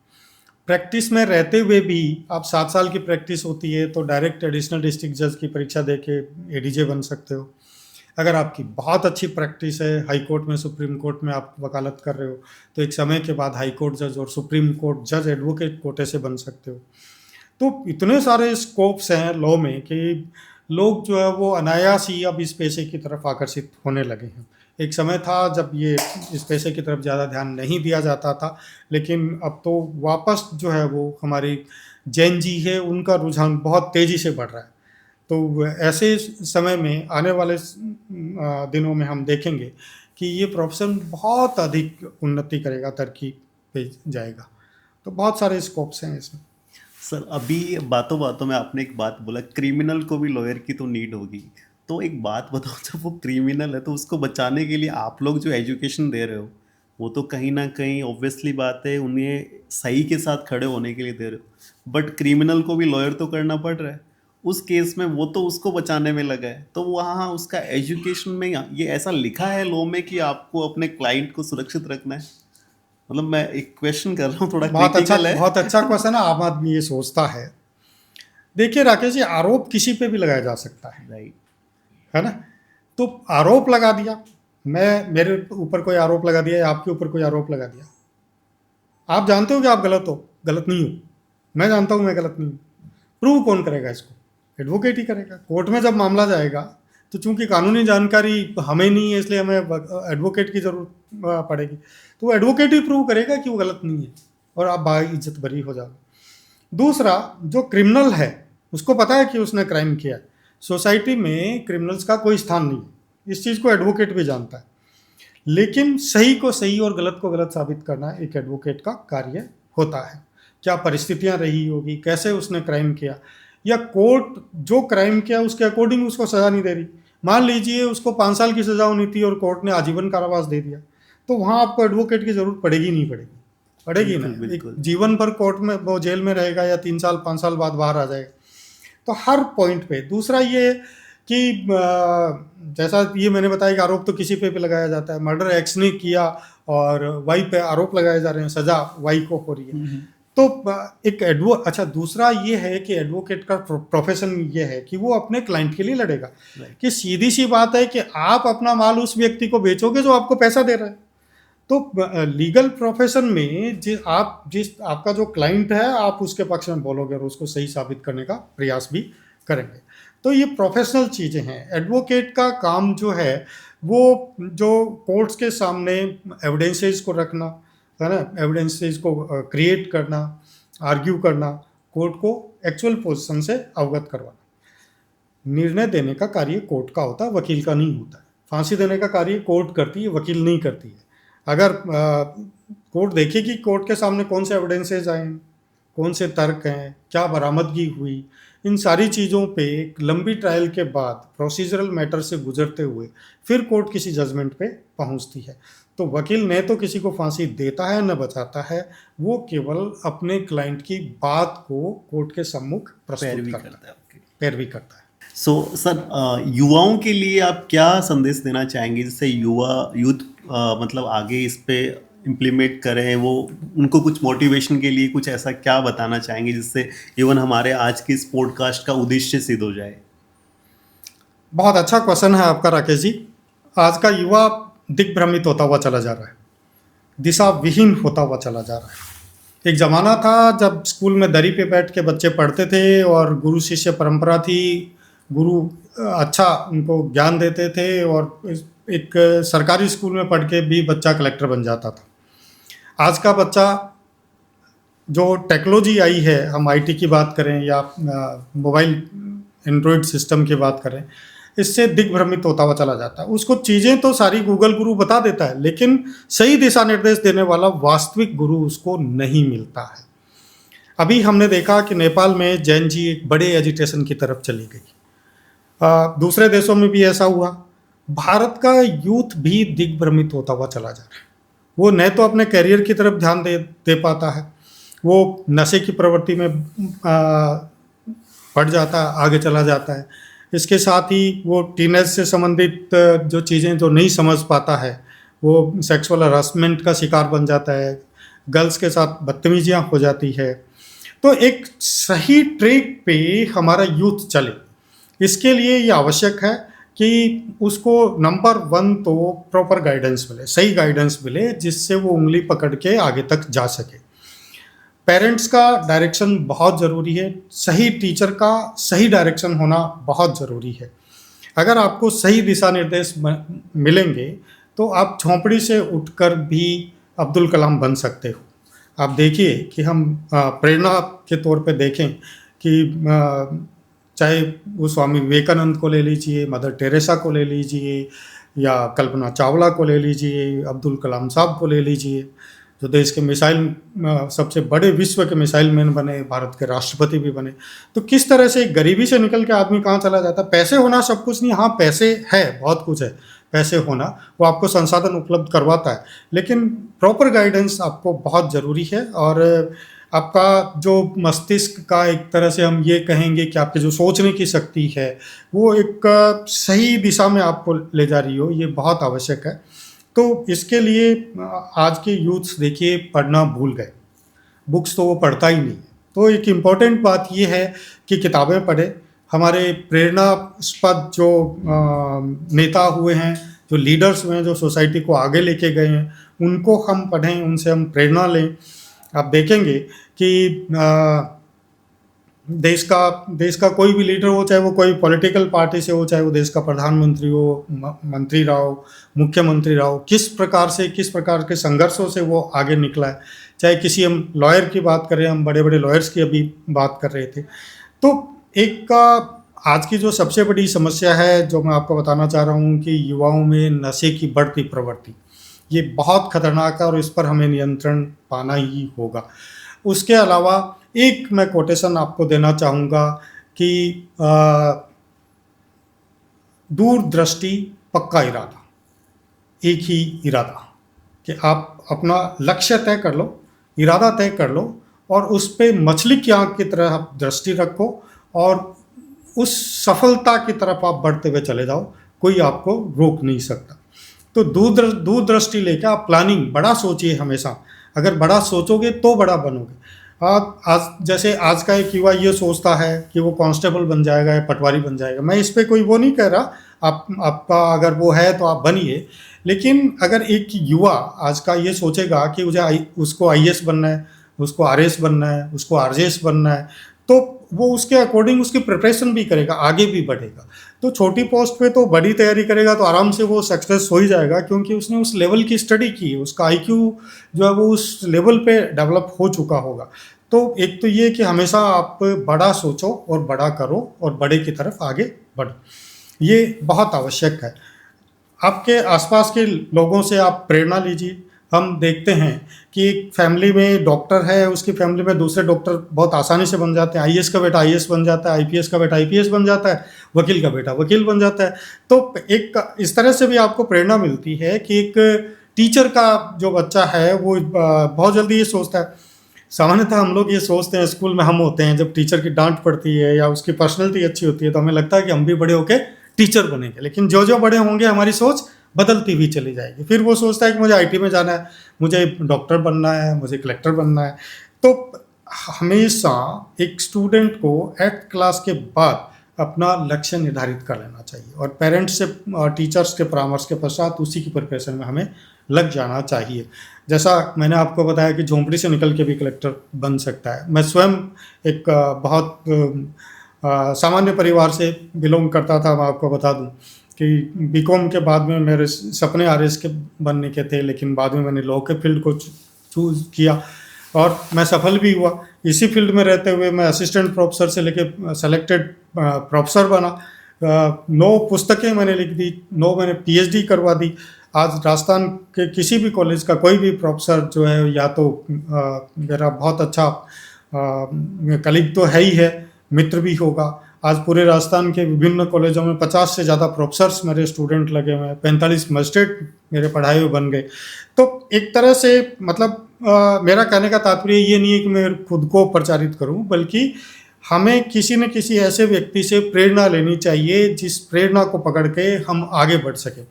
प्रैक्टिस में रहते हुए भी आप 7 साल की प्रैक्टिस होती है तो डायरेक्ट एडिशनल डिस्ट्रिक्ट जज की परीक्षा दे के ADJ बन सकते हो। अगर आपकी बहुत अच्छी प्रैक्टिस है, हाई कोर्ट में, सुप्रीम कोर्ट में आप वकालत कर रहे हो, तो एक समय के बाद हाई कोर्ट जज और सुप्रीम कोर्ट जज एडवोकेट कोटे से बन सकते हो। तो इतने सारे स्कोप्स हैं लॉ में कि लोग जो है वो अनायास ही अब इस पेशे की तरफ आकर्षित होने लगे हैं। एक समय था जब ये इस पेशे की तरफ ज़्यादा ध्यान नहीं दिया जाता था, लेकिन अब तो वापस जो है वो हमारी जेन जी है, उनका रुझान बहुत तेज़ी से बढ़ रहा है। तो ऐसे समय में आने वाले दिनों में हम देखेंगे कि ये प्रोफेशन बहुत अधिक उन्नति करेगा, तरक्की पे जाएगा। तो बहुत सारे स्कोप्स हैं इसमें। सर अभी बातों बातों में आपने एक बात बोला, क्रिमिनल को भी लॉयर की तो नीड होगी। तो एक बात बताओ, जब वो क्रिमिनल है तो उसको बचाने के लिए आप लोग जो एजुकेशन दे रहे हो, वो तो कहीं ना कहीं ऑब्वियसली बात है उन्हें सही के साथ खड़े होने के लिए दे रहे हो, बट क्रिमिनल को भी लॉयर तो करना पड़ रहा है। उस केस में वो तो उसको बचाने में लगा है, तो वहाँ उसका एजुकेशन में ये ऐसा लिखा है लॉ में कि आपको अपने क्लाइंट को सुरक्षित रखना है। मतलब मैं एक क्वेश्चन कर रहा हूँ, थोड़ा क्रिटिकल है। बहुत अच्छा क्वेश्चन है। आम आदमी ये सोचता है, देखिए राकेश जी, आरोप किसी पे भी लगाया जा सकता राइट। है ना। तो आरोप लगा दिया, मैं मेरे ऊपर कोई आरोप लगा दिया या आपके ऊपर कोई आरोप लगा दिया, आप जानते हो कि आप गलत हो, गलत नहीं हो, मैं जानता हूं मैं गलत नहीं हूं, प्रूव कौन करेगा इसको? एडवोकेट ही करेगा। कोर्ट में जब मामला जाएगा तो चूंकि कानूनी जानकारी हमें नहीं है, इसलिए हमें एडवोकेट की जरूरत पड़ेगी। तो वो एडवोकेट ही प्रूव करेगा कि वो गलत नहीं है और आप बाइज्जत बरी हो जाओ। दूसरा, जो क्रिमिनल है उसको पता है कि उसने क्राइम किया है। सोसाइटी में क्रिमिनल्स का कोई स्थान नहीं है, इस चीज़ को एडवोकेट भी जानता है। लेकिन सही को सही और गलत को गलत साबित करना एक एडवोकेट का कार्य होता है। क्या परिस्थितियां रही होगी, कैसे उसने क्राइम किया, या कोर्ट जो क्राइम किया उसके अकॉर्डिंग उसको सज़ा नहीं दे रही। मान लीजिए उसको 5 साल की सज़ा होनी थी और कोर्ट ने आजीवन कारावास दे दिया, तो वहाँ आपको एडवोकेट की ज़रूरत पड़ेगी नहीं पड़ेगी? पड़ेगी ना। एक जीवन भर कोर्ट में वो जेल में रहेगा या 3 साल 5 साल बाद बाहर आ जाएगा। तो हर पॉइंट पे। दूसरा ये कि जैसा ये मैंने बताया कि आरोप तो किसी पे भी लगाया जाता है। मर्डर एक्स ने किया और वाई पे आरोप लगाए जा रहे हैं, सजा वाई को हो रही है। तो एक अच्छा, दूसरा ये है कि एडवोकेट का प्रोफेशन ये है कि वो अपने क्लाइंट के लिए लड़ेगा। कि सीधी सी बात है कि आप अपना माल उस व्यक्ति को बेचोगे जो आपको पैसा दे रहा है। तो लीगल प्रोफेशन में जिस आपका जो क्लाइंट है, आप उसके पक्ष में बोलोगे और उसको सही साबित करने का प्रयास भी करेंगे। तो ये प्रोफेशनल चीज़ें हैं। एडवोकेट का काम जो है वो जो कोर्ट्स के सामने एविडेंसेस को रखना है ना, एविडेंसेस को क्रिएट करना, आर्ग्यू करना, कोर्ट को एक्चुअल पोजीशन से अवगत करवाना। निर्णय देने का कार्य कोर्ट का होता है, वकील का नहीं होता है। फांसी देने का कार्य कोर्ट करती है, वकील नहीं करती है। अगर कोर्ट देखेगी कोर्ट के सामने कौन से एविडेंसेस आए हैं, कौन से तर्क हैं, क्या बरामदगी हुई, इन सारी चीज़ों पे एक लंबी ट्रायल के बाद प्रोसीजरल मैटर से गुजरते हुए फिर कोर्ट किसी जजमेंट पे पहुंचती है। तो वकील न तो किसी को फांसी देता है न बचाता है, वो केवल अपने क्लाइंट की बात को कोर्ट के सम्मुख प्रस्तुत करता है, पैरवी करता है। सो सर, युवाओं के लिए आप क्या संदेश देना चाहेंगे जिससे यूथ मतलब आगे इस पे इम्प्लीमेंट करें, वो उनको कुछ मोटिवेशन के लिए कुछ ऐसा क्या बताना चाहेंगे जिससे इवन हमारे आज के इस पॉडकास्ट का उद्देश्य सिद्ध हो जाए? बहुत अच्छा क्वेश्चन है आपका राकेश जी। आज का युवा दिग्भ्रमित होता हुआ चला जा रहा है, दिशा विहीन होता हुआ चला जा रहा है। एक ज़माना था जब स्कूल में दरी पे बैठ के बच्चे पढ़ते थे और गुरु शिष्य परंपरा थी, गुरु अच्छा उनको ज्ञान देते थे और एक सरकारी स्कूल में पढ़ के भी बच्चा कलेक्टर बन जाता था। आज का बच्चा, जो टेक्नोलॉजी आई है, हम आईटी की बात करें या मोबाइल एंड्रॉयड सिस्टम की बात करें, इससे दिग्भ्रमित होता हुआ चला जाता है। उसको चीज़ें तो सारी गूगल गुरु बता देता है, लेकिन सही दिशा निर्देश देने वाला वास्तविक गुरु उसको नहीं मिलता है। अभी हमने देखा कि नेपाल में जैन जी एक बड़े एजिटेशन की तरफ चली गई। दूसरे देशों में भी ऐसा हुआ। भारत का यूथ भी दिग्भ्रमित होता हुआ चला जा रहा है। वो न तो अपने करियर की तरफ ध्यान दे पाता है, वो नशे की प्रवृत्ति में पड़ जाता है, आगे चला जाता है। इसके साथ ही वो टीनेज से संबंधित जो चीज़ें जो नहीं समझ पाता है, वो सेक्सुअल हरासमेंट का शिकार बन जाता है, गर्ल्स के साथ बदतमीजियाँ हो जाती है। तो एक सही ट्रैक पे हमारा यूथ चले, इसके लिए ये आवश्यक है कि उसको नंबर 1 तो प्रॉपर गाइडेंस मिले, सही गाइडेंस मिले, जिससे वो उंगली पकड़ के आगे तक जा सके। पेरेंट्स का डायरेक्शन बहुत ज़रूरी है, सही टीचर का सही डायरेक्शन होना बहुत ज़रूरी है। अगर आपको सही दिशा निर्देश मिलेंगे तो आप झोंपड़ी से उठकर भी अब्दुल कलाम बन सकते हो। आप देखिए कि हम प्रेरणा के तौर पे देखें कि चाहे वो स्वामी विवेकानंद को ले लीजिए, मदर टेरेसा को ले लीजिए, या कल्पना चावला को ले लीजिए, अब्दुल कलाम साहब को ले लीजिए, जो देश के मिसाइल सबसे बड़े विश्व के मिसाइल मैन बने, भारत के राष्ट्रपति भी बने। तो किस तरह से गरीबी से निकल के आदमी कहाँ चला जाता है। पैसे होना सब कुछ नहीं, हाँ पैसे है, बहुत कुछ है, पैसे होना वो आपको संसाधन उपलब्ध करवाता है, लेकिन प्रॉपर गाइडेंस आपको बहुत ज़रूरी है। और आपका जो मस्तिष्क का एक तरह से हम ये कहेंगे कि आपके जो सोचने की शक्ति है वो एक सही दिशा में आपको ले जा रही हो, ये बहुत आवश्यक है। तो इसके लिए आज के यूथ्स देखिए पढ़ना भूल गए, बुक्स तो वो पढ़ता ही नहीं है। तो एक इम्पॉर्टेंट बात ये है कि किताबें पढ़े। हमारे प्रेरणास्पद जो नेता हुए हैं, जो लीडर्स हुए हैं, जो सोसाइटी को आगे लेके गए हैं, उनको हम पढ़ें, उनसे हम प्रेरणा लें। आप देखेंगे कि देश का कोई भी लीडर हो, चाहे वो कोई पॉलिटिकल पार्टी से हो, चाहे वो देश का प्रधानमंत्री हो, मंत्री रहा हो, मुख्यमंत्री रहा हो, किस प्रकार के संघर्षों से वो आगे निकला है। चाहे किसी हम लॉयर की बात करें, हम बड़े बड़े लॉयर्स की अभी बात कर रहे थे। तो एक आज की जो सबसे बड़ी समस्या है, जो मैं आपको बताना चाह रहा हूँ, कि युवाओं में नशे की बढ़ती प्रवृत्ति, ये बहुत खतरनाक है और इस पर हमें नियंत्रण पाना ही होगा। उसके अलावा एक मैं कोटेशन आपको देना चाहूँगा कि दूरदृष्टि, पक्का इरादा, एक ही इरादा, कि आप अपना लक्ष्य तय कर लो, इरादा तय कर लो, और उस पे मछली की आँख की तरह आप दृष्टि रखो और उस सफलता की तरफ आप बढ़ते हुए चले जाओ, कोई आपको रोक नहीं सकता। तो दूरदृष्टि लेकर आप प्लानिंग बड़ा सोचिए हमेशा। अगर बड़ा सोचोगे तो बड़ा बनोगे। आप जैसे आज का एक युवा ये सोचता है कि वो कांस्टेबल बन जाएगा या पटवारी बन जाएगा। मैं इस पे कोई वो नहीं कह रहा, आपका अगर वो है तो आप बनिए, लेकिन अगर एक युवा आज का ये सोचेगा कि उसको आईएएस बनना है, उसको आरएस बनना है, उसको आरजेएस बनना है, तो वो उसके अकॉर्डिंग उसकी प्रिपरेशन भी करेगा, आगे भी बढ़ेगा। तो छोटी पोस्ट पे तो बड़ी तैयारी करेगा तो आराम से वो सक्सेस हो ही जाएगा, क्योंकि उसने उस लेवल की स्टडी की है, उसका आईक्यू जो है वो उस लेवल पे डेवलप हो चुका होगा। तो एक तो ये कि हमेशा आप बड़ा सोचो और बड़ा करो और बड़े की तरफ आगे बढ़ो, ये बहुत आवश्यक है। आपके आसपास के लोगों से आप प्रेरणा लीजिए। हम देखते हैं कि एक फैमिली में डॉक्टर है, उसकी फैमिली में दूसरे डॉक्टर बहुत आसानी से बन जाते हैं। आईएएस का बेटा आईएएस बन जाता है, आईपीएस का बेटा आईपीएस बन जाता है, वकील का बेटा वकील बन जाता है। तो एक इस तरह से भी आपको प्रेरणा मिलती है कि एक टीचर का जो बच्चा है वो बहुत जल्दी ये सोचता है। सामान्यतः हम लोग ये सोचते हैं, स्कूल में हम होते हैं, जब टीचर की डांट पड़ती है या उसकी पर्सनैलिटी अच्छी होती है तो हमें लगता है कि हम भी बड़े होके टीचर बनेंगे। लेकिन जो जो बड़े होंगे हमारी सोच बदलती हुई चली जाएगी। फिर वो सोचता है कि मुझे आईटी में जाना है, मुझे डॉक्टर बनना है, मुझे कलेक्टर बनना है। तो हमेशा एक स्टूडेंट को 8th क्लास के बाद अपना लक्ष्य निर्धारित कर लेना चाहिए और पेरेंट्स से, टीचर्स के परामर्श के पश्चात उसी की प्रिपरेशन में हमें लग जाना चाहिए। जैसा मैंने आपको बताया कि झोंपड़ी से निकल के भी कलेक्टर बन सकता है। मैं स्वयं एक बहुत सामान्य परिवार से बिलोंग करता था। मैं आपको बता दूं कि बीकॉम के बाद में मेरे सपने आरएस के बनने के थे, लेकिन बाद में मैंने लॉ के फील्ड को चूज़ किया और मैं सफल भी हुआ। इसी फील्ड में रहते हुए मैं असिस्टेंट प्रोफेसर से लेके सेलेक्टेड प्रोफेसर बना। 9 पुस्तकें मैंने लिख दी, 9 मैंने पीएचडी करवा दी। आज राजस्थान के किसी भी कॉलेज का कोई भी प्रोफेसर जो है, या तो मेरा बहुत अच्छा कलीग तो है ही है, मित्र भी होगा। आज पूरे राजस्थान के विभिन्न कॉलेजों में 50 से ज़्यादा प्रोफेसर्स मेरे स्टूडेंट लगे हुए हैं, 45 मजिस्ट्रेट मेरे पढ़ाए हुए बन गए। तो एक तरह से मतलब मेरा कहने का तात्पर्य ये नहीं है कि मैं खुद को प्रचारित करूं, बल्कि हमें किसी न किसी ऐसे व्यक्ति से प्रेरणा लेनी चाहिए जिस प्रेरणा को पकड़ के हम आगे बढ़ सकें।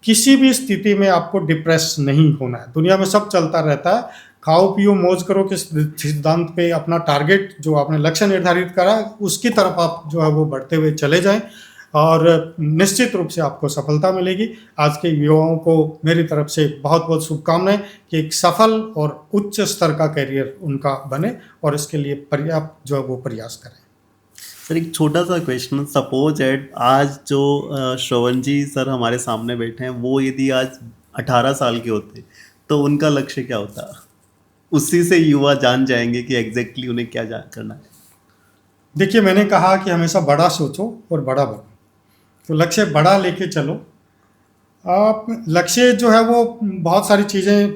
किसी भी स्थिति में आपको डिप्रेस नहीं होना है। दुनिया में सब चलता रहता है, खाओ पियो मौज करो के सिद्धांत पे अपना टारगेट जो आपने लक्ष्य निर्धारित करा उसकी तरफ आप जो है वो बढ़ते हुए चले जाएं और निश्चित रूप से आपको सफलता मिलेगी। आज के युवाओं को मेरी तरफ से बहुत बहुत शुभकामनाएं कि एक सफल और उच्च स्तर का करियर उनका बने और इसके लिए पर्याप्त जो है वो प्रयास करें। सर एक छोटा सा क्वेश्चन, सपोज एट आज जो श्रवण जी सर हमारे सामने बैठे हैं, वो यदि आज 18 साल के होते तो उनका लक्ष्य क्या होता? उसी से युवा जान जाएंगे कि एग्जैक्टली उन्हें क्या करना है। देखिए, मैंने कहा कि हमेशा बड़ा सोचो और बड़ा बनो, तो लक्ष्य बड़ा लेके चलो। आप लक्ष्य जो है वो बहुत सारी चीज़ें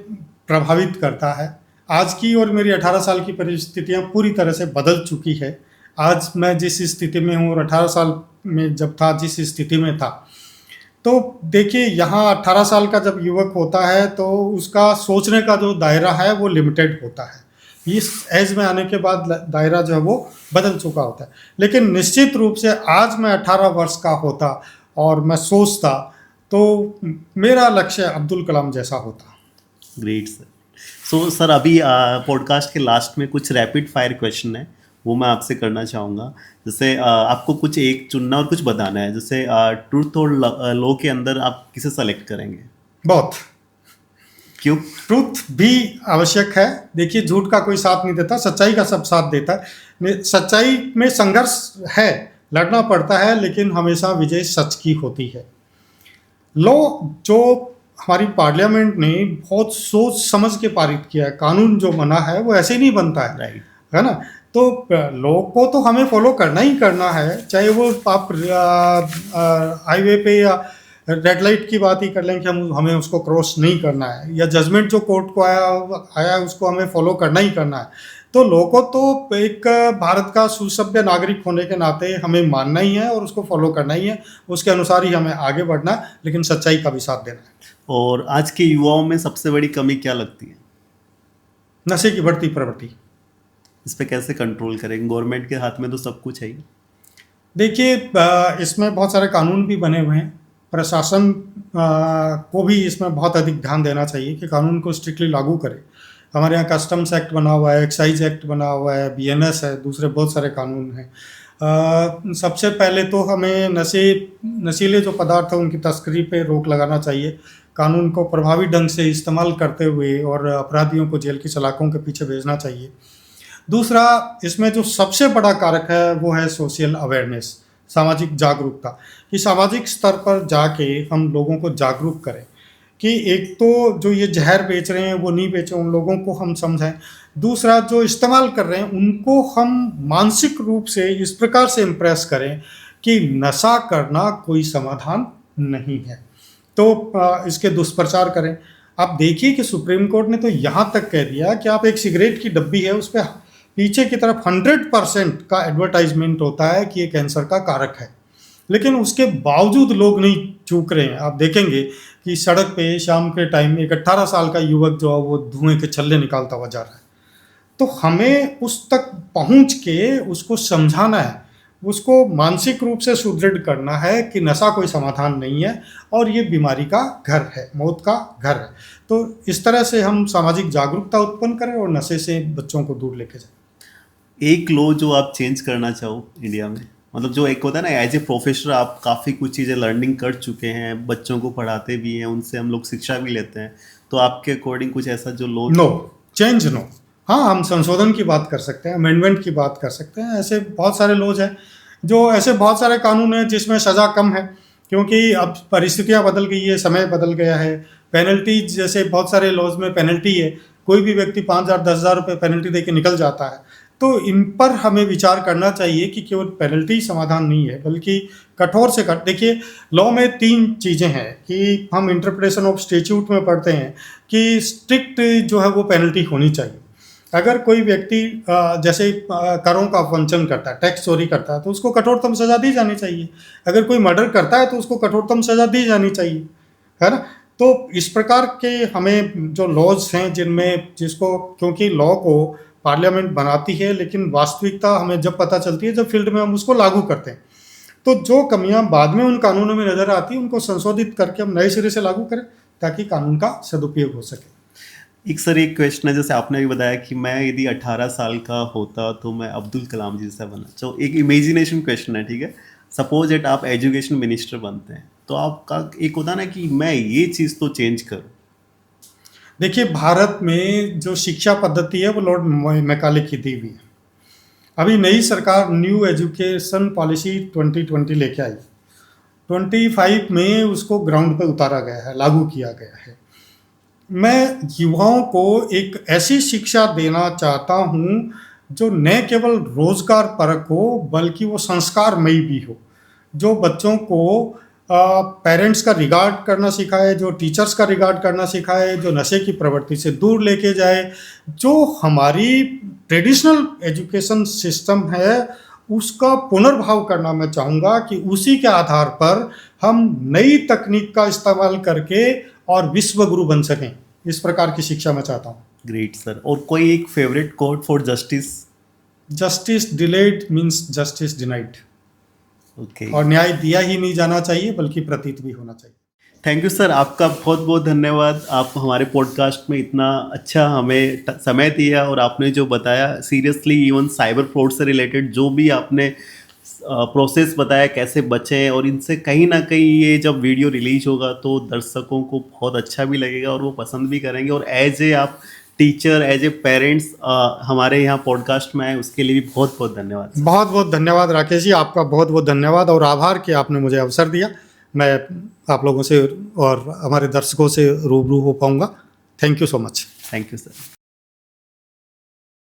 प्रभावित करता है। आज की और मेरी 18 साल की परिस्थितियाँ पूरी तरह से बदल चुकी है। आज मैं जिस स्थिति में हूँ और 18 साल में जब था जिस स्थिति में था, तो देखिए यहाँ 18 साल का जब युवक होता है तो उसका सोचने का जो दायरा है वो लिमिटेड होता है। इस एज में आने के बाद दायरा जो है वो बदल चुका होता है। लेकिन निश्चित रूप से आज मैं 18 वर्ष का होता और मैं सोचता तो मेरा लक्ष्य अब्दुल कलाम जैसा होता। Great sir. सो सर अभी पॉडकास्ट के लास्ट में कुछ रैपिड फायर क्वेश्चन है, वो मैं आपसे करना चाहूँगा। जैसे आपको कुछ एक चुनना और कुछ बताना है। जैसे ट्रूथ और लॉ के अंदर आप किसे सेलेक्ट करेंगे? बहुत। क्यों? ट्रूथ भी आवश्यक है। देखिए, झूठ का कोई साथ नहीं देता, सच्चाई का सब साथ देता है। सच्चाई में संघर्ष है, लड़ना पड़ता है, लेकिन हमेशा विजय सच की होती है। लॉ जो हमारी पार्लियामेंट ने बहुत सोच समझ के पारित किया है, कानून जो बना है वो ऐसे ही नहीं बनता है, राइट। है ना। तो लॉ को तो हमें फॉलो करना ही करना है, चाहे वो आप हाईवे पे या रेड लाइट की बात ही कर लें कि हमें उसको क्रॉस नहीं करना है, या जजमेंट जो कोर्ट को आया उसको हमें फॉलो करना ही करना है। तो लॉ को तो एक भारत का सुसभ्य नागरिक होने के नाते हमें मानना ही है और उसको फॉलो करना ही है, उसके अनुसार ही हमें आगे बढ़ना है, लेकिन सच्चाई का भी साथ देना है। और आज के युवाओं में सबसे बड़ी कमी क्या लगती है? नशे की बढ़ती प्रवृत्ति। इस पे कैसे कंट्रोल करेंगे? गवर्नमेंट के हाथ में तो सब कुछ है ही। देखिए, इसमें बहुत सारे कानून भी बने हुए हैं। प्रशासन को भी इसमें बहुत अधिक ध्यान देना चाहिए कि कानून को स्ट्रिक्टली लागू करे। हमारे यहाँ कस्टम्स एक्ट बना हुआ है, एक्साइज एक्ट बना हुआ है, बीएनएस है, दूसरे बहुत सारे कानून हैं। सबसे पहले तो हमें नशीले जो पदार्थ हैं उनकी तस्करी पे रोक लगाना चाहिए, कानून को प्रभावी ढंग से इस्तेमाल करते हुए, और अपराधियों को जेल की सलाखों के पीछे भेजना चाहिए। दूसरा, इसमें जो सबसे बड़ा कारक है वो है सोशल अवेयरनेस, सामाजिक जागरूकता, कि सामाजिक स्तर पर जाके हम लोगों को जागरूक करें कि एक तो जो ये जहर बेच रहे हैं वो नहीं बेचें, उन लोगों को हम समझाएं। दूसरा, जो इस्तेमाल कर रहे हैं उनको हम मानसिक रूप से इस प्रकार से इम्प्रेस करें कि नशा करना कोई समाधान नहीं है, तो इसके दुष्प्रचार करें। आप देखिए कि सुप्रीम कोर्ट ने तो यहाँ तक कह दिया कि आप एक सिगरेट की डब्बी है, उस पर पीछे की तरफ 100% का एडवर्टाइजमेंट होता है कि ये कैंसर का कारक है, लेकिन उसके बावजूद लोग नहीं चूक रहे हैं। आप देखेंगे कि सड़क पे शाम के टाइम एक 18 साल का युवक जो है वो धुएं के छल्ले निकालता हुआ जा रहा है। तो हमें उस तक पहुंच के उसको समझाना है, उसको मानसिक रूप से सुदृढ़ करना है कि नशा कोई समाधान नहीं है और ये बीमारी का घर है, मौत का घर है। तो इस तरह से हम सामाजिक जागरूकता उत्पन्न करें और नशे से बच्चों को दूर लेके जाएं। एक लॉ जो आप चेंज करना चाहो इंडिया में, मतलब जो एक होता है ना, एज ए प्रोफेसर आप काफ़ी कुछ चीज़ें लर्निंग कर चुके हैं, बच्चों को पढ़ाते भी हैं, उनसे हम लोग शिक्षा भी लेते हैं, तो आपके अकॉर्डिंग कुछ ऐसा जो लॉ? No change, no. हाँ, हम संशोधन की बात कर सकते हैं, अमेंडमेंट की बात कर सकते हैं। ऐसे बहुत सारे लॉज हैं, जो ऐसे बहुत सारे कानून हैं जिसमें सज़ा कम है, क्योंकि अब परिस्थितियाँ बदल गई है, समय बदल गया है। पेनल्टी, जैसे बहुत सारे लॉज में पेनल्टी है, कोई भी व्यक्ति 5,000 10,000 रुपये पेनल्टी दे के निकल जाता है। तो इन पर हमें विचार करना चाहिए कि केवल पेनल्टी समाधान नहीं है, बल्कि कठोर से देखिए, लॉ में 3 चीज़ें हैं कि हम इंटरप्रिटेशन ऑफ स्टैट्यूट में पढ़ते हैं कि स्ट्रिक्ट जो है वो पेनल्टी होनी चाहिए। अगर कोई व्यक्ति जैसे करों का वंचन करता है, टैक्स चोरी करता है, तो उसको कठोरतम सज़ा दी जानी चाहिए। अगर कोई मर्डर करता है तो उसको कठोरतम सज़ा दी जानी चाहिए, है ना। तो इस प्रकार के हमें जो लॉज हैं जिसको, क्योंकि लॉ को पार्लियामेंट बनाती है, लेकिन वास्तविकता हमें जब पता चलती है जब फील्ड में हम उसको लागू करते हैं। तो जो कमियां बाद में उन कानूनों में नज़र आती हैं उनको संशोधित करके हम नए सिरे से लागू करें ताकि कानून का सदुपयोग हो सके। एक क्वेश्चन है, जैसे आपने भी बताया कि मैं यदि 18 साल का होता तो मैं अब्दुल कलाम जी जैसा बनना। तो एक इमेजिनेशन क्वेश्चन है, ठीक है। सपोज एट आप एजुकेशन मिनिस्टर बनते हैं, तो आपका एक होता ना कि मैं ये चीज़ तो चेंज करूँ। देखिए, भारत में जो शिक्षा पद्धति है वो लॉर्ड मैकाले की दी हुई है। अभी नई सरकार न्यू एजुकेशन पॉलिसी 2020 लेके आई, 25 में उसको ग्राउंड पे उतारा गया है, लागू किया गया है। मैं युवाओं को एक ऐसी शिक्षा देना चाहता हूँ जो न केवल रोजगार परक हो बल्कि वो संस्कारमयी भी हो, जो बच्चों को पेरेंट्स का रिगार्ड करना सिखाए, जो टीचर्स का रिगार्ड करना सिखाए, जो नशे की प्रवृत्ति से दूर लेके जाए। जो हमारी ट्रेडिशनल एजुकेशन सिस्टम है उसका पुनर्भाव करना मैं चाहूँगा कि उसी के आधार पर हम नई तकनीक का इस्तेमाल करके और विश्व गुरु बन सकें। इस प्रकार की शिक्षा मैं चाहता हूँ। Great sir. और कोई एक favourite coat for justice? Justice delayed means justice denied. Okay. और न्याय दिया ही नहीं जाना चाहिए बल्कि प्रतीत भी होना चाहिए। थैंक यू सर, आपका बहुत बहुत धन्यवाद। आप हमारे पॉडकास्ट में इतना अच्छा हमें समय दिया और आपने जो बताया, सीरियसली इवन साइबर फ्रॉड से रिलेटेड जो भी आपने प्रोसेस बताया कैसे बचें, और इनसे कहीं ना कहीं ये जब वीडियो रिलीज होगा तो दर्शकों को बहुत अच्छा भी लगेगा और वो पसंद भी करेंगे। और एज ए आप टीचर, एज ए पेरेंट्स हमारे यहाँ पॉडकास्ट में आए, उसके लिए भी बहुत बहुत धन्यवाद। बहुत बहुत धन्यवाद राकेश जी, आपका बहुत बहुत धन्यवाद और आभार कि आपने मुझे अवसर दिया। मैं आप लोगों से और हमारे दर्शकों से रूबरू हो पाऊंगा। Thank you so much. Thank you sir.